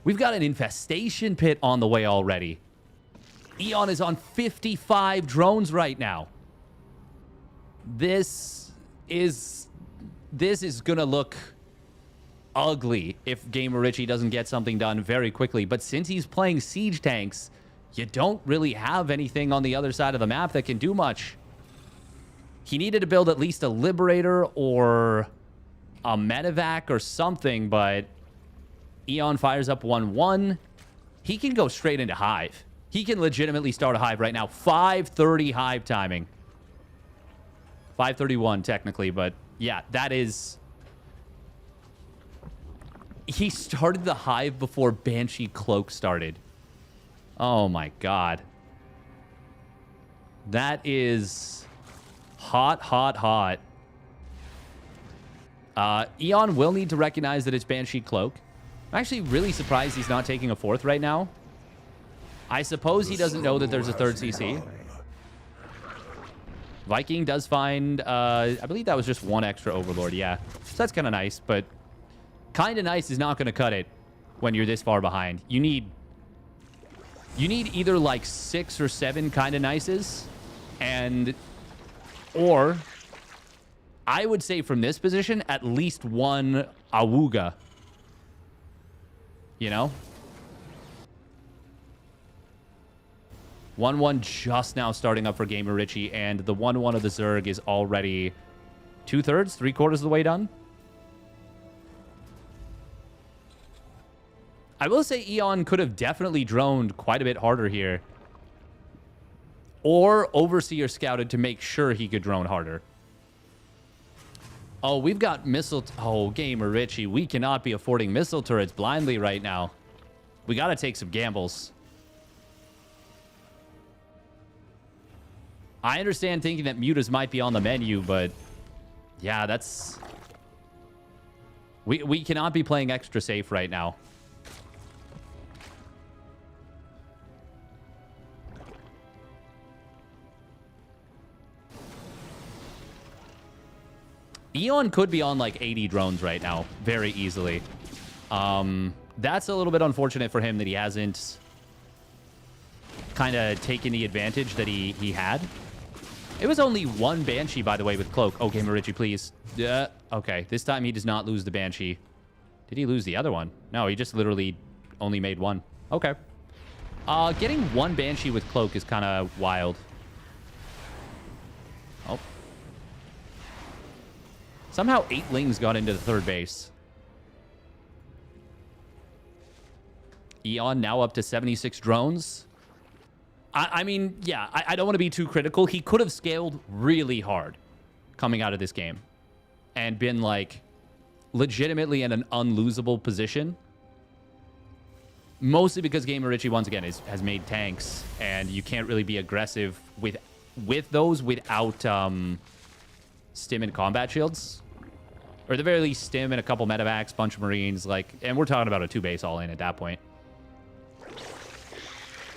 Speaker 1: We've got an infestation pit on the way already. Eon is on 55 drones right now. This is going to look ugly if GamerRichy doesn't get something done very quickly. But since he's playing siege tanks, you don't really have anything on the other side of the map that can do much. He needed to build at least a Liberator or a Medevac or something, but Eon fires up 1-1. He can go straight into Hive. He can legitimately start a Hive right now. 5:30 Hive timing. 5:31 technically, but yeah, that is... He started the Hive before Banshee Cloak started. Oh my God. That is hot, hot, hot. Eon will need to recognize that it's Banshee Cloak. I'm actually really surprised he's not taking a 4th right now. I suppose he doesn't know that there's a 3rd CC. Viking does find, I believe that was just 1 extra Overlord, yeah. So that's kind of nice, but kind of nice is not going to cut it when you're this far behind. You need either like 6 or 7 kind of nices, or I would say from this position, at least 1 Awuga. You know? 1-1 just now starting up for GamerRichy, and the 1-1 of the Zerg is already 2/3, 3/4 of the way done. I will say Eon could have definitely droned quite a bit harder here. Or Overseer scouted to make sure he could drone harder. Oh, we've got missile... Oh, GamerRichy, we cannot be affording missile turrets blindly right now. We got to take some gambles. I understand thinking that mutas might be on the menu, but... Yeah, that's... We cannot be playing extra safe right now. Eon could be on like 80 drones right now, very easily. That's a little bit unfortunate for him that he hasn't kind of taken the advantage that he had. It was only 1 Banshee, by the way, with Cloak. Oh, GamerRichy, please. Okay, this time he does not lose the Banshee. Did he lose the other one? No, he just literally only made 1. Okay. Getting 1 Banshee with Cloak is kind of wild. Oh. Somehow 8 Lings got into the 3rd base. Eon now up to 76 drones. I mean, yeah, I don't want to be too critical. He could have scaled really hard coming out of this game and been, like, legitimately in an unlosable position. Mostly because GamerRichy, once again, has made tanks, and you can't really be aggressive with those without stim and combat shields. Or at the very least, stim and a couple medevacs, bunch of Marines, like, and we're talking about a 2-base all-in at that point.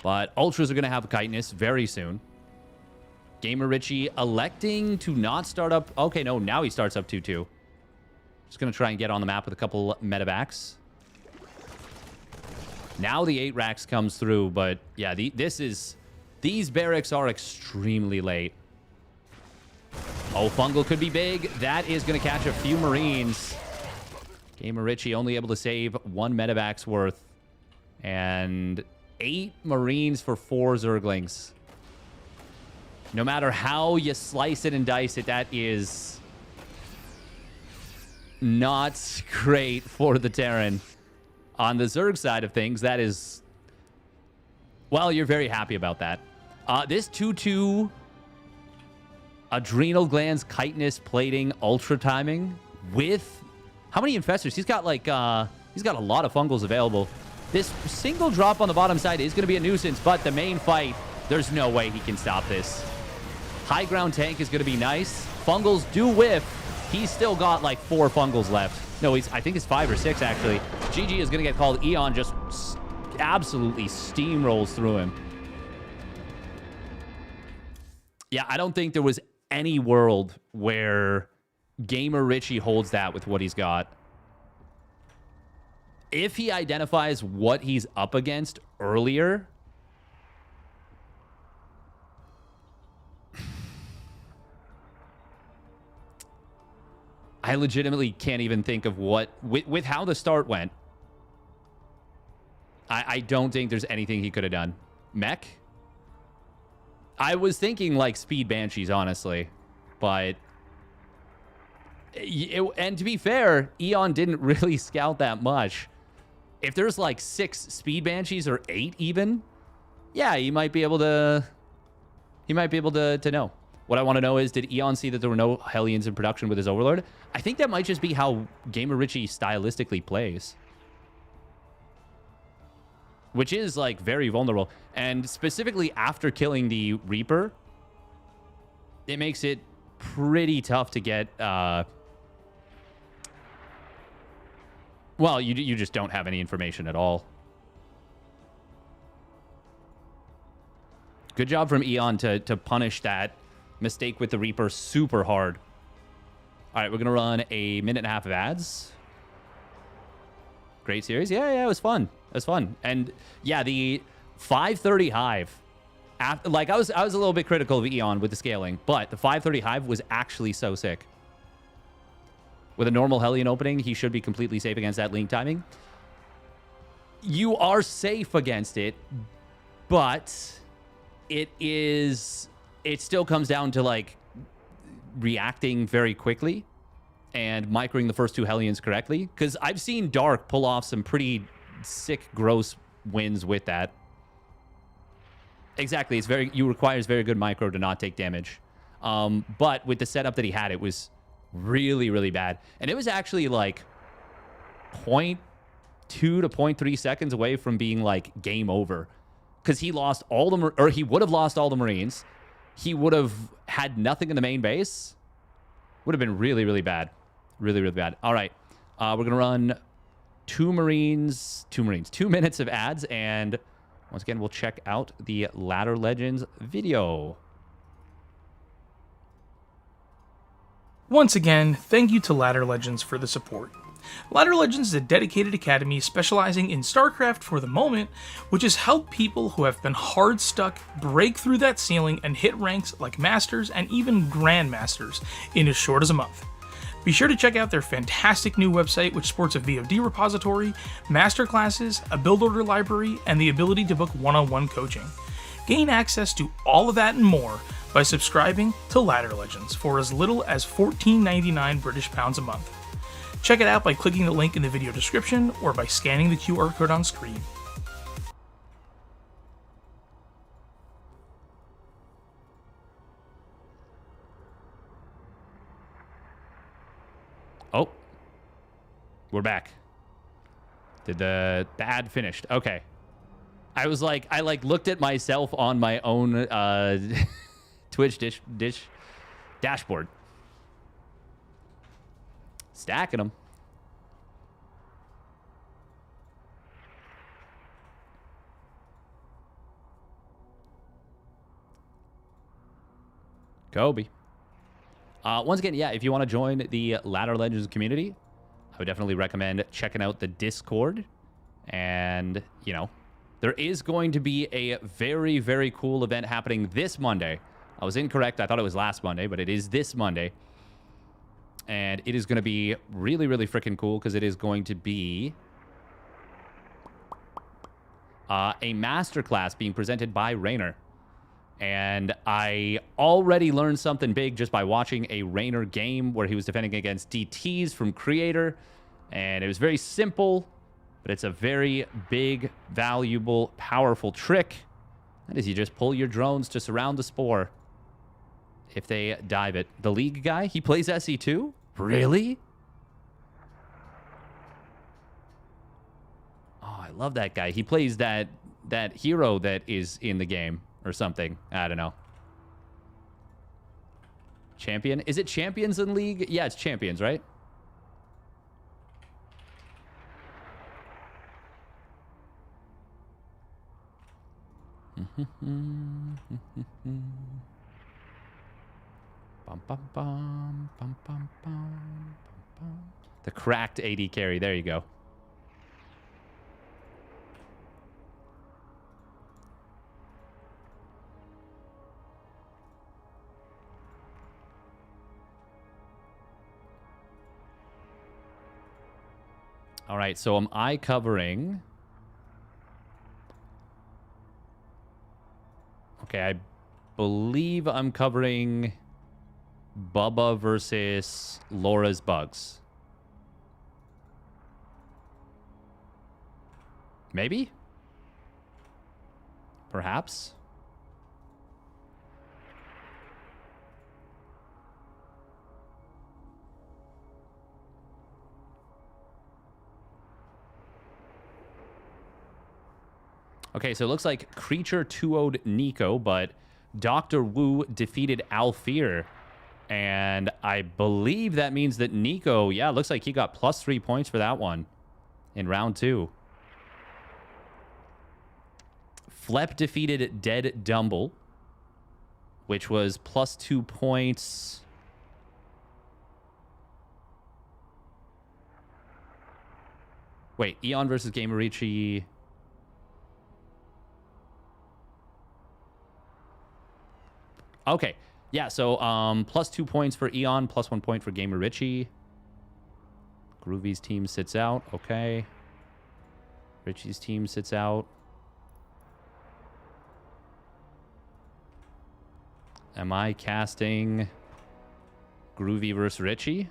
Speaker 1: But Ultras are going to have chitinous very soon. GamerRichy electing to not start up. Okay, no, now he starts up 2-2. Just going to try and get on the map with a couple medevacs. Now the 8 racks comes through, but yeah, these barracks are extremely late. Oh, Fungal could be big. That is going to catch a few Marines. GamerRichy only able to save 1 medevac's worth. And 8 Marines for 4 Zerglings. No matter how you slice it and dice it, that is not great for the Terran. On the Zerg side of things, that is... Well, you're very happy about that. This 2-2 adrenal glands, chitinous, plating, ultra timing with... How many infestors? He's got like... he's got a lot of fungals available. This single drop on the bottom side is going to be a nuisance, but the main fight, there's no way he can stop this. High ground tank is going to be nice. Fungals do whiff. He's still got like 4 fungals left. No, I think it's 5 or 6, actually. GG is going to get called. Eon just absolutely steamrolls through him. Yeah, I don't think there was any world where GamerRichy holds that with what he's got. If he identifies what he's up against earlier... I legitimately can't even think of what... With how the start went, I don't think there's anything he could have done. Mech? I was thinking, like, Speed Banshees, honestly. But... and to be fair, Eon didn't really scout that much. If there's, like, 6 Speed Banshees or 8 even, yeah, he might be able to... He might be able to know. What I want to know is, did Eon see that there were no Hellions in production with his Overlord? I think that might just be how GamerRichy stylistically plays. Which is, like, very vulnerable. And specifically after killing the Reaper, it makes it pretty tough to get... Well, you just don't have any information at all. Good job from Eon to punish that mistake with the Reaper super hard. All right, we're going to run a minute and a half of ads. Great series. Yeah, it was fun. It was fun. And yeah, the 530 Hive. Like, I was a little bit critical of Eon with the scaling, but the 530 Hive was actually so sick. With a normal Hellion opening, he should be completely safe against that link timing. You are safe against it, but it still comes down to, like, reacting very quickly and microing the first 2 Hellions correctly. Because I've seen Dark pull off some pretty sick, gross wins with that. Exactly. You requires very good micro to not take damage. But with the setup that he had, it was really, really bad. And it was actually like 0.2 to 0.3 seconds away from being like game over. Because he lost all the... Or he would have lost all the Marines. He would have had nothing in the main base. Would have been really, really bad. Really, really bad. All right. We're going to run 2 minutes of ads. And once again, we'll check out the Ladder Legends video.
Speaker 3: Once again, thank you to Ladder Legends for the support. Ladder Legends is a dedicated academy specializing in StarCraft for the moment, which has helped people who have been hard stuck break through that ceiling and hit ranks like Masters and even Grandmasters in as short as a month. Be sure to check out their fantastic new website, which sports a VOD repository, masterclasses, a build order library, and the ability to book one-on-one coaching. Gain access to all of that and more by subscribing to Ladder Legends for as little as £14.99 British pounds a month. Check it out by clicking the link in the video description or by scanning the QR code on screen.
Speaker 1: Oh, we're back. Did the ad finished? Okay. I was like, I looked at myself on my own Twitch dashboard. Stacking them. Kobe. Once again, yeah, if you want to join the Ladder Legends community, I would definitely recommend checking out the Discord. And, you know, there is going to be a very, very cool event happening this Monday. I was incorrect. I thought it was last Monday, but it is this Monday. And it is going to be really, really freaking cool because it is going to be a masterclass being presented by Rainer. And I already learned something big just by watching a Rainer game where he was defending against DTs from Creator. And it was very simple, but it's a very big, valuable, powerful trick. That is, you just pull your drones to surround the spore if they dive it. The League guy, he plays SE too? Really? Oh, I love that guy. He plays that hero that is in the game or something. I don't know. Champion? Is it Champions in League? Yeah, it's Champions, right? Bum, bum, bum, bum, bum, bum, bum. The cracked AD carry. There you go. All right, so am I covering? Okay, I believe I'm covering BuBBa versus LaurasBugs. Maybe? Perhaps? Okay, so it looks like Creature 2-0'd Nico, but DrWu defeated Alfir. And I believe that means that Nico, yeah, looks like he got +3 points for that one in round 2. Flep defeated Deaddumble, which was +2 points. Wait, Eon versus GamerRichy. Okay. Yeah, so +2 points for Eon, +1 point for GamerRichy. Groovy's team sits out. Okay. Richie's team sits out. Am I casting Groovy versus Richie?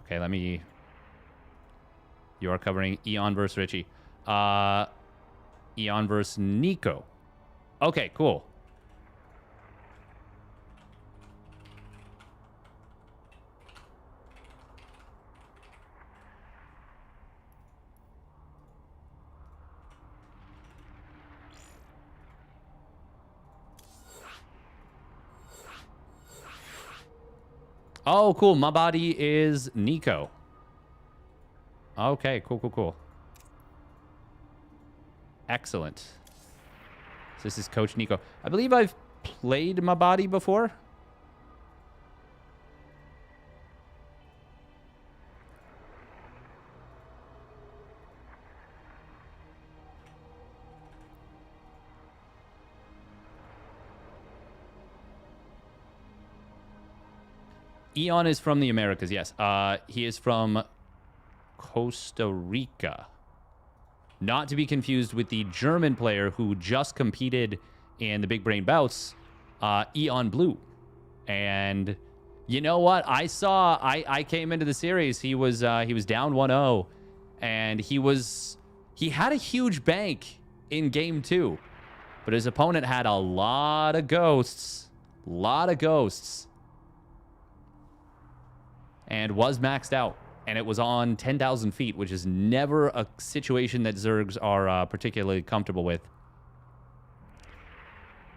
Speaker 1: Okay, let me... You are covering Eon versus Richie. Eon versus Nico. Okay, cool. Oh, cool. My body is Nico. Okay, cool, cool, cool. Excellent. So this is Coach Nico. I believe I've played my body before. Eon is from the Americas, yes. He is from Costa Rica. Not to be confused with the German player who just competed in the Big Brain Bouts, Eon Blue. And you know what? I came into the series. He was down 1-0, and he had a huge bank in game 2, but his opponent had a lot of ghosts, and was maxed out. And it was on 10,000 feet, which is never a situation that Zergs are particularly comfortable with.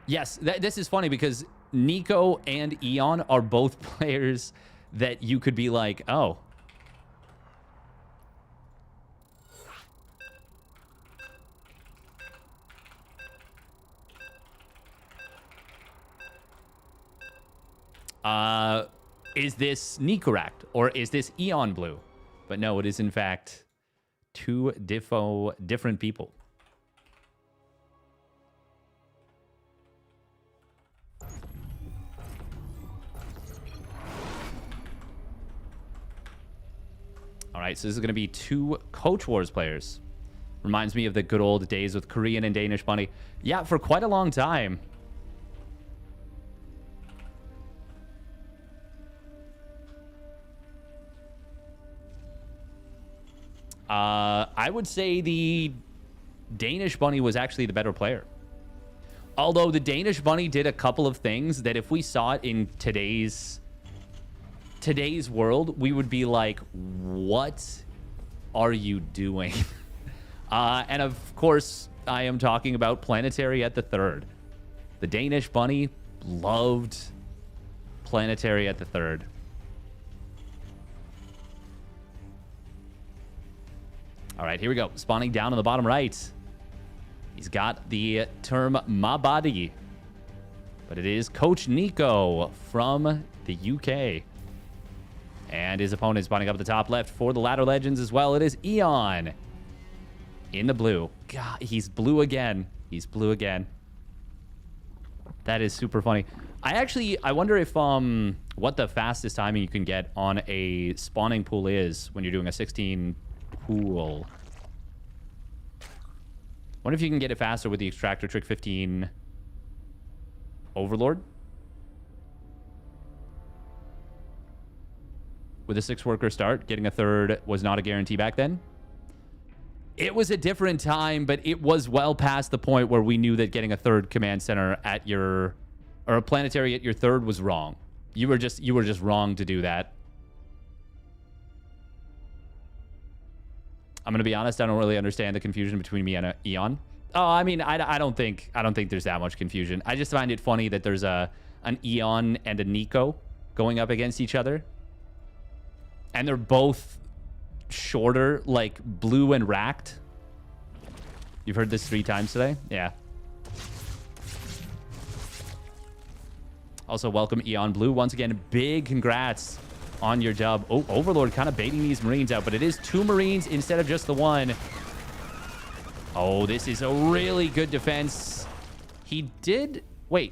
Speaker 1: Yes, this is funny because Nico and Eon are both players that you could be like, oh. Is this Nicorrect or is this Eon Blue? But no, it is in fact two different people. All right, so this is going to be two Coach Wars players. Reminds me of the good old days with Korean and Danish Bunny. Yeah, for quite a long time. I would say the Danish Bunny was actually the better player. Although the Danish Bunny did a couple of things that if we saw it in today's world, we would be like, what are you doing? And of course, I am talking about Planetary at the third. The Danish Bunny loved Planetary at the third. All right, here we go. Spawning down on the bottom right. He's got the term "my body," but it is Coach Nico from the UK. And his opponent spawning up at the top left for the Ladder Legends as well. It is Eon in the blue. God, he's blue again. He's blue again. That is super funny. I wonder if what the fastest timing you can get on a spawning pool is when you're doing a 16 pool. Wonder if you can get it faster with the Extractor Trick 15 Overlord. With a 6-worker start, getting a third was not a guarantee back then. It was a different time, but it was well past the point where we knew that getting a third command center at your, or a planetary at your third was wrong. You were just wrong to do that. I'm gonna be honest, I don't really understand the confusion between me and Eon. Oh, I mean, I don't think there's that much confusion. I just find it funny that there's an Eon and a Nico going up against each other. And they're both shorter, like blue and racked. You've heard this 3 times today? Yeah. Also, welcome Eon Blue. Once again, big congrats on your dub. Oh, Overlord kind of baiting these Marines out, but it is 2 Marines instead of just the 1. Oh, this is a really good defense. He did... Wait.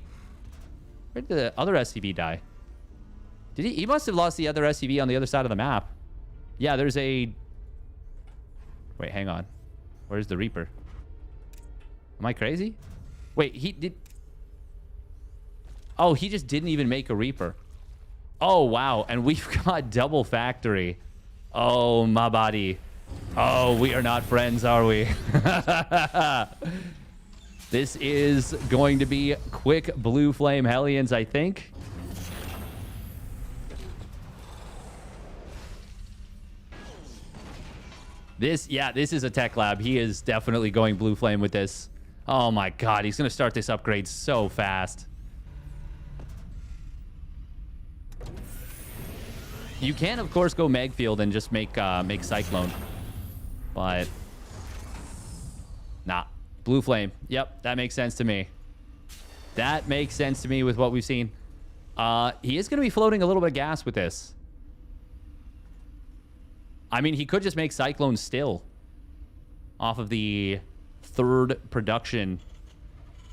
Speaker 1: Where did the other SCV die? Did he must have lost the other SCV on the other side of the map. Yeah, there's a... Wait, hang on. Where's the Reaper? Am I crazy? Wait, he did... Oh, he just didn't even make a Reaper. Oh, wow. And we've got double factory. Oh, my body. Oh, we are not friends, are we? This is going to be quick Blue Flame Hellions, I think. This is a tech lab. He is definitely going Blue Flame with this. Oh my god, he's going to start this upgrade so fast. You can, of course, go Megfield and just make Cyclone. But... Nah. Blue Flame. Yep, that makes sense to me. That makes sense to me with what we've seen. He is going to be floating a little bit of gas with this. I mean, he could just make Cyclone still off of the third production.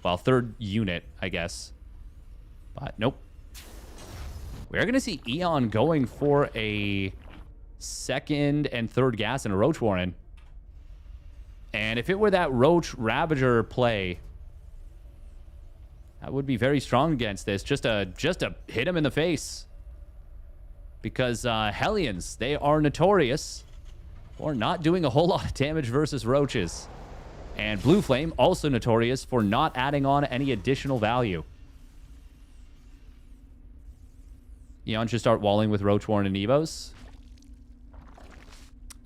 Speaker 1: Well, third unit, I guess. But nope. We're going to see Eon going for a second and third gas and a Roach Warren. And if it were that Roach Ravager play, that would be very strong against this. Just to hit him in the face. Because Hellions, they are notorious for not doing a whole lot of damage versus Roaches. And Blue Flame, also notorious for not adding on any additional value. Eon should start walling with Roach Warren and Evos.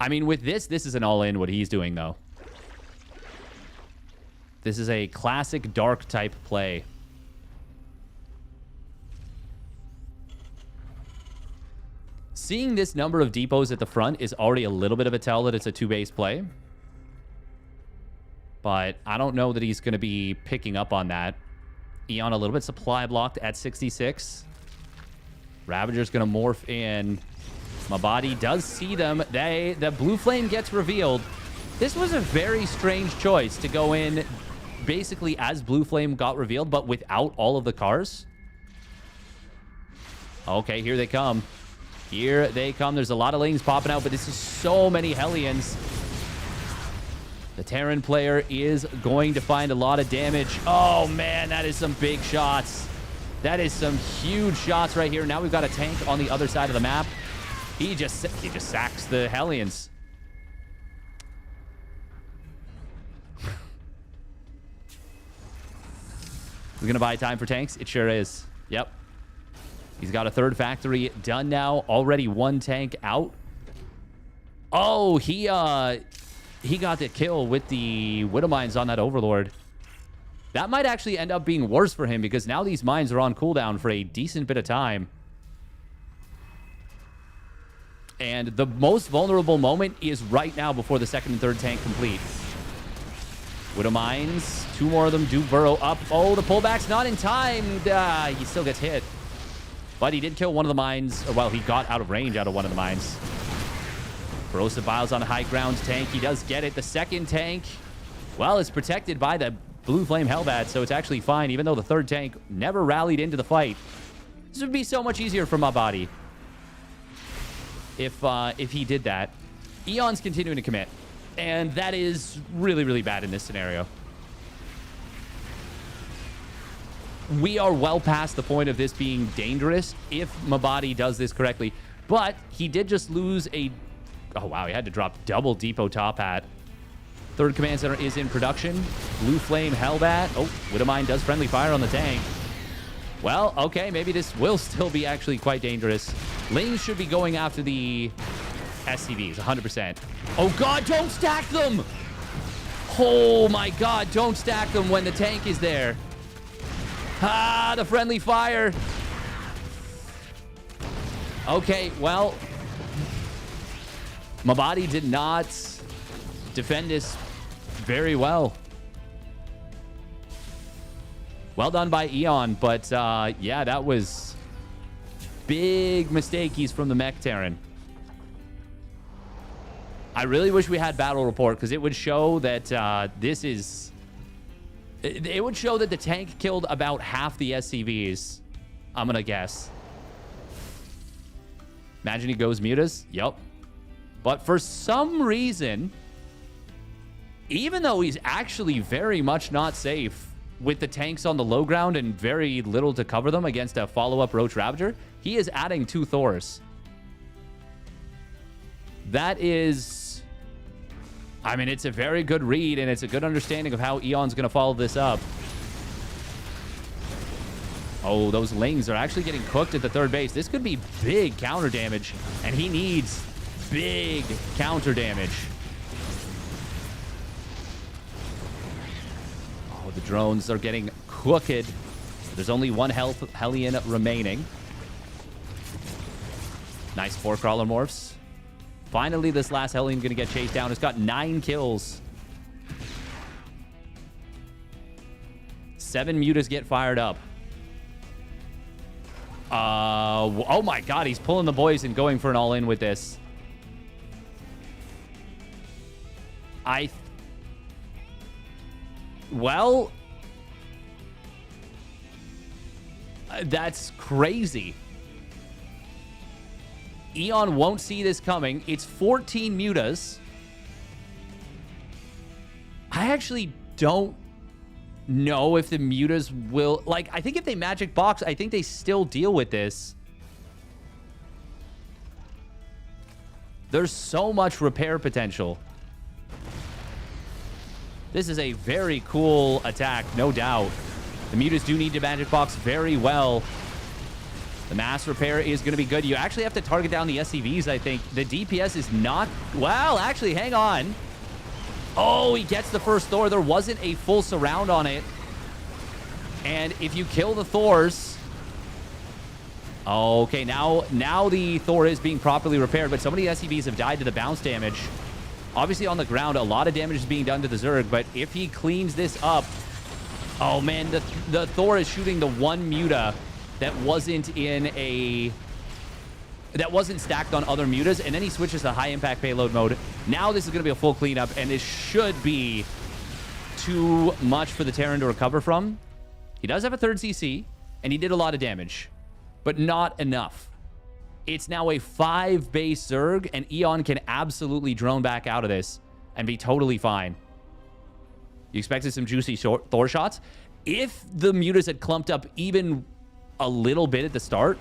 Speaker 1: I mean, with this is an all-in what he's doing, though. This is a classic dark type play. Seeing this number of depots at the front is already a little bit of a tell that it's a 2-base play. But I don't know that he's going to be picking up on that. Eon a little bit supply blocked at 66. Ravager's going to morph in. My body does see them. The blue flame gets revealed. This was a very strange choice to go in basically as blue flame got revealed, but without all of the cars. Okay, here they come. Here they come. There's a lot of lings popping out, but this is so many Hellions. The Terran player is going to find a lot of damage. Oh, man, that is some big shots. That is some huge shots right here. Now we've got a tank on the other side of the map. He just sacks the Hellions. We're going to buy time for tanks? It sure is. Yep. He's got a third factory done now. Already one tank out. Oh, he got the kill with the Widow Mines on that Overlord. That might actually end up being worse for him because now these mines are on cooldown for a decent bit of time. And the most vulnerable moment is right now before the second and third tank complete. Widow Mines, 2 more of them do burrow up. Oh, the pullback's not in time. He still gets hit. But he did kill one of the mines. Well, he got out of range out of one of the mines. Corrosive Biles on a high ground tank. He does get it. The second tank, well, it's protected by the Blue Flame Hellbat, so it's actually fine, even though the third tank never rallied into the fight. This would be so much easier for my body if he did that. Eon's continuing to commit, and that is really, really bad in this scenario. We are well past the point of this being dangerous if Mabadi does this correctly. But he did just lose a... Oh, wow. He had to drop double Depot Top Hat. Third command center is in production. Blue Flame Hellbat. Oh, Widowmine does friendly fire on the tank. Well, okay. Maybe this will still be actually quite dangerous. Lings should be going after the SCVs, 100%. Oh, God. Don't stack them. Oh, my God. Don't stack them when the tank is there. Ah, the friendly fire. Okay, well, Mabadi did not defend this very well. Well done by Eon, but yeah, that was big mistakeys from the Mech Terran. I really wish we had battle report because it would show that this is... It would show that the tank killed about half the SCVs, I'm going to guess. Imagine he goes mutas. Yep. But for some reason, even though he's actually very much not safe with the tanks on the low ground and very little to cover them against a follow-up Roach Ravager, he is adding 2 Thors. That is... I mean, it's a very good read, and it's a good understanding of how Eon's going to follow this up. Oh, those Lings are actually getting cooked at the third base. This could be big counter damage, and he needs big counter damage. Oh, the drones are getting cooked. There's only one Hellion remaining. Nice 4 crawler morphs. Finally, this last Hellion going to get chased down. It's got 9 kills. 7 mutas get fired up. Oh my God, he's pulling the boys and going for an all-in with this. Well, that's crazy. Eon won't see this coming. It's 14 mutas. I actually don't know if the mutas will... Like, I think if they magic box, I think they still deal with this. There's so much repair potential. This is a very cool attack, no doubt. The mutas do need to magic box very well. The mass repair is going to be good. You actually have to target down the SCVs, I think. The DPS is not... Well, actually, hang on. Oh, he gets the first Thor. There wasn't a full surround on it. And if you kill the Thors... Okay, now the Thor is being properly repaired, but so many SCVs have died to the bounce damage. Obviously, on the ground, a lot of damage is being done to the Zerg, but if he cleans this up... Oh, man, the Thor is shooting the one muta that wasn't in a that wasn't stacked on other mutas, and then he switches to high impact payload mode. Now this is going to be a full cleanup, and this should be too much for the Terran to recover from. He does have a 3rd CC, and he did a lot of damage, but not enough. It's now a 5 base Zerg, and Eon can absolutely drone back out of this and be totally fine. You expected some juicy Thor shots. If the mutas had clumped up even a little bit at the start,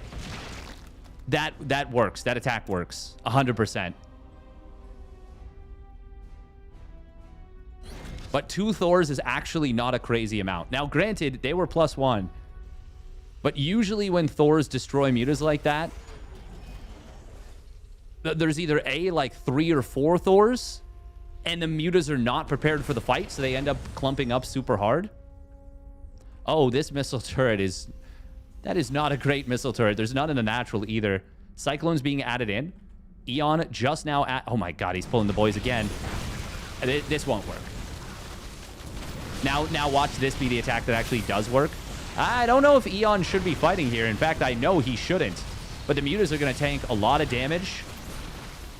Speaker 1: that works. That attack works 100%. But 2 Thors is actually not a crazy amount. Now, granted, they were +1. But usually when Thors destroy mutas like that, there's either A, like 3 or 4 Thors, and the mutas are not prepared for the fight, so they end up clumping up super hard. Oh, this missile turret is... That is not a great missile turret. There's none in the natural either. Cyclone's being added in. Eon just now at... Oh my god, he's pulling the boys again. This won't work. Now watch this be the attack that actually does work. I don't know if Eon should be fighting here. In fact, I know he shouldn't. But the mutas are going to tank a lot of damage,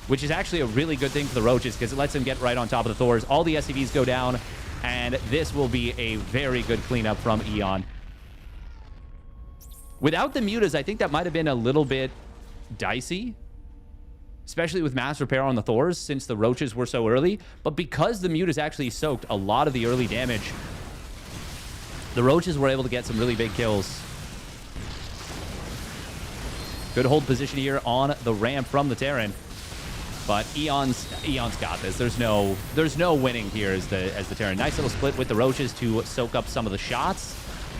Speaker 1: which is actually a really good thing for the Roaches because it lets them get right on top of the Thors. All the SCVs go down, and this will be a very good cleanup from Eon. Without the mutas, I think that might have been a little bit dicey, especially with mass repair on the Thors since the Roaches were so early. But because the mutas actually soaked a lot of the early damage, the Roaches were able to get some really big kills. Good hold position here on the ramp from the Terran. But Eon's got this. There's no winning here as the Terran. Nice little split with the Roaches to soak up some of the shots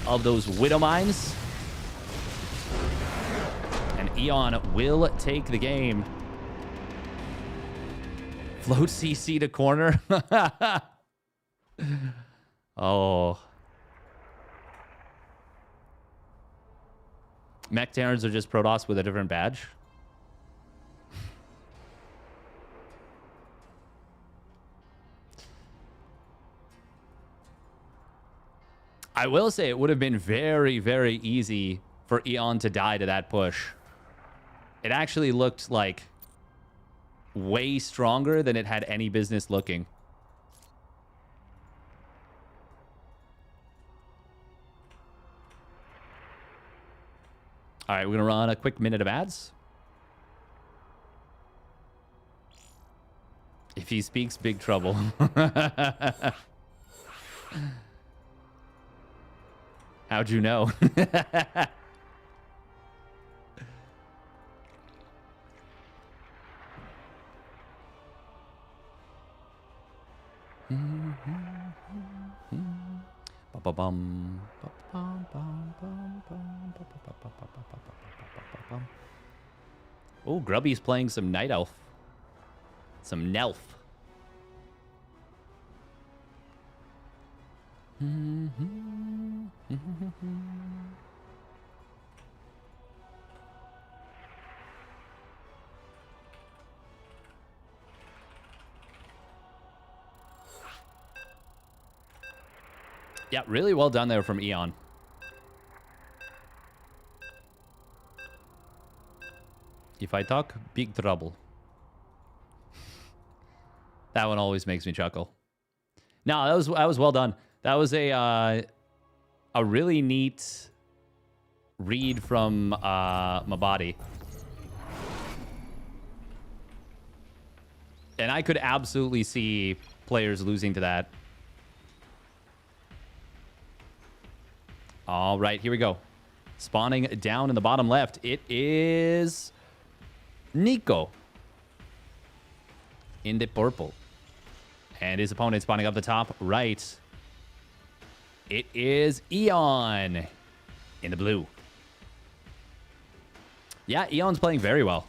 Speaker 1: of those Widow Mines. And Eon will take the game. Float CC to corner. Oh. Mech Terrans are just Protoss with a different badge. I will say it would have been very, very easy for Eon to die to that push. It actually looked like way stronger than it had any business looking. All right, we're going to run a quick minute of ads. If he speaks, big trouble. How'd you know? Oh, Grubby's playing some Night Elf. Some Nelf. Yeah, really well done there from Eon. If I talk, big trouble. That one always makes me chuckle. No, that was well done. That was a really neat read from Mabadi. And I could absolutely see players losing to that. All right, here we go. Spawning down in the bottom left, it is Nico in the purple. And his opponent spawning up the top right. It is Eon in the blue. Yeah, Eon's playing very well.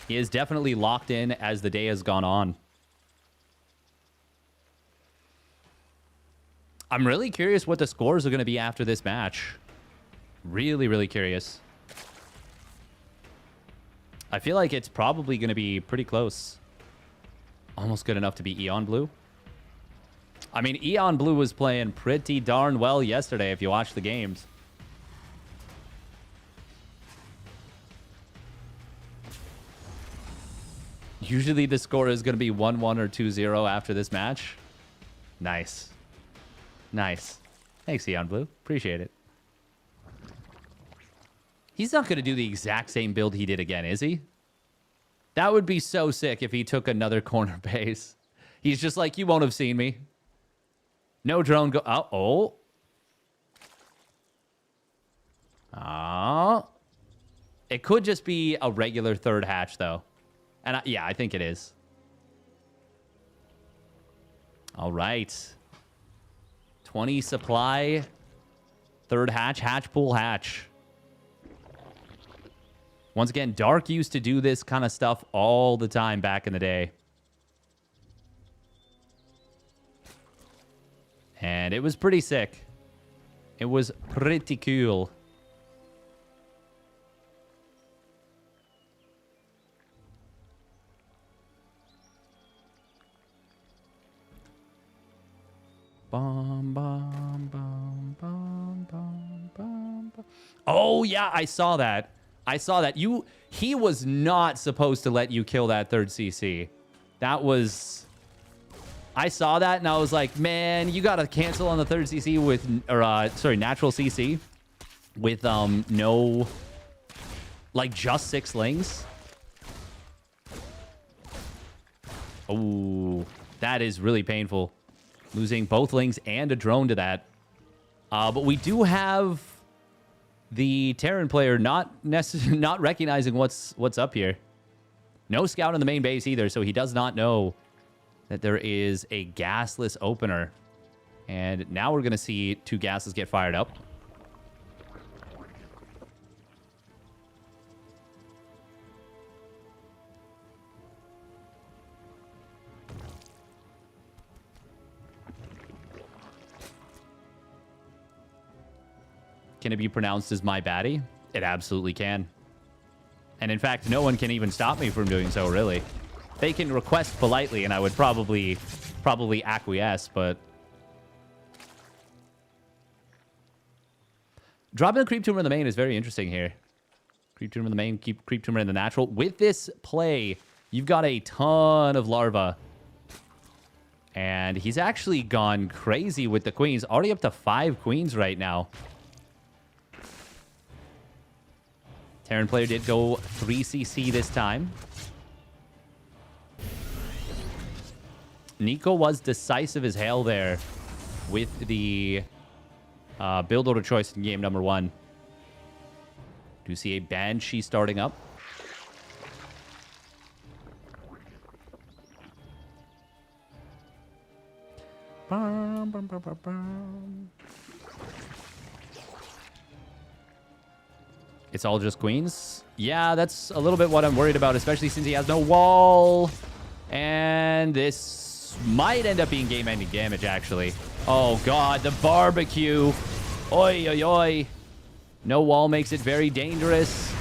Speaker 1: He is definitely locked in as the day has gone on. I'm really curious what the scores are going to be after this match. Really, really curious. I feel like it's probably going to be pretty close. Almost good enough to be Eon Blue. I mean, Eon Blue was playing pretty darn well yesterday if you watch the games. Usually the score is going to be 1-1 or 2-0 after this match. Nice. Nice. Thanks, Eon Blue. Appreciate it. He's not going to do the exact same build he did again, is he? That would be so sick if he took another corner base. He's just like, you won't have seen me. No drone go... Oh. Oh. It could just be a regular third hatch, though. And yeah, I think it is. All right. 20 supply. Third hatch. Hatch, pool, hatch. Once again, Dark used to do this kind of stuff all the time back in the day. And it was pretty sick. It was pretty cool. Bum, bum, bum, bum, bum, bum, bum. Oh, yeah, I saw that. I saw that. He was not supposed to let you kill that third CC. That was... I saw that and I was like, man, you got to cancel on the third CC with... sorry, natural CC. With, no... Like, just 6 lings. Oh, that is really painful. Losing both lings and a drone to that. But we do have... the Terran player not recognizing what's up here. No scout in the main base either, so he does not know that there is a gasless opener. And now we're going to see 2 gases get fired up. Can it be pronounced as my baddie? It absolutely can. And in fact, no one can even stop me from doing so, really. They can request politely, and I would probably acquiesce, but... Dropping the Creep Tumor in the main is very interesting here. Creep Tumor in the main, keep Creep Tumor in the natural. With this play, you've got a ton of larva. And he's actually gone crazy with the queens. Already up to 5 queens right now. Terran player did go 3CC this time. Nico was decisive as hell there with the build order choice in game number 1. Do see a Banshee starting up. Bum, bum, bum, bum, bum. It's all just queens? Yeah, that's a little bit what I'm worried about, especially since he has no wall. And this might end up being game-ending damage, actually. Oh, God, the barbecue. Oi, oi, oi. No wall makes it very dangerous.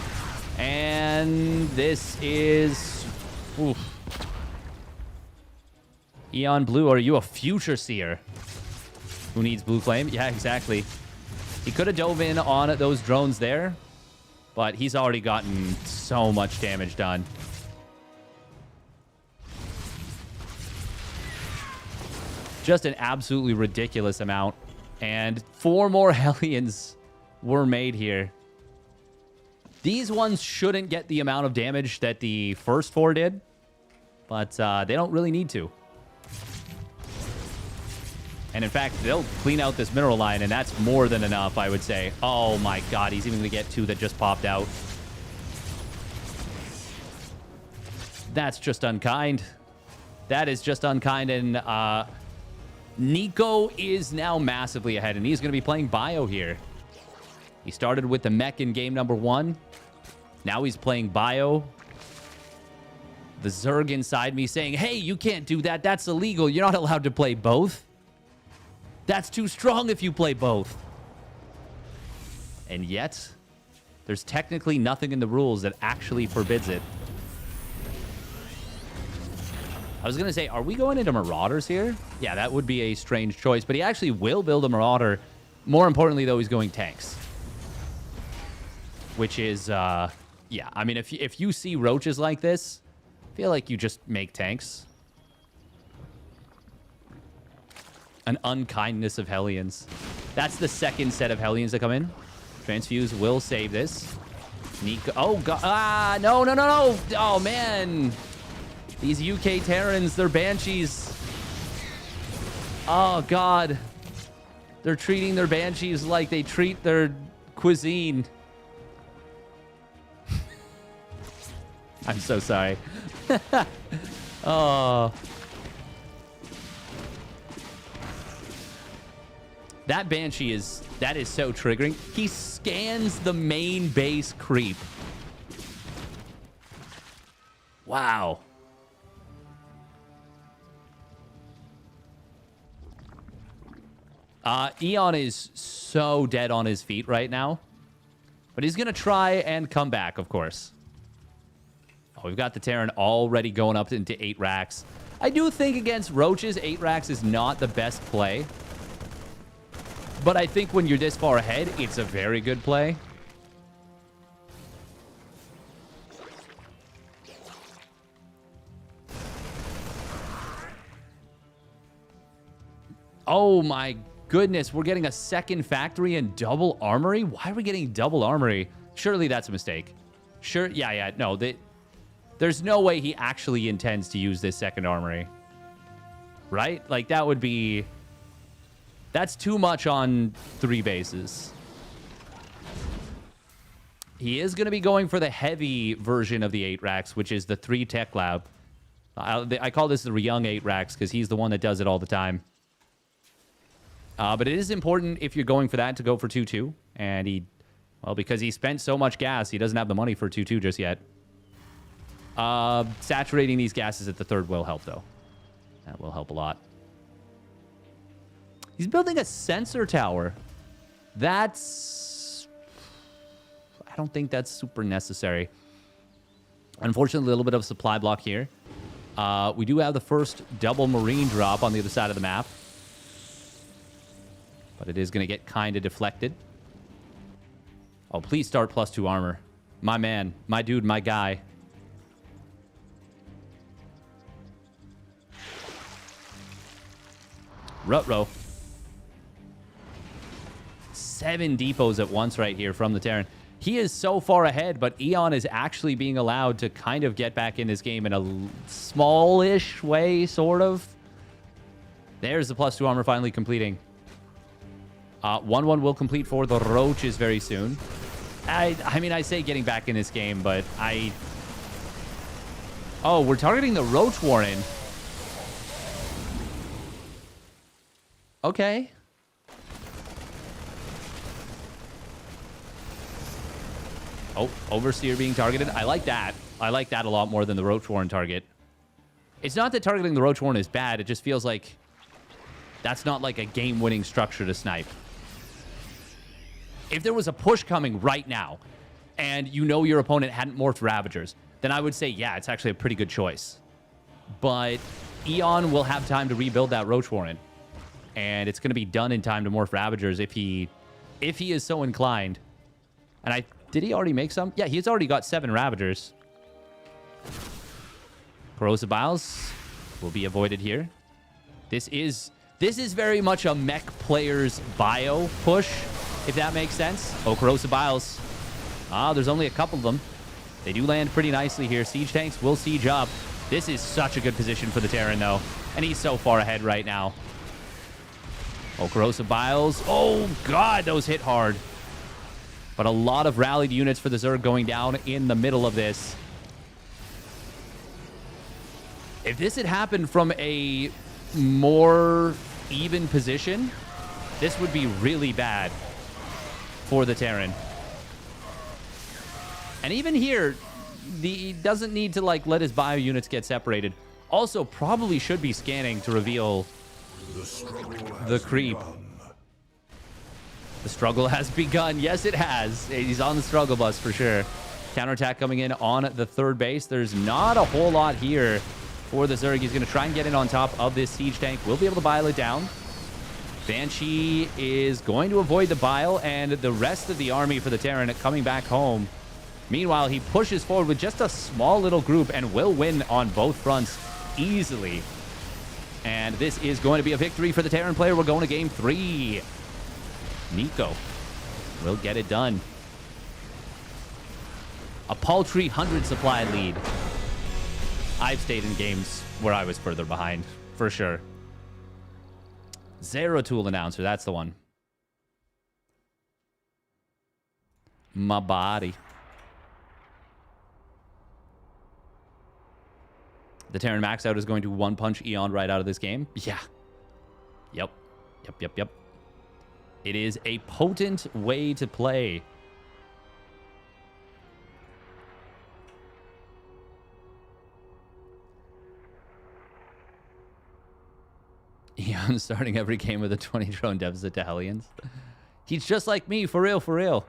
Speaker 1: And this is... Oof. Eon Blue, are you a future seer? Who needs blue flame? Yeah, exactly. He could have dove in on those drones there. But he's already gotten so much damage done. Just an absolutely ridiculous amount. And 4 more Hellions were made here. These ones shouldn't get the amount of damage that the first 4 did. But they don't really need to. And in fact, they'll clean out this mineral line, and that's more than enough, I would say. Oh my God, he's even going to get 2 that just popped out. That's just unkind. That is just unkind, and Nico is now massively ahead, and he's going to be playing Bio here. He started with the mech in game number 1. Now he's playing Bio. The Zerg inside me saying, hey, you can't do that. That's illegal. You're not allowed to play both. That's too strong if you play both. And yet, there's technically nothing in the rules that actually forbids it. I was going to say, are we going into Marauders here? Yeah, that would be a strange choice, but he actually will build a Marauder. More importantly, though, he's going tanks. Which is, yeah, I mean, if you see roaches like this, feel like you just make tanks. An unkindness of Hellions. That's the second set of Hellions that come in. Transfuse will save this. Nico. Oh, God. Ah, no, no, no, no. Oh, man. These UK Terrans, they're Banshees. Oh, God. They're treating their Banshees like they treat their cuisine. I'm so sorry. Oh. That Banshee that is so triggering. He scans the main base creep. Wow. Eon is so dead on his feet right now. But he's going to try and come back, of course. Oh, we've got the Terran already going up into 8 racks. I do think against Roaches, 8 racks is not the best play. But I think when you're this far ahead, it's a very good play. Oh my goodness, we're getting a second factory and double armory? Why are we getting double armory? Surely that's a mistake. Sure, yeah, no. There's no way he actually intends to use this second armory. Right? Like, that would be... That's too much on 3 bases. He is going to be going for the heavy version of the 8 racks, which is the 3 tech lab. I call this the young 8 racks because he's the one that does it all the time. But it is important if you're going for that to go for 2-2. And he, well, because he spent so much gas, he doesn't have the money for 2-2 just yet. Saturating these gases at the 3rd will help, though. That will help a lot. He's building a sensor tower. That's... I don't think that's super necessary. Unfortunately, a little bit of supply block here. We do have the first double marine drop on the other side of the map. But it is going to get kind of deflected. Oh, please start +2 armor. My man, my dude, my guy. Ruh-roh. 7 depots at once right here from the Terran. He is so far ahead, but Eon is actually being allowed to kind of get back in this game in a smallish way, sort of. There's the +2 armor finally completing. 1-1 will complete for the Roaches very soon. I mean, I say getting back in this game, but Oh, we're targeting the Roach Warren. Okay. Oh, Overseer being targeted. I like that. I like that a lot more than the Roach Warren target. It's not that targeting the Roach Warren is bad. It just feels like that's not like a game-winning structure to snipe. If there was a push coming right now and you know your opponent hadn't morphed Ravagers, then I would say, yeah, it's actually a pretty good choice. But Eon will have time to rebuild that Roach Warren. And it's going to be done in time to morph Ravagers if he is so inclined. And did he already make some? Yeah, he's already got 7 Ravagers. Corrosive Biles will be avoided here. This is very much a mech player's bio push, if that makes sense. Oh, Corrosive Biles. There's only a couple of them. They do land pretty nicely here. Siege tanks will siege up. This is such a good position for the Terran, though. And he's so far ahead right now. Oh, Corrosive Biles. Oh, God, those hit hard. But a lot of rallied units for the Zerg going down in the middle of this. If this had happened from a more even position, this would be really bad for the Terran. And even here, he doesn't need to like let his bio units get separated. Also, probably should be scanning to reveal the creep. The struggle has begun. Yes, it has. He's on the struggle bus for sure. Counterattack coming in on the 3rd base. There's not a whole lot here for the Zerg. He's going to try and get in on top of this siege tank. We'll be able to bile it down. Banshee is going to avoid the bile, and the rest of the army for the Terran coming back home. Meanwhile, he pushes forward with just a small little group and will win on both fronts easily. And this is going to be a victory for the Terran player. We're going to game 3. Nico will get it done. A paltry 100 supply lead. I've stayed in games where I was further behind, for sure. Zero Tool Announcer, that's the one. My body. The Terran max out is going to one-punch Eon right out of this game. Yeah. Yep. It is a potent way to play. Eon starting every game with a 20 drone deficit to Hellions. He's just like me, for real, for real.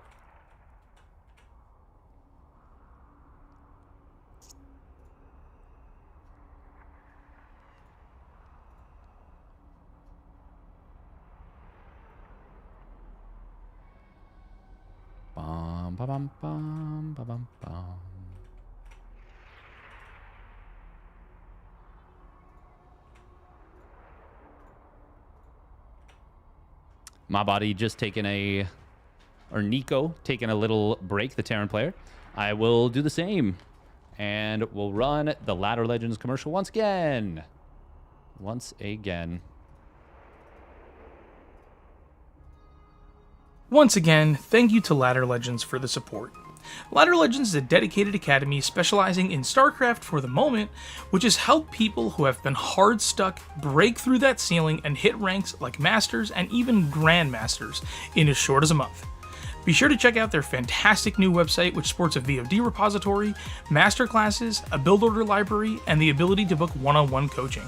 Speaker 1: Bum, ba, bum, bum, ba, bum, bum. My body just taking a, or Nico taking a little break, the Terran player. I will do the same. And we'll run the Ladder Legends commercial once again. Once again,
Speaker 3: thank you to Ladder Legends for the support. Ladder Legends is a dedicated academy specializing in StarCraft for the moment, which has helped people who have been hard stuck break through that ceiling and hit ranks like Masters and even Grandmasters in as short as a month. Be sure to check out their fantastic new website, which sports a VOD repository, masterclasses, a build order library, and the ability to book one-on-one coaching.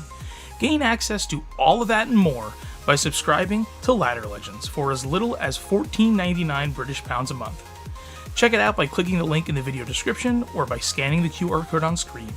Speaker 3: Gain access to all of that and more by subscribing to Ladder Legends for as little as £14.99 British pounds a month. Check it out by clicking the link in the video description or by scanning the QR code on screen.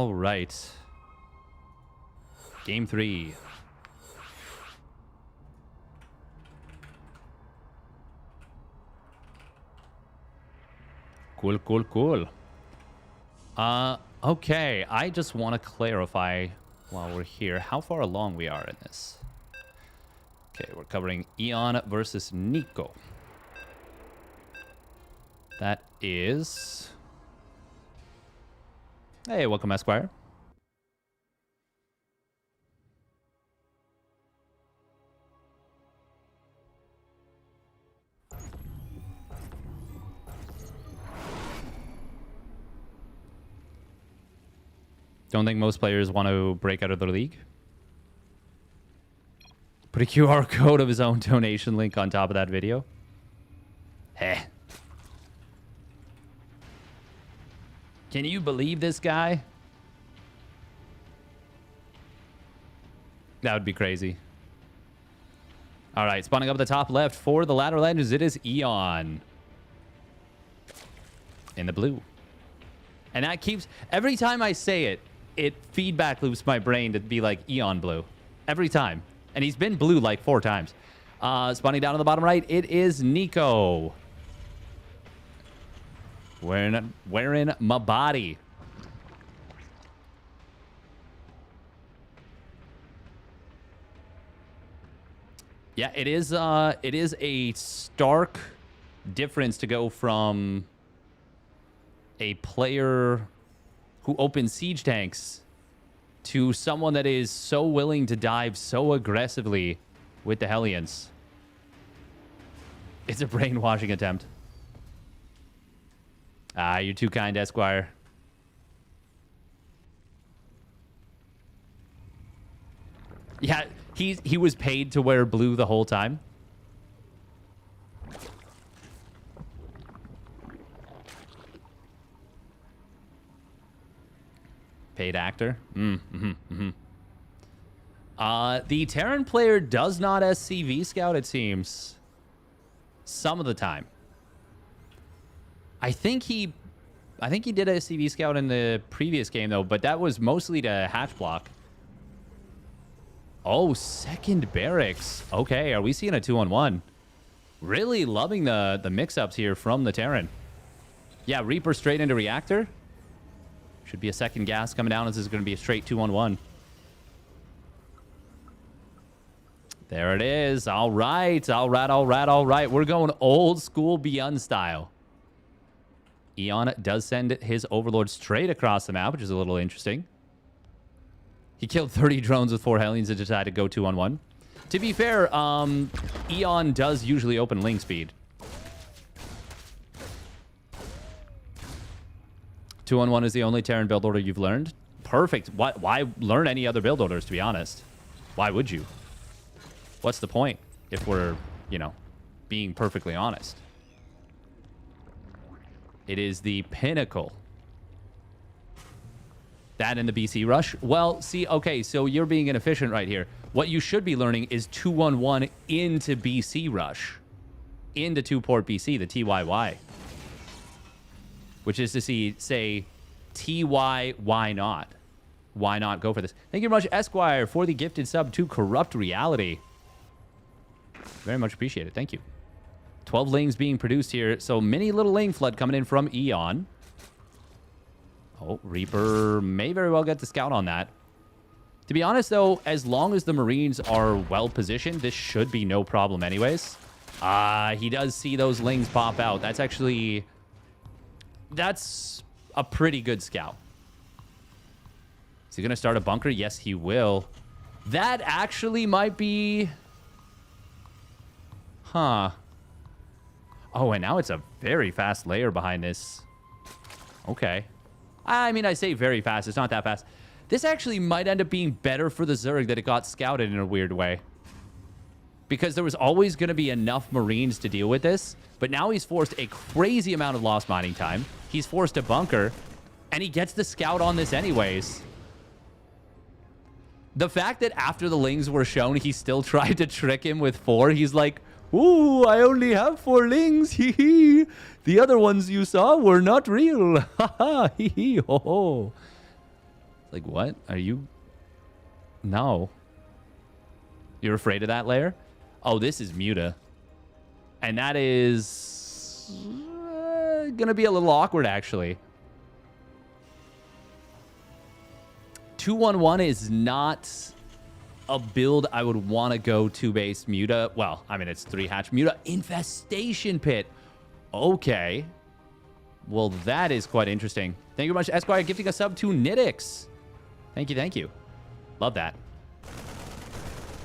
Speaker 1: all right. Game 3. Cool. Okay, I just want to clarify while we're here how far along we are in this. Okay, we're covering Eon versus Nico. That is... Hey, welcome, Esquire. Don't think most players want to break out of the league. Put a QR code of his own donation link on top of that video. Heh. Can you believe this guy? That would be crazy. All right, spawning up at the top left for the Ladder Legends, it is Eon. In the blue. And that keeps... Every time I say it, it feedback loops my brain to be like Eon blue. Every time. And he's been blue like 4 times. Spawning down on the bottom right, it is Nico. Wearing my body. Yeah, it is a stark difference to go from a player who opens siege tanks to someone that is so willing to dive so aggressively with the Hellions. It's a brainwashing attempt. Ah, you're too kind, Esquire. Yeah, he was paid to wear blue the whole time. Paid actor. The Terran player does not SCV scout, it seems. Some of the time. I think he did SCV scout in the previous game though, but that was mostly to hatch block. Oh, second barracks. Okay, are we seeing a 2-on-1? Really loving the mix-ups here from the Terran. Yeah, Reaper straight into reactor. Should be a second gas coming down. This is going to be a straight 2-on-1. There it is. All right. All right. All right. All right. We're going old school Beyond style. Eon does send his Overlord straight across the map, which is a little interesting. He killed 30 drones with 4 Hellions and decided to go 2-on-1. To be fair, Eon does usually open link speed. 2-on-1 is the only Terran build order you've learned. Perfect. Why learn any other build orders, to be honest? Why would you? What's the point if we're, being perfectly honest? It is the pinnacle. That in the BC rush? Well, see, okay, so you're being inefficient right here. What you should be learning is 2-on-1 into BC rush. Into 2-port BC, the TYY. Which is to say, TY, why not? Why not go for this? Thank you very much, Esquire, for the gifted sub to Corrupt Reality. Very much appreciated. Thank you. 12 lings being produced here. So, mini little ling flood coming in from Eon. Oh, Reaper may very well get the scout on that. To be honest, though, as long as the Marines are well-positioned, this should be no problem anyways. He does see those lings pop out. That's actually... That's a pretty good scout. Is he going to start a bunker? Yes, he will. That actually might be... Huh. Oh, and now it's a very fast layer behind this. Okay. I mean, I say very fast. It's not that fast. This actually might end up being better for the Zerg that it got scouted in a weird way. Because there was always going to be enough Marines to deal with this. But now he's forced a crazy amount of lost mining time. He's forced a bunker. And he gets the scout on this anyways. The fact that after the lings were shown, he still tried to trick him with 4. He's like, ooh, I only have 4 lings. Hee hee. The other ones you saw were not real. Ha ha. Hee hee. Ho ho. Like, what? Are you? No. You're afraid of that layer? Oh, this is Muta. And that is gonna be a little awkward, actually. 2-1-1 is not a build I would want to go 2-base Muta. Well, I mean, it's 3-hatch Muta. Infestation Pit. Okay. Well, that is quite interesting. Thank you very much, Esquire, gifting a sub to Nydhog. Thank you, thank you. Love that.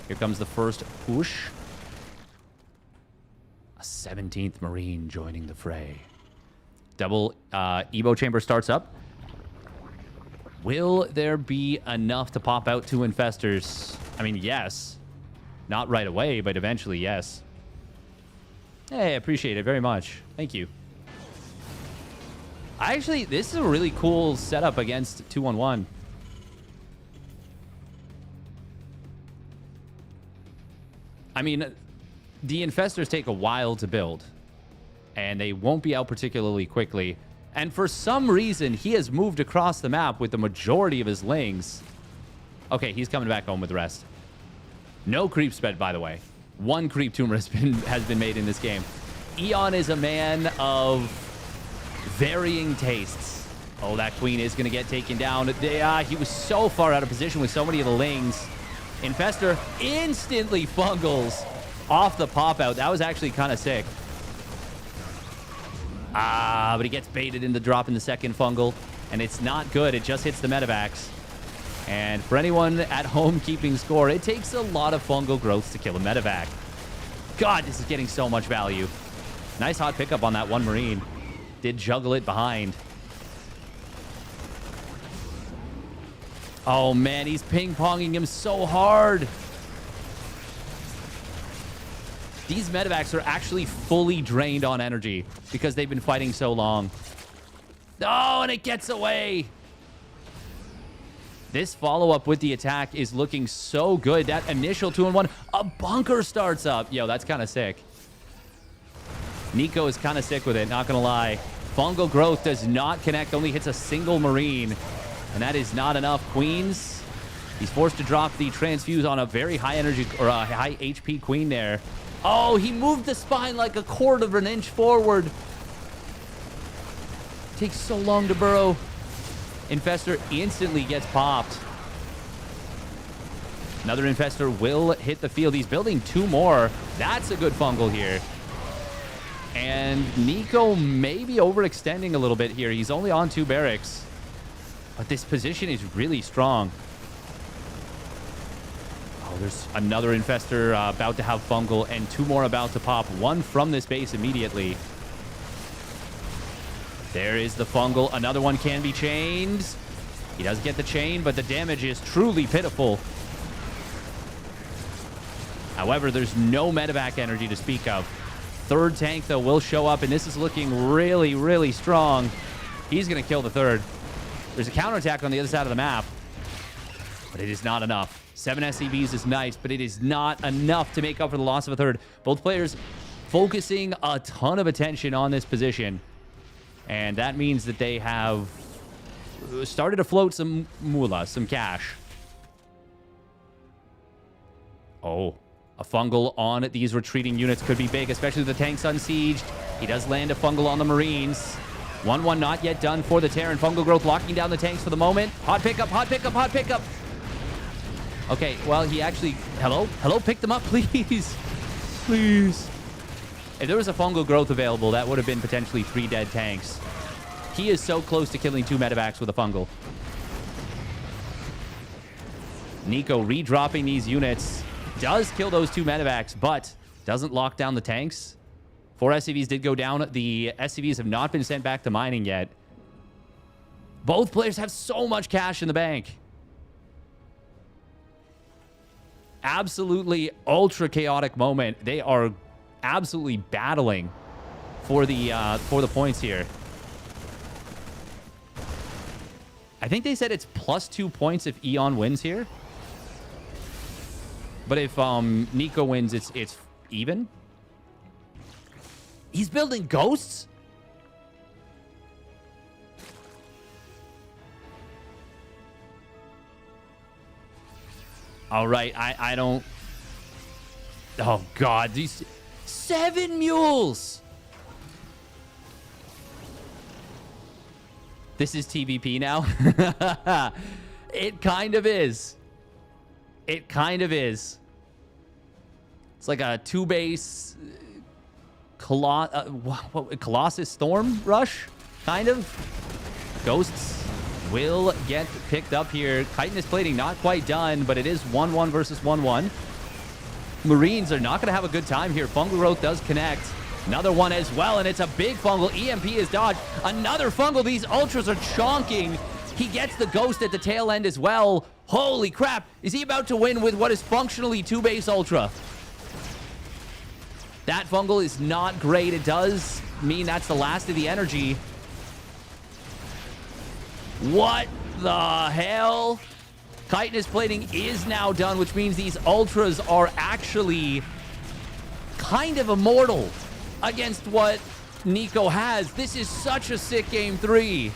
Speaker 1: Here comes the first push. A 17th Marine joining the fray. Double Evo chamber starts up. Will there be enough to pop out 2 infestors? I mean, yes. Not right away, but eventually, yes. Hey, I appreciate it very much. Thank you. Actually, this is a really cool setup against 2-on-1. I mean, the infestors take a while to build, and they won't be out particularly quickly. And for some reason, he has moved across the map with the majority of his lings. Okay, he's coming back home with the rest. No creep sped, by the way. One creep tumor has been made in this game. Eon is a man of varying tastes. Oh, that queen is going to get taken down. He was so far out of position with so many of the lings. Infestor instantly fungals off the pop-out. That was actually kind of sick. But he gets baited into dropping the second fungal, and it's not good. It just hits the medevacs. And for anyone at home keeping score, it takes a lot of fungal growths to kill a medevac. God, this is getting so much value. Nice hot pickup on that one Marine. Did juggle it behind. Oh, man, he's ping-ponging him so hard. These medevacs are actually fully drained on energy because they've been fighting so long. Oh, and it gets away. This follow-up with the attack is looking so good. That initial 2-in-1, a bunker starts up. Yo, that's kind of sick. Nico is kind of sick with it, not going to lie. Fungal growth does not connect, only hits a single Marine. And that is not enough. Queens, he's forced to drop the transfuse on a very high energy, or a high HP queen there. Oh, he moved the spine like a quarter of an inch forward. Takes so long to burrow. Infestor instantly gets popped. Another Infestor will hit the field. He's building two more. That's a good fungal here. And Nico may be overextending a little bit here. He's only on 2 barracks. But this position is really strong. Oh, there's another Infestor about to have fungal and 2 more about to pop. One from this base immediately. There is the fungal. Another one can be chained. He does get the chain, but the damage is truly pitiful. However, there's no medevac energy to speak of. Third tank, though, will show up, and this is looking really, really strong. He's going to kill the third. There's a counterattack on the other side of the map, but it is not enough. 7 SCVs is nice, but it is not enough to make up for the loss of a third. Both players focusing a ton of attention on this position, and that means that they have started to float some moolah, some cash. Oh, a fungal on these retreating units could be big, especially the tanks unsieged. He does land a fungal on the Marines. 1-1 not yet done for the Terran. Fungal growth locking down the tanks for the moment. Hot pickup, hot pickup, hot pickup. Okay, well, he actually... Hello? Hello? Pick them up, please. Please. If there was a fungal growth available, that would have been potentially 3 dead tanks. He is so close to killing 2 medevacs with a fungal. Nico redropping these units. Does kill those 2 medevacs, but doesn't lock down the tanks. 4 SCVs did go down. The SCVs have not been sent back to mining yet. Both players have so much cash in the bank. Absolutely ultra chaotic moment. They are absolutely battling for the points here. I think they said it's +2 points if Eon wins here. But if Nico wins, it's even. He's building ghosts? All right, I don't... Oh, God. These 7 mules! This is TVP now? It kind of is. It kind of is. It's like a 2-base Colossus Storm Rush, kind of. Ghosts will get picked up here. Chitinous plating not quite done, but it is 1-1 versus 1-1. Marines are not going to have a good time here. Fungal growth does connect. Another one as well, and it's a big fungal. EMP is dodged. Another fungal. These ultras are chonking. He gets the ghost at the tail end as well. Holy crap. Is he about to win with what is functionally 2-base ultra? That fungal is not great. It does mean that's the last of the energy. What the hell? Chitinous plating is now done, which means these ultras are actually kind of immortal against what Nico has. This is such a sick game 3.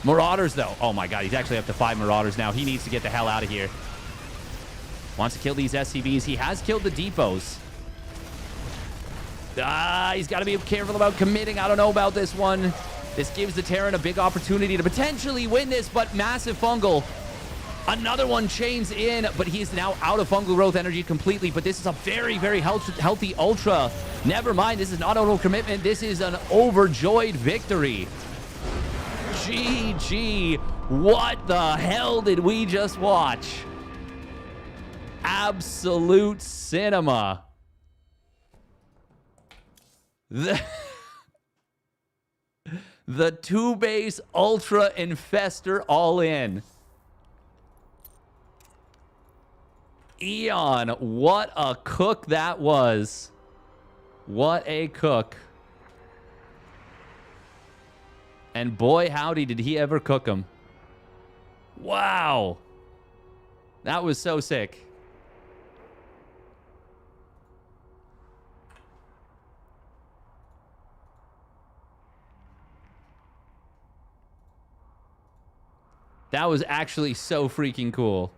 Speaker 1: Marauders, though. Oh, my God. He's actually up to 5 Marauders now. He needs to get the hell out of here. Wants to kill these SCVs. He has killed the depots. He's got to be careful about committing. I don't know about this one. This gives the Terran a big opportunity to potentially win this, but massive fungal. Another one chains in, but he's now out of fungal growth energy completely. But this is a very, very healthy Ultra. Never mind, this is not auto commitment. This is an overjoyed victory. GG. What the hell did we just watch? Absolute cinema. The 2-base Ultra Infestor all in. Eon, what a cook that was. What a cook. And boy, howdy, did he ever cook him. Wow. That was so sick. That was actually so freaking cool.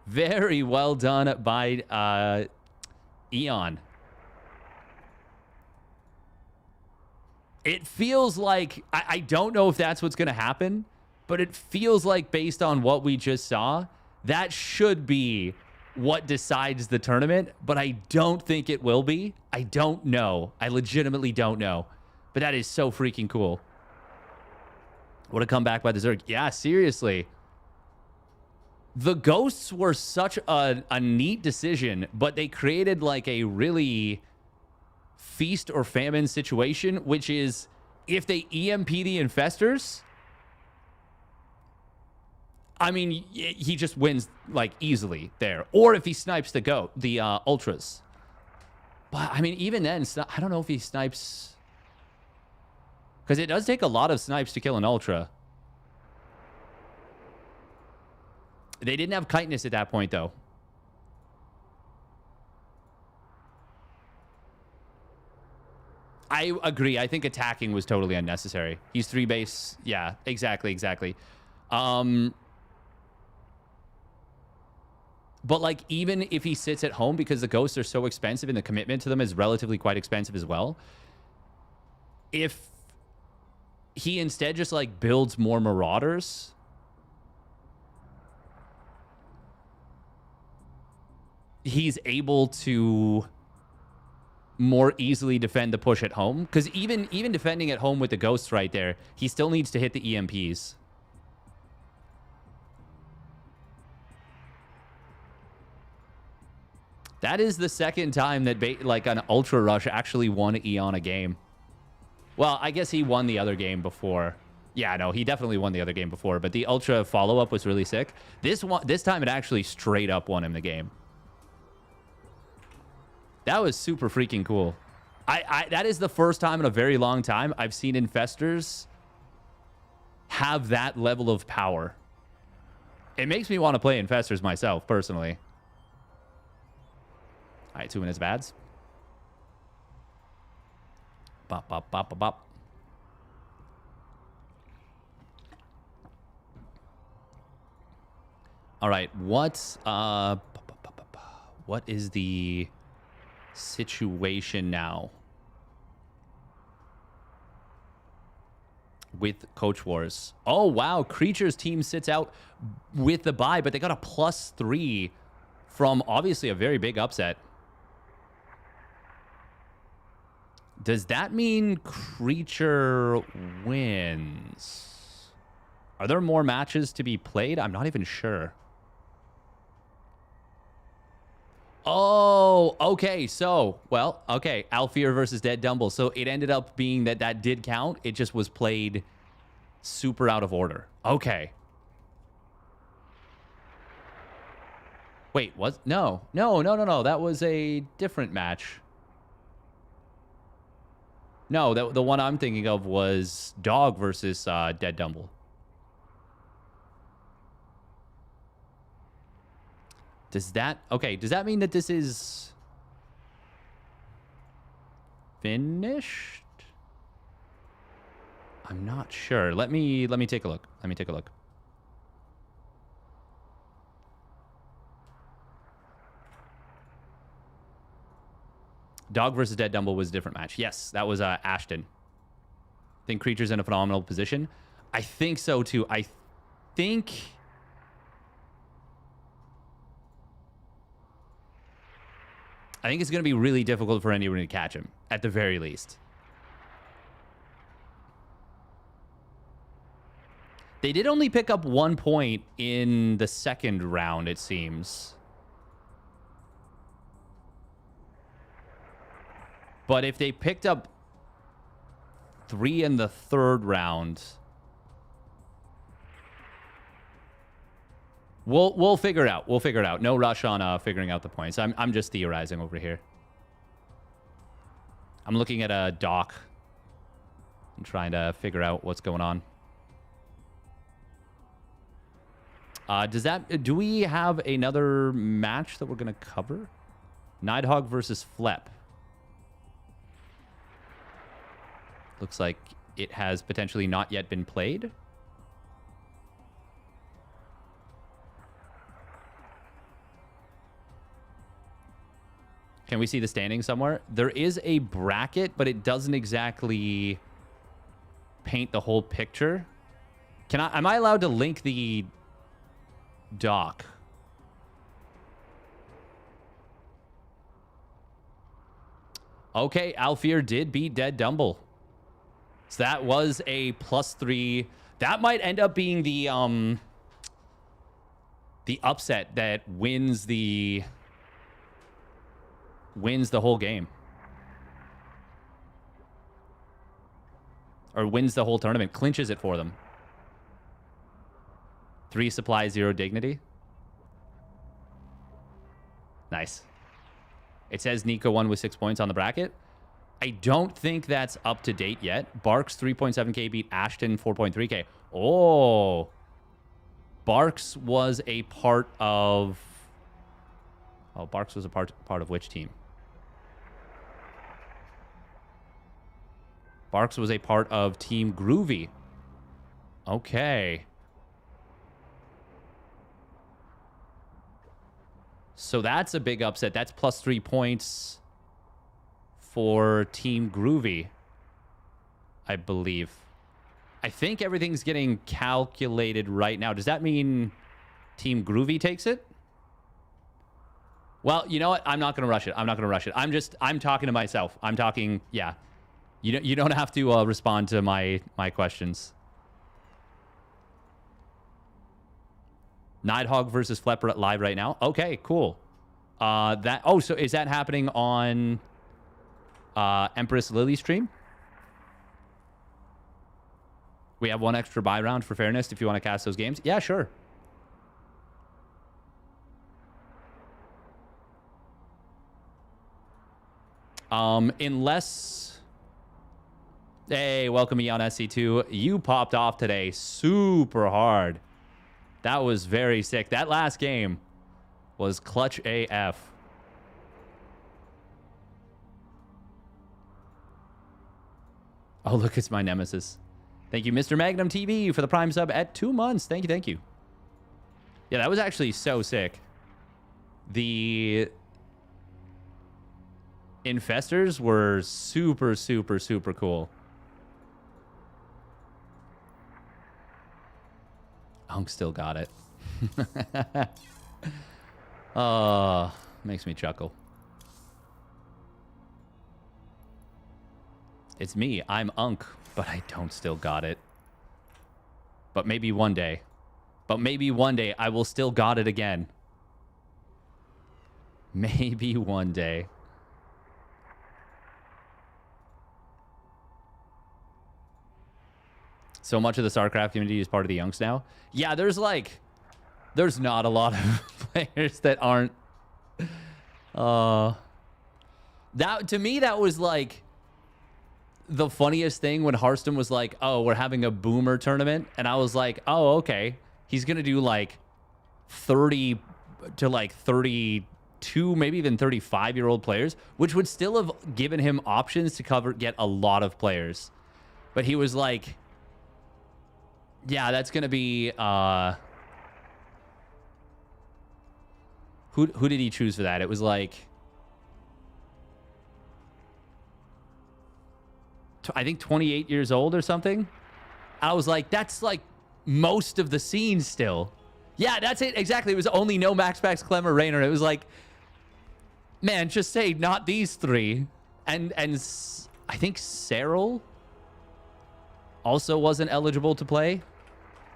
Speaker 1: Very well done by Eon. It feels like, I don't know if that's what's going to happen, but it feels like based on what we just saw, that should be what decides the tournament, but I don't think it will be. I don't know. I legitimately don't know. But that is so freaking cool. What a comeback by the Zerg. Yeah, seriously. The Ghosts were such a neat decision, but they created like a really feast or famine situation, which is if they EMP the Infestors, I mean, he just wins like easily there. Or if he snipes the Ultras. But I mean, even then, I don't know if he snipes, because it does take a lot of snipes to kill an Ultra. They didn't have Chitinous at that point, though. I agree. I think attacking was totally unnecessary. He's 3-base. Yeah, exactly. But, like, even if he sits at home, because the Ghosts are so expensive and the commitment to them is relatively quite expensive as well, if he instead just, like, builds more Marauders, he's able to more easily defend the push at home. Because even defending at home with the Ghosts right there, he still needs to hit the EMPs. That is the second time that like an Ultra Rush actually won Eon a game. Well, I guess he won the other game before. Yeah, no, he definitely won the other game before, but the Ultra follow-up was really sick. This time it actually straight up won him the game. That was super freaking cool. That is the first time in a very long time I've seen Infestors have that level of power. It makes me want to play Infestors myself, personally. All right, 2 minutes bads. Bop, bop, bop, bop, bop. All right, what is the situation now with Coach Wars? Oh, wow. Creatures team sits out with the bye, but they got a +3 from obviously a very big upset. Does that mean Creature wins? Are there more matches to be played? I'm not even sure. Oh, okay. So, well, okay. Alfir versus Deaddumble. So it ended up being that did count. It just was played super out of order. Okay. Wait, what? No. That was a different match. No, the one I'm thinking of was Dog versus Deaddumble. Does that... Okay, does that mean that this is... finished? I'm not sure. Let me take a look. Let me take a look. Dog versus Deaddumble was a different match. Yes, that was Ashton. I think Creature's in a phenomenal position. I think so too. I think it's going to be really difficult for anyone to catch him, at the very least. They did only pick up 1 point in the second round, it seems. But if they picked up 3 in the third round, we'll figure it out. We'll figure it out. No rush on figuring out the points. I'm just theorizing over here. I'm looking at a doc and trying to figure out what's going on. Do we have another match that we're gonna cover? Nydhog versus Flep. Looks like it has potentially not yet been played. Can we see the standing somewhere? There is a bracket, but it doesn't exactly paint the whole picture. Am I allowed to link the doc? Okay, Alfir did beat Deaddumble. So that was a +3. That might end up being the upset that wins the whole game. Or wins the whole tournament, clinches it for them. 3 supply, 0 dignity. Nice. It says Nico won with 6 points on the bracket. I don't think that's up to date yet. Barks 3.7k beat Ashton 4.3k. Oh. Barks was a part of... Oh, Barks was a part of which team? Barks was a part of Team Groovy. Okay. So that's a big upset. That's +3 points for Team Groovy, I believe. I think everything's getting calculated right now. Does that mean Team Groovy takes it? Well, you know what? I'm not going to rush it. I'm not going to rush it. I'm talking to myself. I'm talking, yeah. You don't have to respond to my questions. Nydhog versus Flep live right now. Okay, cool. So is that happening on Empress Lily stream? We have 1 extra buy round for fairness if you want to cast those games. Yeah, sure. Unless... Hey, welcome me on SC2. You popped off today super hard. That was very sick. That last game was clutch AF. Oh, look, it's my nemesis. Thank you, Mr. Magnum TV, for the Prime sub at 2 months. Thank you, thank you. Yeah, that was actually so sick. The infestors were super, super, super cool. Hunk still got it. Oh, makes me chuckle. It's me. I'm Unk, but I don't still got it. But maybe one day. But maybe one day I will still got it again. Maybe one day. So much of the StarCraft community is part of the Unks now. Yeah, there's not a lot of players that aren't. That to me, that was like the funniest thing when Hearthstone was like, "Oh, we're having a boomer tournament," and I was like, "Oh, okay." He's gonna do like 30 to like 32, maybe even 35-year-old players, which would still have given him options to get a lot of players. But he was like, yeah, that's going to be... Who did he choose for that? It was like... I think 28 years old or something. I was like, that's like most of the scene still. Yeah, that's it. Exactly. It was only no Max, Clem, or Raynor. It was like, man, just say not these three. And I think Cyril also wasn't eligible to play.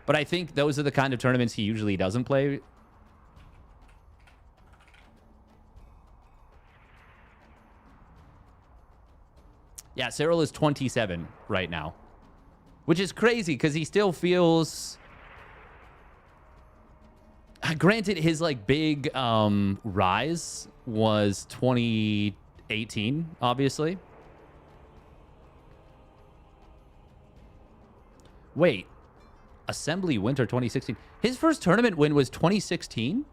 Speaker 1: But I think those are the kind of tournaments he usually doesn't play. Yeah, Cyril is 27 right now. Which is crazy because he still feels... Granted, his like big rise was 2018, obviously. Wait. Assembly Winter 2016. His first tournament win was 2016?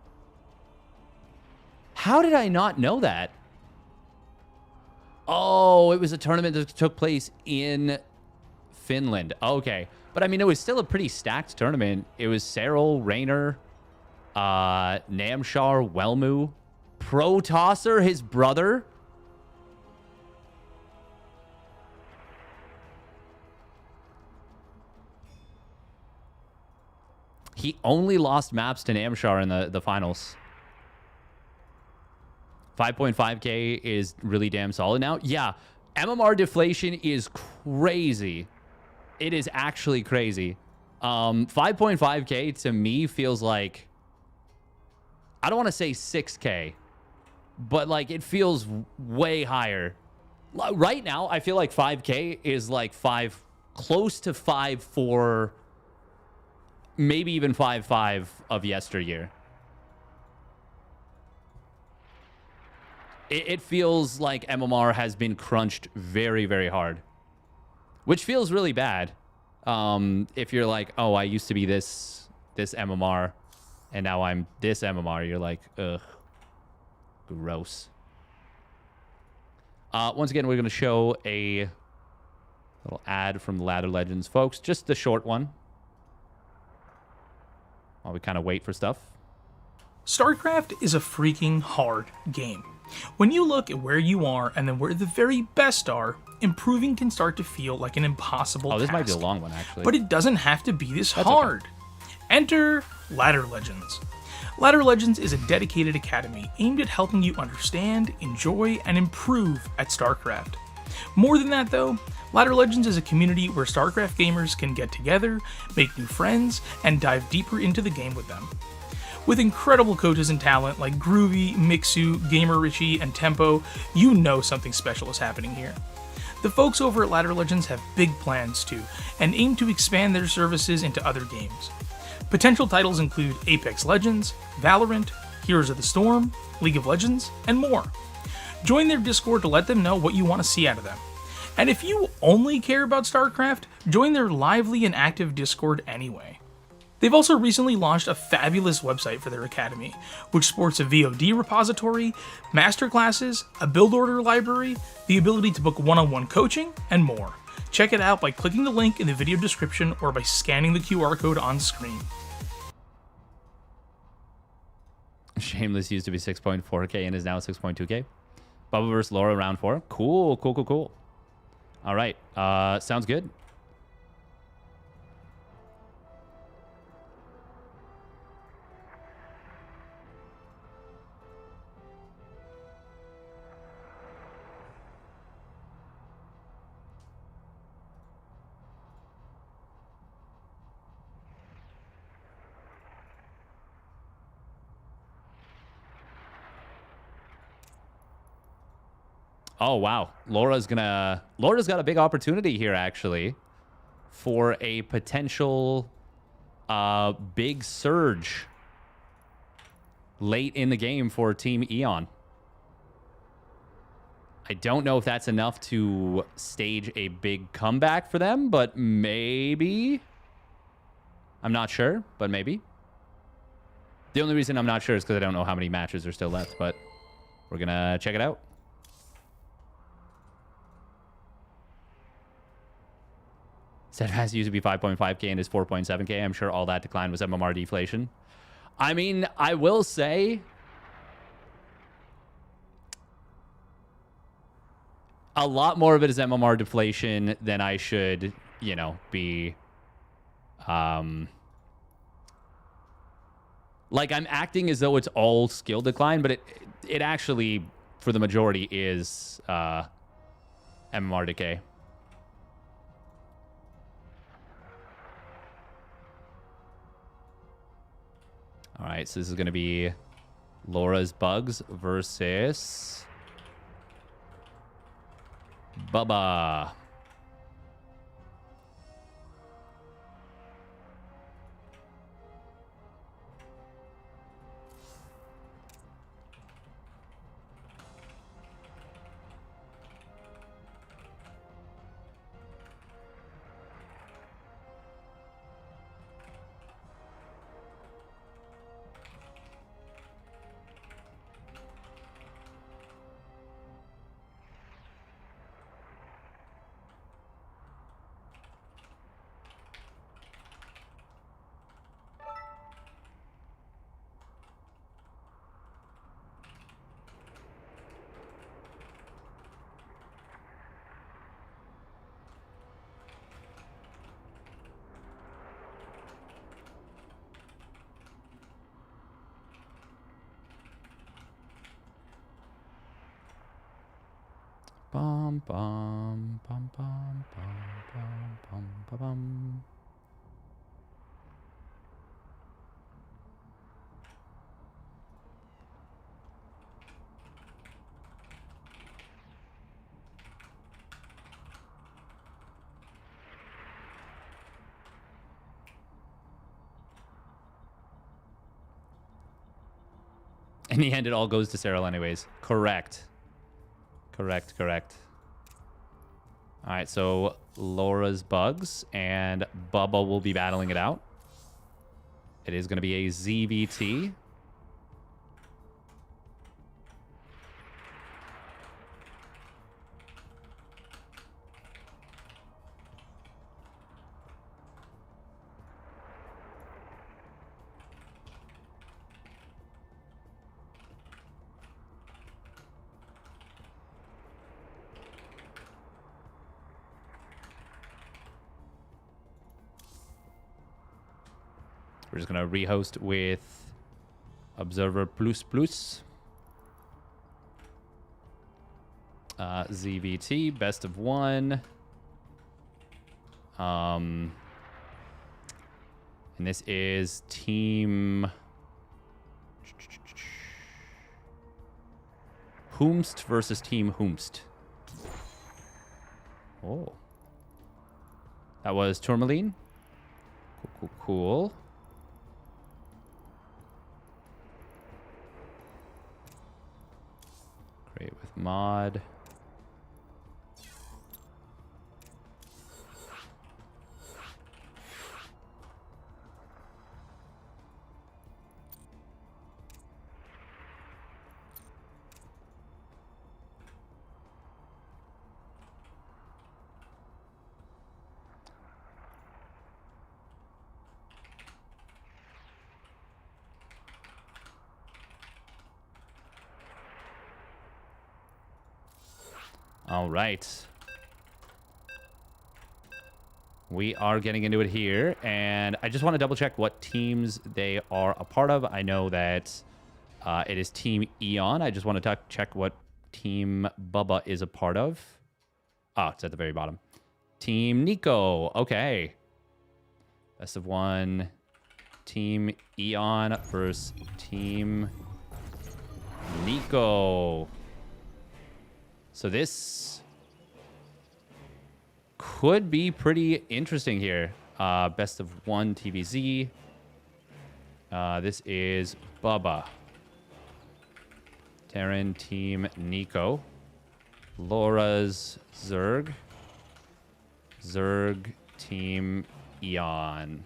Speaker 1: How did I not know that? Oh, it was a tournament that took place in Finland. Okay. But I mean, it was still a pretty stacked tournament. It was Cyril, Raynor, Namshar, Welmu, Pro Tosser, his brother. He only lost maps to Namshar in the finals. 5.5K is really damn solid now. Yeah, MMR deflation is crazy. It is actually crazy. 5.5K to me feels like... I don't want to say 6K, but like it feels way higher. Right now, I feel like 5K is like close to 5.4, maybe even 5.5 of yesteryear. It feels like MMR has been crunched very, very hard, which feels really bad. If you're like, oh, I used to be this MMR, and now I'm this MMR, you're like, ugh, gross. Once again, we're going to show a little ad from the Ladder Legends, folks. Just the short one, while we kind of wait for stuff.
Speaker 3: StarCraft is a freaking hard game. When you look at where you are and then where the very best are, improving can start to feel like an impossible task.
Speaker 1: Oh, this might be a long one, actually.
Speaker 3: But it doesn't have to be this hard.
Speaker 1: Okay.
Speaker 3: Enter Ladder Legends. Ladder Legends is a dedicated academy aimed at helping you understand, enjoy, and improve at StarCraft. More than that, though, Ladder Legends is a community where StarCraft gamers can get together, make new friends, and dive deeper into the game with them. With incredible coaches and talent like Groovy, Mixu, GamerRichy, and Tempo, you know something special is happening here. The folks over at Ladder Legends have big plans too, and aim to expand their services into other games. Potential titles include Apex Legends, Valorant, Heroes of the Storm, League of Legends, and more. Join their Discord to let them know what you want to see out of them. And if you only care about StarCraft, join their lively and active Discord anyway. They've also recently launched a fabulous website for their academy, which sports a VOD repository, masterclasses, a build order library, the ability to book one-on-one coaching, and more. Check it out by clicking the link in the video description or by scanning the QR code on screen.
Speaker 1: Shameless used to be 6.4K and is now 6.2K. BuBBa vs. Laura round 4. Cool. All right. Sounds good. Oh, wow. Laura's got a big opportunity here, actually, for a potential big surge late in the game for Team Eon. I don't know if that's enough to stage a big comeback for them, but maybe. I'm not sure, but maybe. The only reason I'm not sure is because I don't know how many matches are still left, but we're going to check it out. Said has used to be 5.5K and is 4.7K. I'm sure all that decline was MMR deflation. I mean, I will say a lot more of it is MMR deflation than I should, you know, be... like, I'm acting as though it's all skill decline, but it actually, for the majority, is MMR decay. All right, so this is going to be LaurasBugs versus BuBBa. Bum bum bum bum bum bum bum bum. In the end, it all goes to Cyril anyways. Correct. Correct. All right, so LaurasBugs and BuBBa will be battling it out. It is going to be a ZVT. We're just going to rehost with Observer Plus Plus. ZVT, best of one. And this is Team Whomst versus Team Whomst. Oh. That was Tourmaline. Cool. Create with mod. All right. We are getting into it here, and I just want to double check what teams they are a part of. I know that it is Team Eon. I just want to check what Team BuBBa is a part of. Oh, it's at the very bottom. Team Nico. Okay. Best of one. Team Eon versus Team Nico. So this could be pretty interesting here. Best of one TVZ. This is BuBBa. Terran Team Nico. Laura's Zerg. Zerg Team Eon.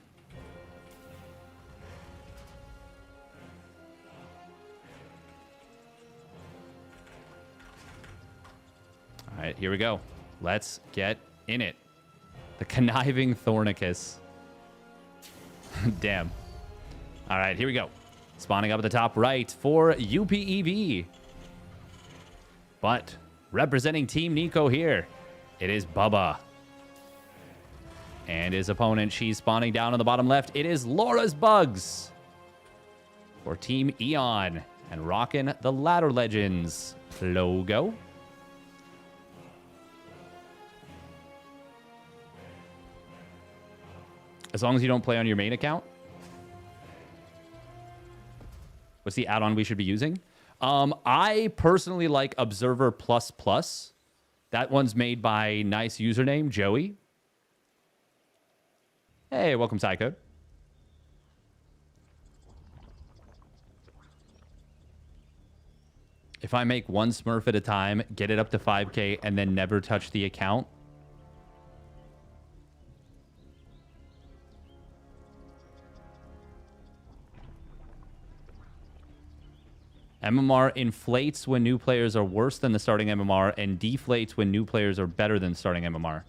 Speaker 1: right, here we go. Let's get in it. The conniving Thornicus. Damn. All right, here we go. Spawning up at the top right for UPEV. But representing Team Nico here, it is BuBBa. And his opponent, she's spawning down on the bottom left. It is LaurasBugs for Team Eon and rocking the Ladder Legends logo. As long as you don't play on your main account. What's the add-on we should be using? I personally like Observer++. That one's made by nice username, Joey. Hey, welcome, Psycode. If I make one Smurf at a time, get it up to 5K, and then never touch the account, MMR inflates when new players are worse than the starting MMR and deflates when new players are better than starting MMR.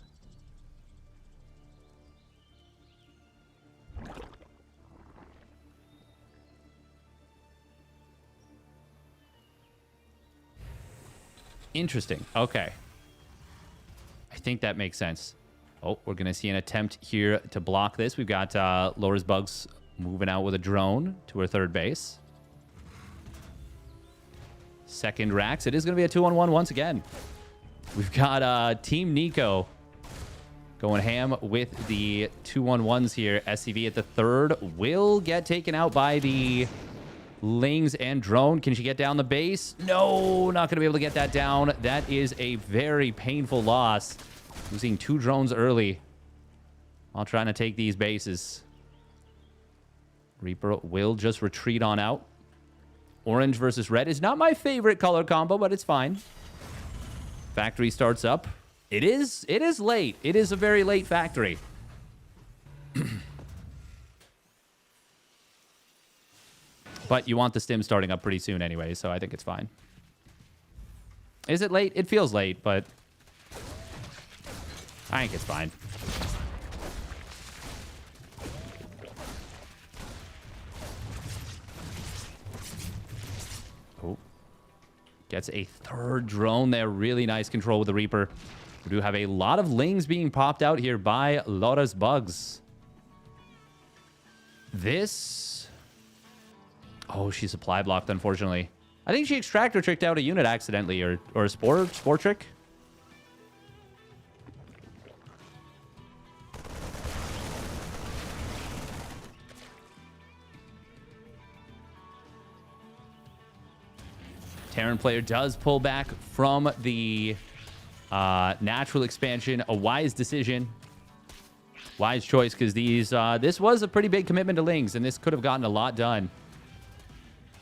Speaker 1: Interesting. Okay. I think that makes sense. Oh, we're going to see an attempt here to block this. We've got LaurasBugs moving out with a drone to her third base. Second Rax. It is going to be a 2-on-1 once again. We've got Team Nico going ham with the 2-on-1s here. SCV at the third will get taken out by the Lings and drone. Can she get down the base? No, not going to be able to get that down. That is a very painful loss. Losing 2 drones early while trying to take these bases. Reaper will just retreat on out. Orange versus red is not my favorite color combo, but it's fine. Factory starts up. It is late. It is a very late factory. But you want the stim starting up pretty soon anyway, so I think it's fine. Is it late? It feels late, but I think it's fine. Oh. Gets a third drone there. Really nice control with the Reaper. We do have a lot of Lings being popped out here by LaurasBugs. This... Oh, she supply blocked, unfortunately. I think she extractor tricked out a unit accidentally, or a spore trick. Terran player does pull back from the natural expansion. A wise decision. Wise choice, because this was a pretty big commitment to Lings, and this could have gotten a lot done.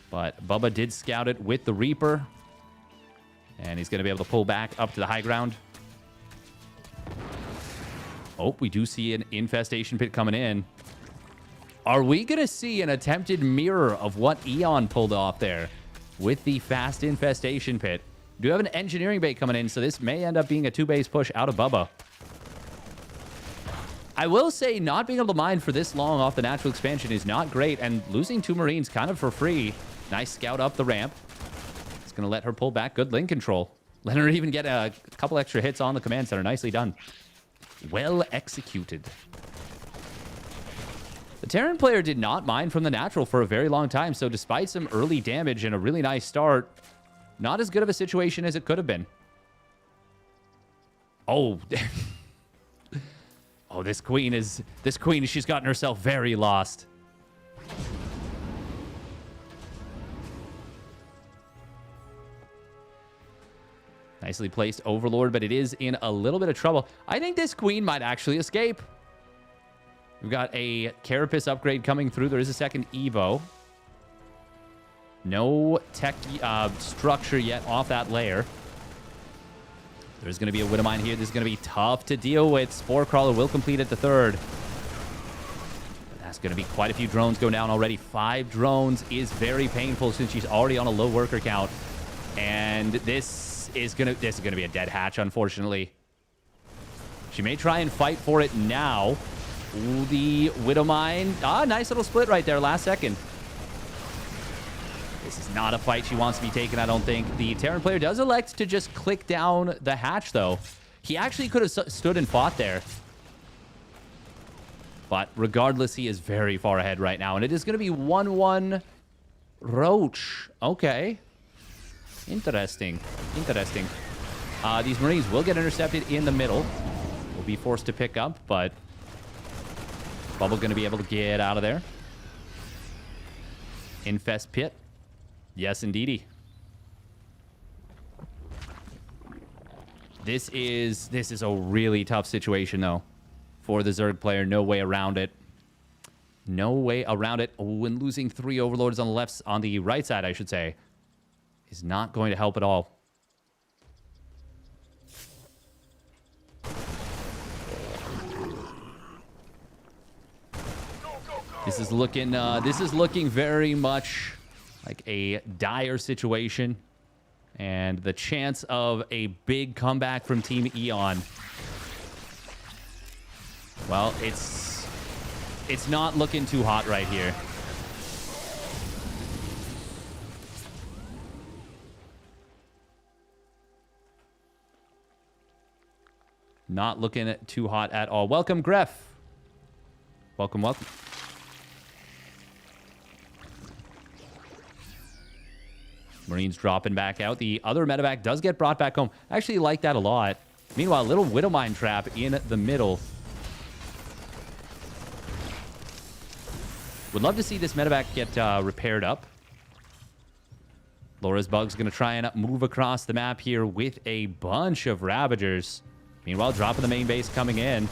Speaker 1: But BuBBa did scout it with the Reaper. And he's going to be able to pull back up to the high ground. Oh, we do see an infestation pit coming in. Are we going to see an attempted mirror of what Eon pulled off there with the fast infestation pit? We do have an engineering bait coming in, so this may end up being a 2-base push out of BuBBa. I will say not being able to mine for this long off the natural expansion is not great, and losing 2 Marines kind of for free. Nice scout up the ramp. It's going to let her pull back. Good link control. Let her even get a couple extra hits on the command center. Nicely done. Well executed. The Terran player did not mine from the natural for a very long time, so despite some early damage and a really nice start, not as good of a situation as it could have been. Oh, oh, this queen, she's gotten herself very lost. Nicely placed Overlord, but it is in a little bit of trouble. I think this queen might actually escape. We've got a Carapace upgrade coming through. There is a second Evo. No tech structure yet off that layer. There's going to be a Widowmine here. This is going to be tough to deal with. Spore Crawler will complete at the third. But that's going to be quite a few drones going down already. 5 drones is very painful since she's already on a low worker count. And this is gonna be a dead hatch, unfortunately. She may try and fight for it now. Ooh, the Widowmine. Ah, nice little split right there, last second. This is not a fight she wants to be taking, I don't think. The Terran player does elect to just click down the hatch, though. He actually could have stood and fought there. But regardless, he is very far ahead right now. And it is going to be 1-1 Roach. Okay. Interesting. Interesting. These Marines will get intercepted in the middle. Will be forced to pick up, but BuBBa going to be able to get out of there. Infest pit. Yes, indeedy. This is a really tough situation, though, for the Zerg player. No way around it. No way around it. When losing 3 Overlords on the left, on the right side, I should say, is not going to help at all. This is looking very much like a dire situation. And the chance of a big comeback from Team Eon, well, it's not looking too hot right here. Not looking too hot at all. Welcome, Gref. Welcome, welcome. Marines dropping back out. The other medevac does get brought back home. I actually like that a lot. Meanwhile, little Widowmine trap in the middle. Would love to see this medevac get repaired up. LaurasBugs going to try and move across the map here with a bunch of Ravagers. Meanwhile, dropping the main base coming in.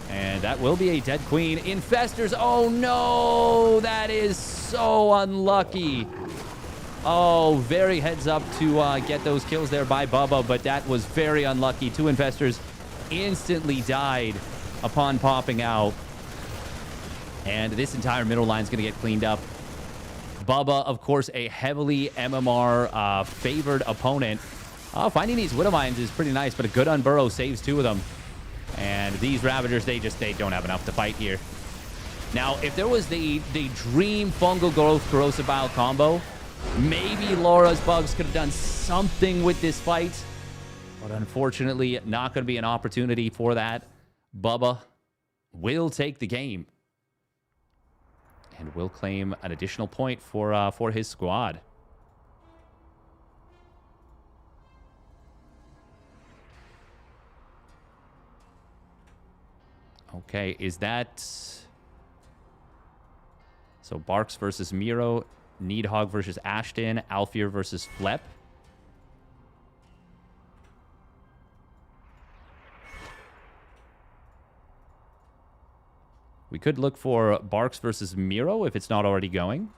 Speaker 1: And that will be a dead queen. Infestors. Oh, no. That is so unlucky. Oh, very heads up to get those kills there by BuBBa, but that was very unlucky. 2 Infestors instantly died upon popping out. And this entire middle line is going to get cleaned up. BuBBa, of course, a heavily MMR favored opponent. Finding these Widowmines is pretty nice, but a good unburrow saves 2 of them. And these Ravagers, they don't have enough to fight here. Now, if there was the dream fungal growth corrosive bile combo, maybe LaurasBugs could have done something with this fight. But unfortunately, not going to be an opportunity for that. BuBBa will take the game. And will claim an additional point for his squad. Okay, is that... So Barks versus Miro, Nydhog versus Ashton, Alfir versus Flep. We could look for Barks versus Miro if it's not already going.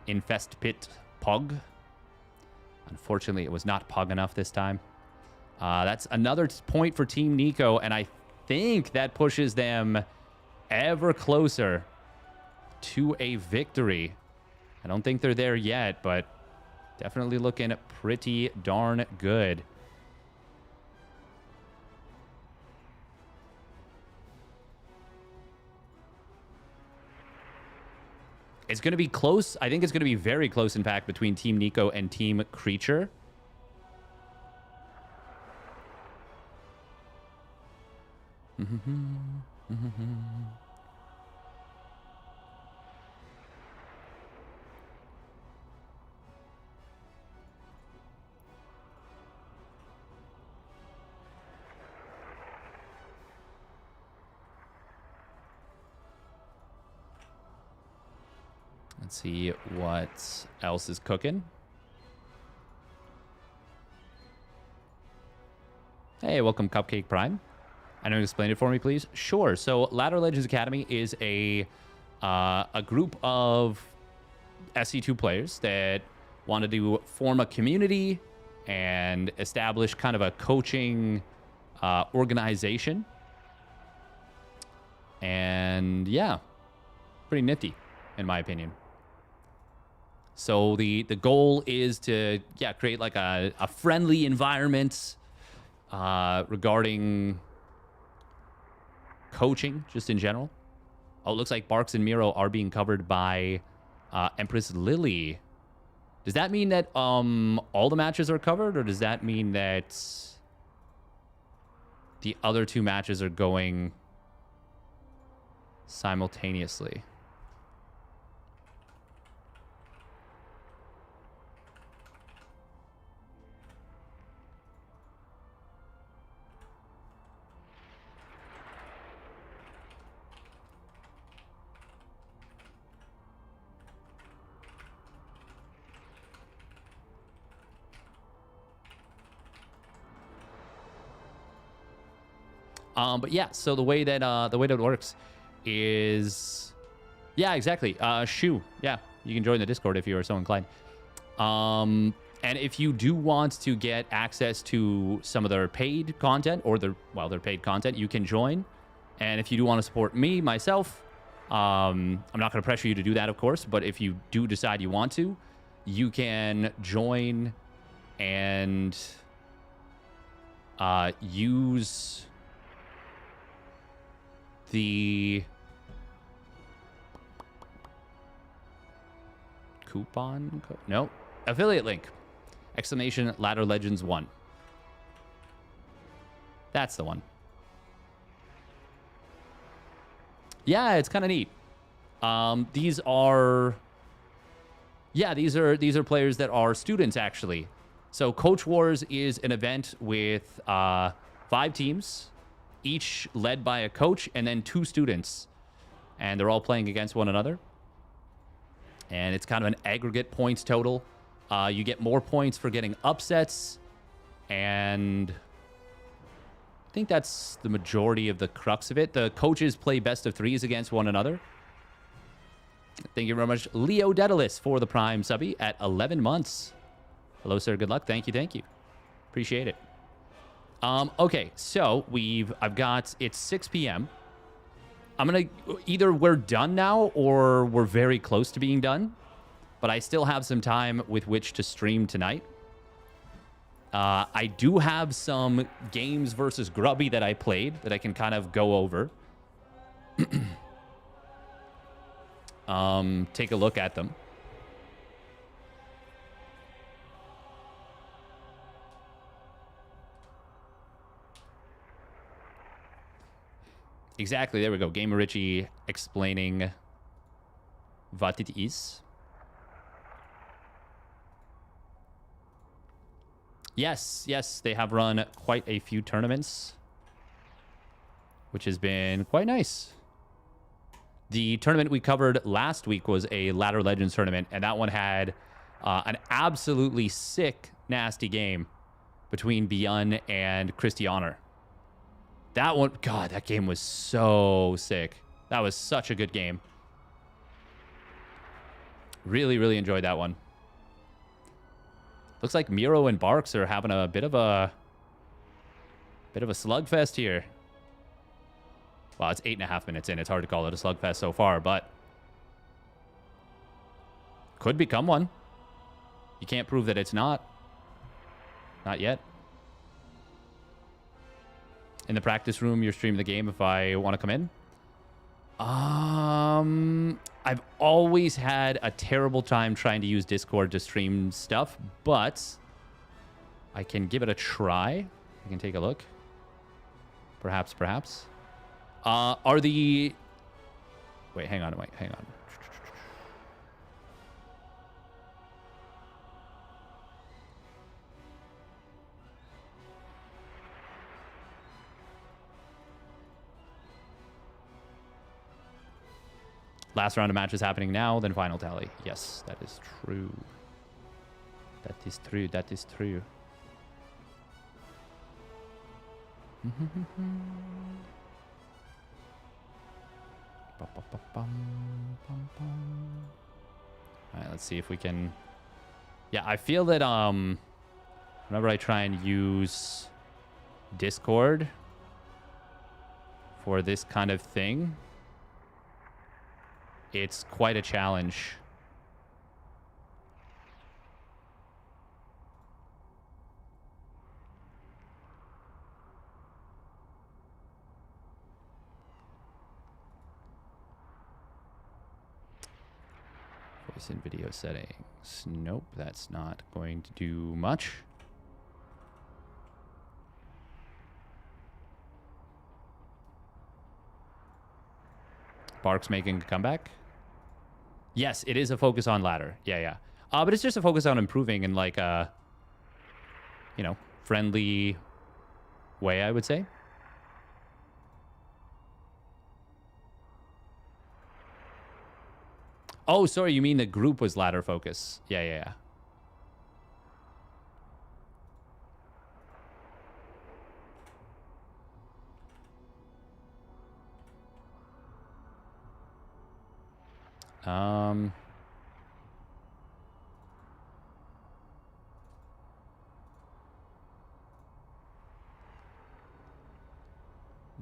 Speaker 1: Infest Pit Pog. Unfortunately, it was not Pog enough this time. That's another point for Team Nico, and I think that pushes them ever closer to a victory. I don't think they're there yet, but definitely looking pretty darn good. It's going to be close. I think it's going to be very close, in fact, between Team Nico and Team Creature. Let's see what else is cooking. Hey, welcome Cupcake Prime. I know you explain it for me, please. Sure. So Ladder Legends Academy is a group of SC2 players that wanted to form a community and establish kind of a coaching organization. And yeah, pretty nifty, in my opinion. So the goal is to, yeah, create like a friendly environment regarding coaching, just in general. Oh, it looks like Barks and Miro are being covered by Empress Lily. Does that mean that all the matches are covered, or does that mean that the other two matches are going simultaneously? But yeah, so the way that it works is, yeah, exactly. Shu, yeah, you can join the Discord if you are so inclined. And if you do want to get access to some of their paid content, or their paid content, you can join. And if you do want to support me, myself, I'm not going to pressure you to do that, of course. But if you do decide you want to, you can join and use the coupon code? No, affiliate link. Exclamation Ladder Legends 1. That's the one. Yeah, it's kind of neat. These are players that are students, actually. So Coach Wars is an event with 5 teams, each led by a coach, and then 2 students. And they're all playing against one another. And it's kind of an aggregate points total. You get more points for getting upsets. And I think that's the majority of the crux of it. The coaches play best of 3s against one another. Thank you very much, Leo Daedalus, for the Prime subby at 11 months. Hello, sir. Good luck. Thank you. Appreciate it. Okay, so it's 6 p.m. I'm gonna, either we're done now or we're very close to being done, but I still have some time with which to stream tonight. I do have some games versus Grubby that I played that I can kind of go over. Take a look at them. Exactly, there we go. GamerRichy explaining what it is. Yes, they have run quite a few tournaments, which has been quite nice. The tournament we covered last week was a Ladder Legends tournament, and that one had an absolutely sick, nasty game between Beyond and Christianer. That one, God, that game was so sick. That was such a good game. Really enjoyed that one. Looks like Miro and Barks are having a bit of a slugfest here. Well, it's 8.5 minutes in. It's hard to call it a slugfest so far, but could become one. You can't prove that it's not. Not yet. In the practice room, you're streaming the game if I want to come in. I've always had a terrible time trying to use Discord to stream stuff, but I can give it a try. I can take a look. Perhaps. Are the... Wait, hang on. Last round of matches happening now, then final tally. Yes, that is true. That is true. Alright, let's see if we can... Yeah, I feel that Whenever I try and use Discord for this kind of thing, it's quite a challenge. Voice and video settings. Nope, that's not going to do much. Bark's making a comeback. Yes, it is a focus on ladder. Yeah. But it's just a focus on improving in like a, you know, friendly way, I would say. Oh, sorry, you mean the group was ladder focus. Yeah.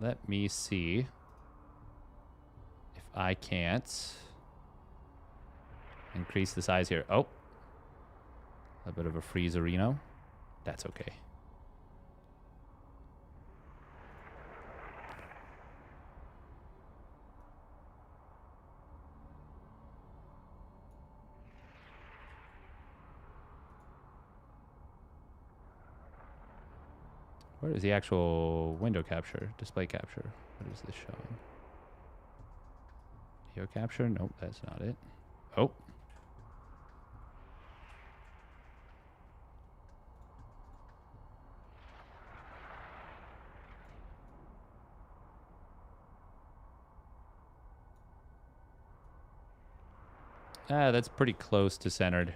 Speaker 1: Let me see if I can't increase the size here. Oh, a bit of a freeze arena. That's okay. Where is the actual window capture, display capture? What is this showing? Video capture? Nope, that's not it. Oh. Ah, that's pretty close to centered.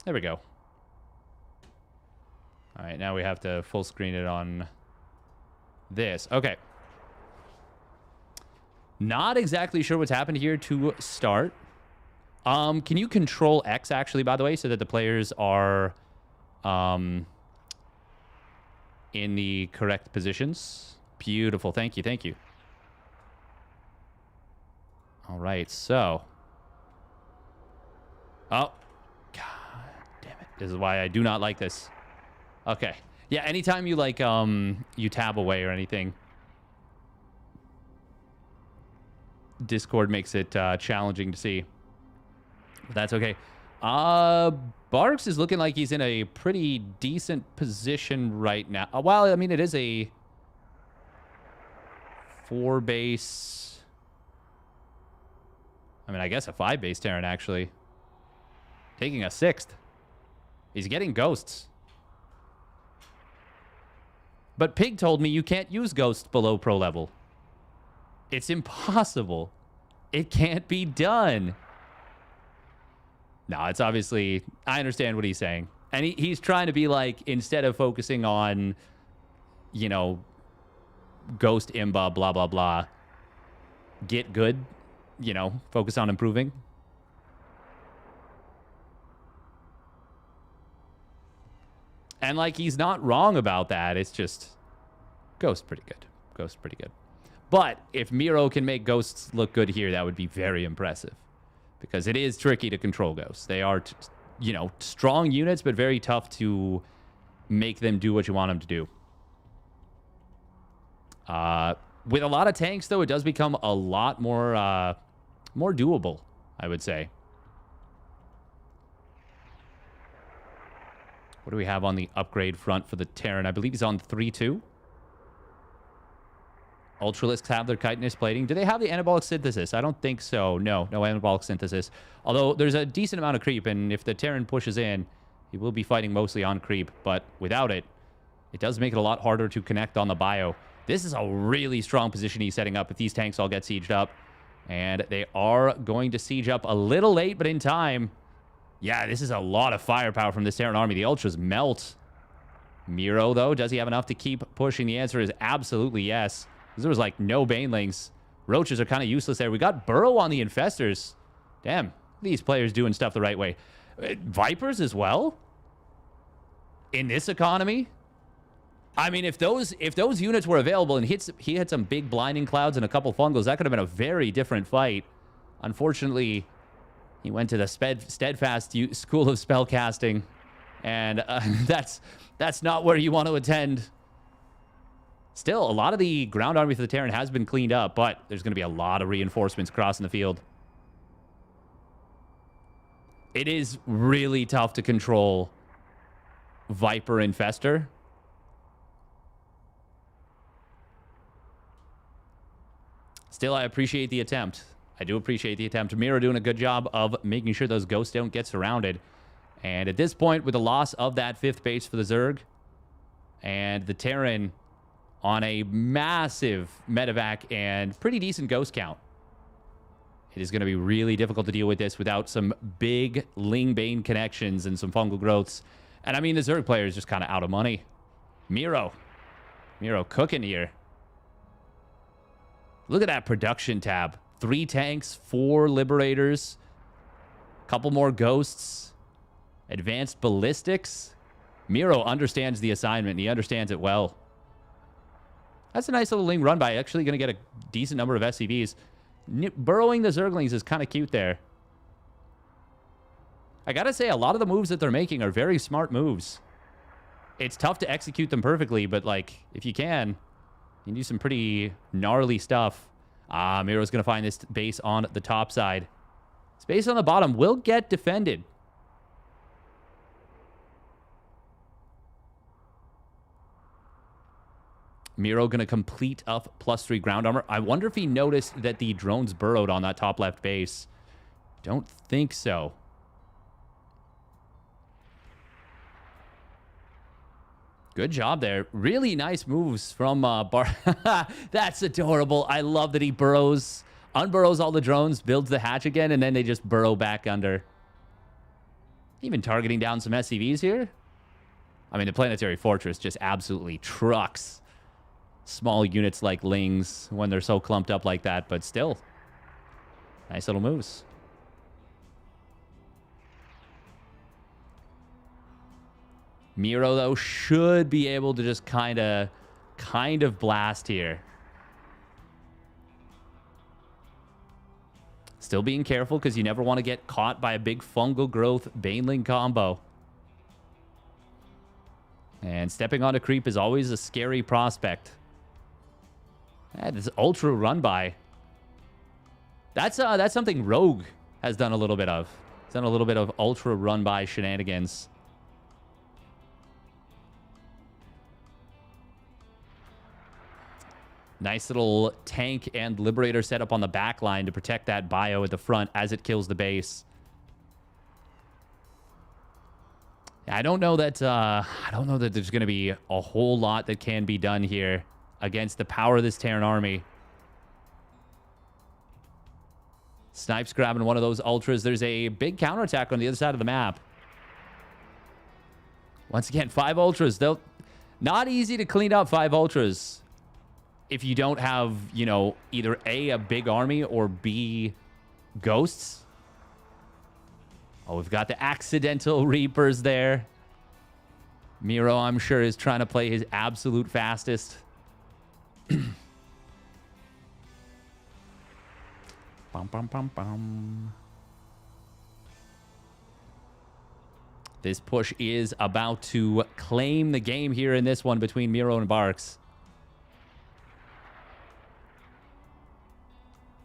Speaker 1: There we go. All right, now we have to full screen it on this. Okay. Not exactly sure what's happened here to start. Can you control X actually, by the way, so that the players are in the correct positions? Beautiful. Thank you. All right, so. Oh. This is why I do not like this. Okay. Yeah, anytime you like you tab away or anything, Discord makes it challenging to see. But that's okay. Barks is looking like he's in a pretty decent position right now. Well, I mean, it is a 4-base. I mean, I guess a 5-base Terran, actually. Taking a 6th. He's getting ghosts. But Pig told me you can't use ghosts below pro level. It's impossible. It can't be done. No, it's obviously... I understand what he's saying. And he's trying to be like, instead of focusing on, you know, ghost imba, blah, blah, blah, get good, you know, focus on improving. And, like, he's not wrong about that. It's just, Ghost pretty good. But if Miro can make Ghosts look good here, that would be very impressive. Because it is tricky to control Ghosts. They are, you know, strong units, but very tough to make them do what you want them to do. With a lot of tanks, though, it does become a lot more, more doable, I would say. What do we have on the upgrade front for the Terran? I believe he's on 3-2. Ultralisks have their chitinous plating. Do they have the anabolic synthesis? I don't think so. No anabolic synthesis. Although there's a decent amount of creep, and if the Terran pushes in, he will be fighting mostly on creep. But without it, it does make it a lot harder to connect on the bio. This is a really strong position he's setting up if these tanks all get sieged up. And they are going to siege up a little late, but in time. Yeah, this is a lot of firepower from this Terran army. The Ultras melt. Miro, though, does he have enough to keep pushing? The answer is absolutely yes. There was, like, no Banelings Roaches are kind of useless there. We got Burrow on the Infestors. Damn, these players doing stuff the right way. Vipers as well? In this economy? I mean, if those units were available and he had some big blinding clouds and a couple fungals, that could have been a very different fight. Unfortunately, he went to the steadfast school of spellcasting, and that's not where you want to attend. Still, a lot of the ground army for the Terran has been cleaned up, but there's going to be a lot of reinforcements crossing the field. It is really tough to control Viper Infestor. Still, I appreciate the attempt. I do appreciate the attempt. Miro doing a good job of making sure those ghosts don't get surrounded. And at this point, with the loss of that 5th base for the Zerg, and the Terran on a massive medevac and pretty decent ghost count, it is going to be really difficult to deal with this without some big Ling-Bane connections and some fungal growths. And I mean, the Zerg player is just kind of out of money. Miro cooking here. Look at that production tab. 3 tanks, 4 liberators, couple more ghosts, advanced ballistics. Miro understands the assignment, and he understands it well. That's a nice little Ling run by. Actually going to get a decent number of SCVs. Burrowing the Zerglings is kind of cute there. I gotta say, a lot of the moves that they're making are very smart moves. It's tough to execute them perfectly, but, like, if you can do some pretty gnarly stuff. Miro's going to find this base on the top side. This base on the bottom will get defended. Miro going to complete up +3 ground armor. I wonder if he noticed that the drones burrowed on that top left base. Don't think so. Good job there. Really nice moves from Bar. That's adorable. I love that he unburrows all the drones, builds the hatch again, and then they just burrow back under. Even targeting down some SCVs here. I mean, the Planetary Fortress just absolutely trucks small units like Lings when they're so clumped up like that, but still, nice little moves. Miro, though, should be able to just kind of blast here. Still being careful because you never want to get caught by a big fungal growth Baneling combo. And stepping on a creep is always a scary prospect. This ultra run by. That's something Rogue has done a little bit of. He's done a little bit of ultra run by shenanigans. Nice little tank and Liberator setup on the back line to protect that bio at the front as it kills the base. I don't know that there's going to be a whole lot that can be done here against the power of this Terran army. Snipes grabbing one of those ultras. There's a big counterattack on the other side of the map. Once again, 5 ultras. They'll not easy to clean up 5 ultras if you don't have, either A, big army, or B, ghosts. Oh, we've got the accidental Reapers there. Miro, I'm sure, is trying to play his absolute fastest. Bum, bum, bum, bum. This push is about to claim the game here in this one between Miro and Barks.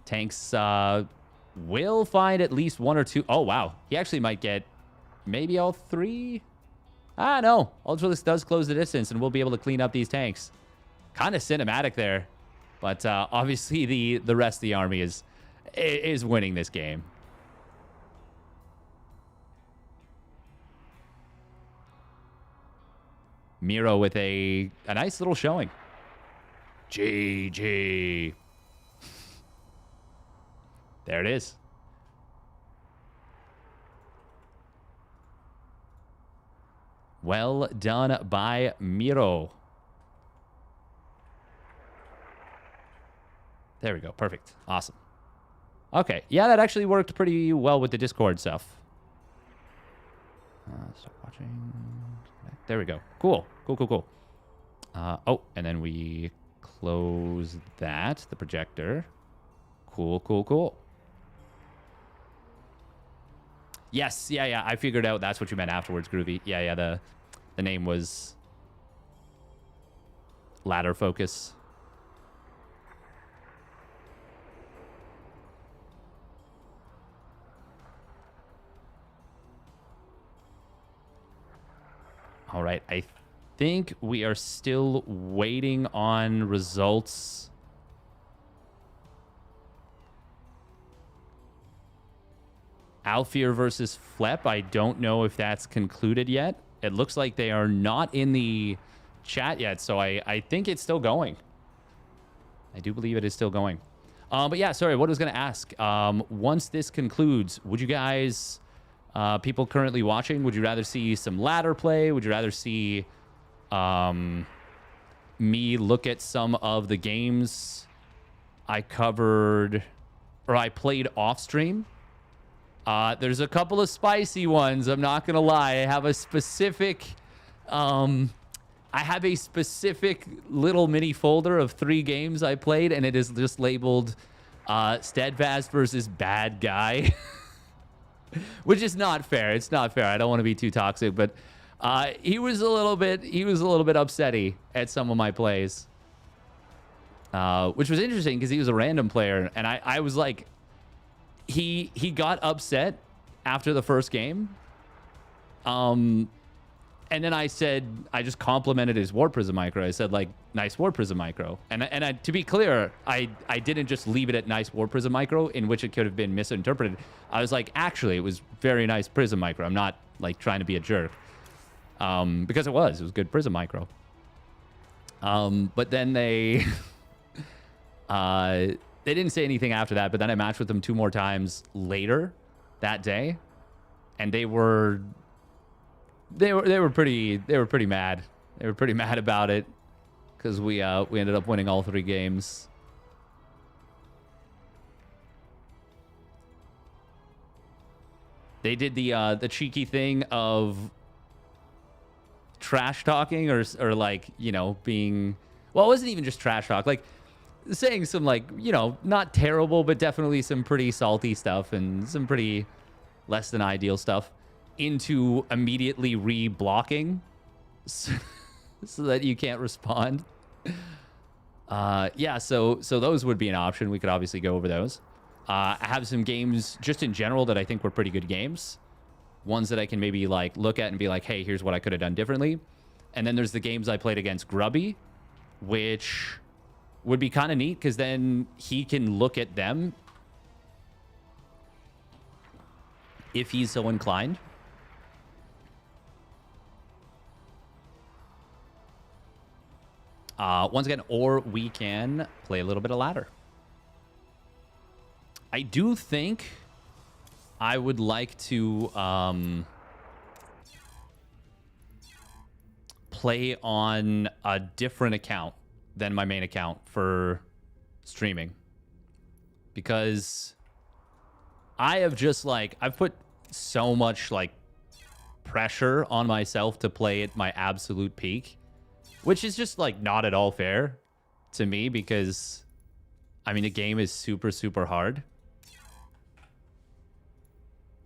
Speaker 1: Tanks will find at least 1 or 2. Oh, wow. He actually might get maybe all 3. No. Ultralisk does close the distance, and we'll be able to clean up these tanks. Kind of cinematic there. But obviously the rest of the army is winning this game. Miro with a nice little showing. GG. There it is. Well done by Miro. There we go. Perfect. Awesome. Okay. Yeah, that actually worked pretty well with the Discord stuff. Stop watching. There we go. Cool. Cool, cool, cool. Oh, and then we close that, the projector. Cool, cool, cool. Yes, yeah. I figured out that's what you meant afterwards, Groovy. Yeah. The name was Ladder Focus. All right, I think we are still waiting on results. Alfir versus Flep. I don't know if that's concluded yet. It looks like they are not in the chat yet, so I think it's still going. I do believe it is still going. But yeah, sorry, what I was going to ask. Once this concludes, would you guys... people currently watching, would you rather see some ladder play? Would you rather see me look at some of the games I covered or I played off stream? There's a couple of spicy ones. I'm not going to lie. I have a specific little mini folder of 3 games I played, and it is just labeled Steadfast versus Bad Guy. Which is not fair. It's not fair. I don't want to be too toxic, but he was a little bit upsetty at some of my plays, which was interesting because he was a random player, and I was like, he got upset after the first game, and then I just complimented his Warp Prism micro. I said, like, nice Warp Prism micro. And to be clear, I didn't just leave it at nice Warp Prism micro, in which it could have been misinterpreted. I was like, actually, it was very nice Prism micro. I'm not, like, trying to be a jerk. Because it was good Prism micro. But then they... they didn't say anything after that, but then I matched with them 2 more times later that day. And they were pretty mad. They were pretty mad about it because we ended up winning all 3 games. They did the cheeky thing of trash talking or like, you know, being, well, it wasn't even just trash talk, like saying some, like, you know, not terrible, but definitely some pretty salty stuff and some pretty less than ideal stuff into immediately re-blocking so that you can't respond. Yeah, so those would be an option. We could obviously go over those. I have some games just in general that I think were pretty good games. Ones that I can maybe, like, look at and be like, hey, here's what I could have done differently. And then there's the games I played against Grubby, which would be kind of neat because then he can look at them if he's so inclined. Once again, or we can play a little bit of ladder. I do think I would like to play on a different account than my main account for streaming, because I have just, like, I've put so much, like, pressure on myself to play at my absolute peak, which is just, like, not at all fair to me because, I mean, the game is super, super hard.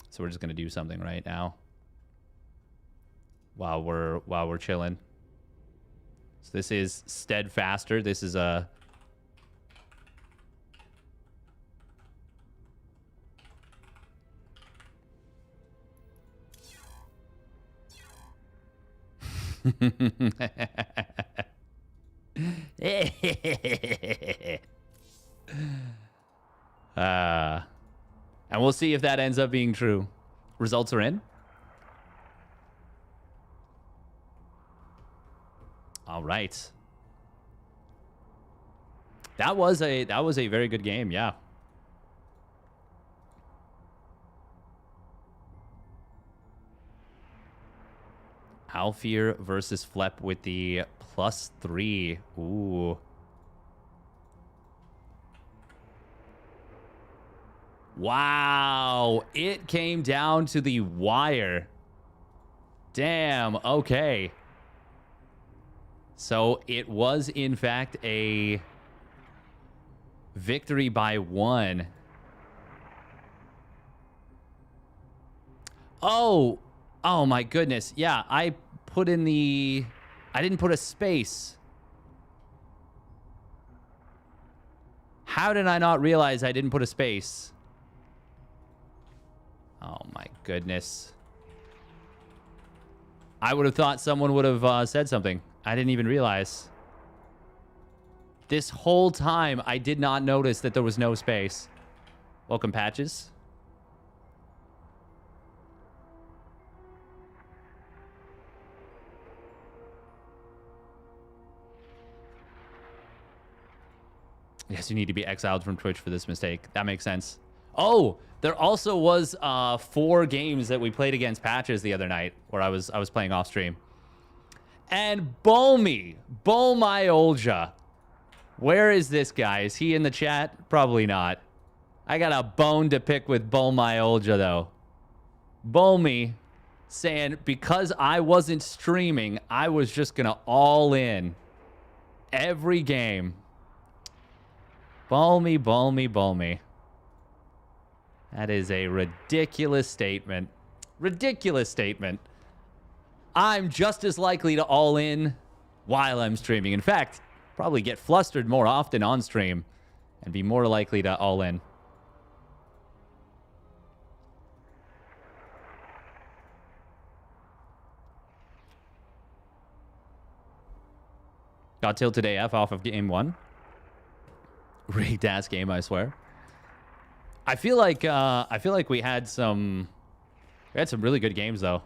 Speaker 1: So we're just going to do something right now while we're chilling. So this is Steadfaster. This is a... and we'll see if that ends up being true. Results are in. All right. That was a very good game, yeah. Alfir versus Flep with the +3. Ooh. Wow, it came down to the wire. Damn, okay. So it was, in fact, a victory by 1. Oh, oh my goodness. Yeah, I didn't put a space. How did I not realize I didn't put a space? Oh my goodness. I would have thought someone would have said something. I didn't even realize. This whole time, I did not notice that there was no space. Welcome, Patches. Yes, you need to be exiled from Twitch for this mistake. That makes sense. Oh, there also was 4 games that we played against Patches the other night where I was playing off stream. And BuBBa, Olja. Where is this guy? Is he in the chat? Probably not. I got a bone to pick with BuBBa Olja though. BuBBa saying because I wasn't streaming, I was just gonna all in every game. BuBBa. That is a ridiculous statement. Ridiculous statement. I'm just as likely to all in while I'm streaming. In fact, probably get flustered more often on stream and be more likely to all in. Got tilted AF off of game 1. Rigged ass game, I swear. I feel like we had some really good games though.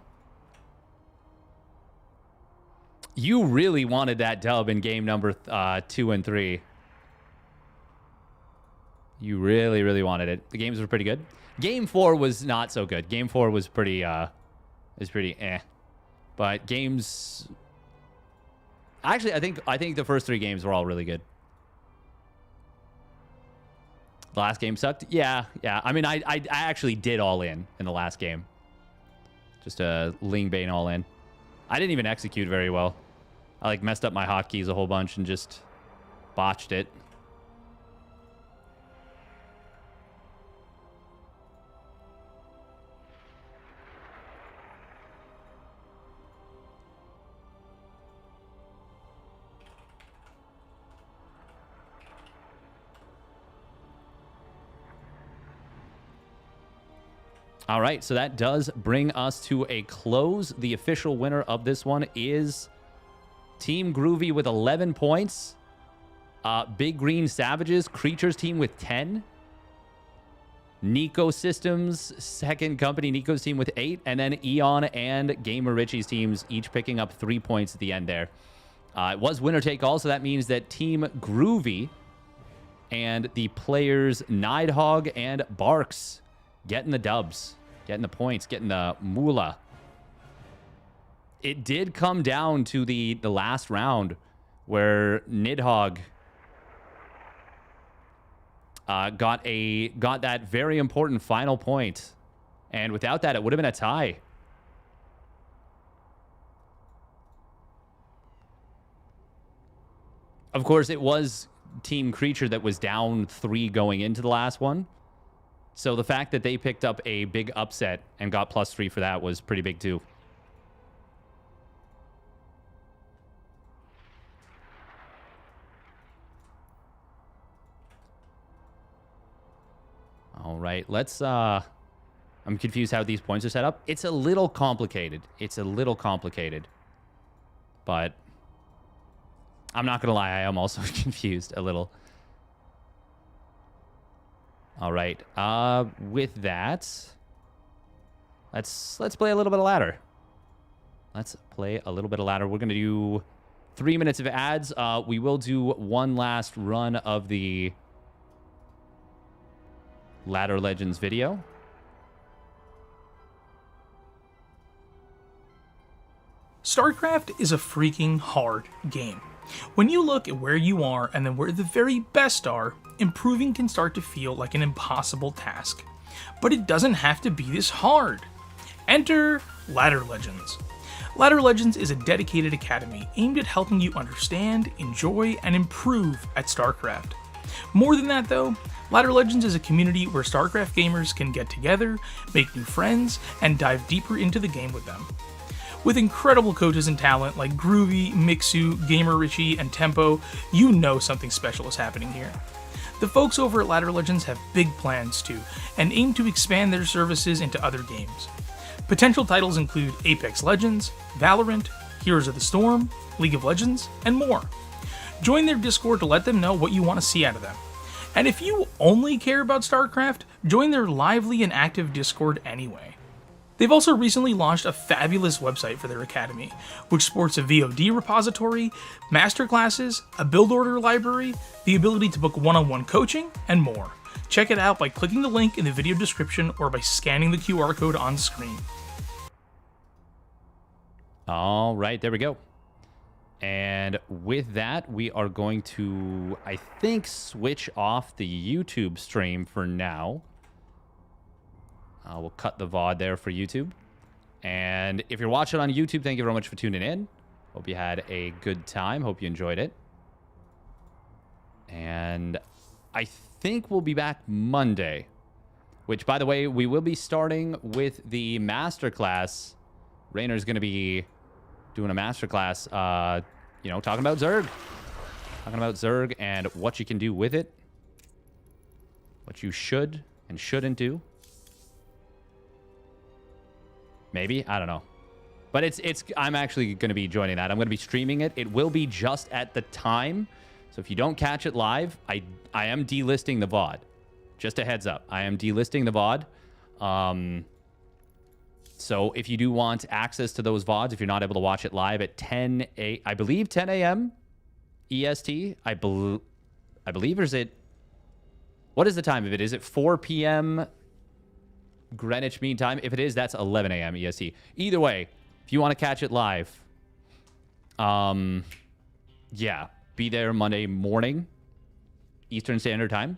Speaker 1: You really wanted that dub in game number 2 and 3. You really, really wanted it. The games were pretty good. Game 4 was not so good. Game 4 was pretty eh. But games, actually, I think the first 3 games were all really good. The last game sucked. Yeah. I mean, I actually did all in the last game. Just a Lingbane all in. I didn't even execute very well. I like messed up my hotkeys a whole bunch and just botched it. All right, so that does bring us to a close. The official winner of this one is Team Groovy with 11 points. Big Green Savages, Creatures team with 10. Nico Systems, second company, Nico's team with 8. And then Eon and GamerRichy's teams each picking up 3 points at the end there. It was winner take all, so that means that Team Groovy and the players Nydhog and Barks getting the dubs. Getting the points, getting the moolah. It did come down to the last round where Nydhog got that very important final point. And without that, it would have been a tie. Of course, it was Team Creature that was down 3 going into the last one. So the fact that they picked up a big upset and got +3 for that was pretty big too. All right, let's I'm confused how these points are set up. It's a little complicated. But I'm not going to lie, I am also confused a little. All right. With that, let's play a little bit of ladder. We're going to do 3 minutes of ads. We will do one last run of the Ladder Legends video.
Speaker 3: StarCraft is a freaking hard game. When you look at where you are and then where the very best are, improving can start to feel like an impossible task. But it doesn't have to be this hard. Enter Ladder Legends. Ladder Legends is a dedicated academy aimed at helping you understand, enjoy, and improve at StarCraft. More than that though, Ladder Legends is a community where StarCraft gamers can get together, make new friends, and dive deeper into the game with them. With incredible coaches and talent like Groovy, Mixu, GamerRichy, and Tempo, you know something special is happening here. The folks over at Ladder Legends have big plans too, and aim to expand their services into other games. Potential titles include Apex Legends, Valorant, Heroes of the Storm, League of Legends, and more. Join their Discord to let them know what you want to see out of them. And if you only care about StarCraft, join their lively and active Discord anyway. They've also recently launched a fabulous website for their academy, which sports a VOD repository, masterclasses, a build order library, the ability to book one-on-one coaching, and more. Check it out by clicking the link in the video description or by scanning the QR code on screen.
Speaker 1: All right, there we go. And with that, we are going to, I think, switch off the YouTube stream for now. We'll cut the VOD there for YouTube. And if you're watching on YouTube, thank you very much for tuning in. Hope you had a good time. Hope you enjoyed it. And I think we'll be back Monday. Which, by the way, we will be starting with the masterclass. Rainer's going to be doing a masterclass, talking about Zerg. Talking about Zerg and what you can do with it. What you should and shouldn't do. Maybe, I don't know. But I'm actually going to be joining that. I'm going to be streaming it. It will be just at the time. So if you don't catch it live, I am delisting the VOD. Just a heads up. I am delisting the VOD. So if you do want access to those VODs, if you're not able to watch it live at 10 a.m. EST, I believe, or is it, what is the time of it? Is it 4 p.m. Greenwich Mean Time? If it is, that's 11 a.m. EST. Either way, if you want to catch it live, yeah, be there Monday morning, Eastern Standard Time.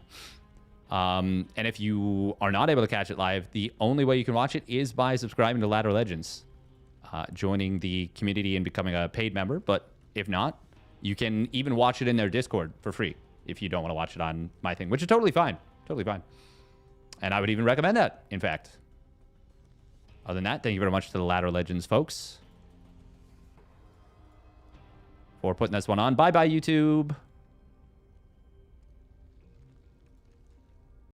Speaker 1: And if you are not able to catch it live, the only way you can watch it is by subscribing to Ladder Legends, joining the community and becoming a paid member. But if not, you can even watch it in their Discord for free if you don't want to watch it on my thing, which is totally fine. Totally fine. And I would even recommend that, in fact. Other than that, thank you very much to the Ladder Legends folks for putting this one on. Bye-bye, YouTube.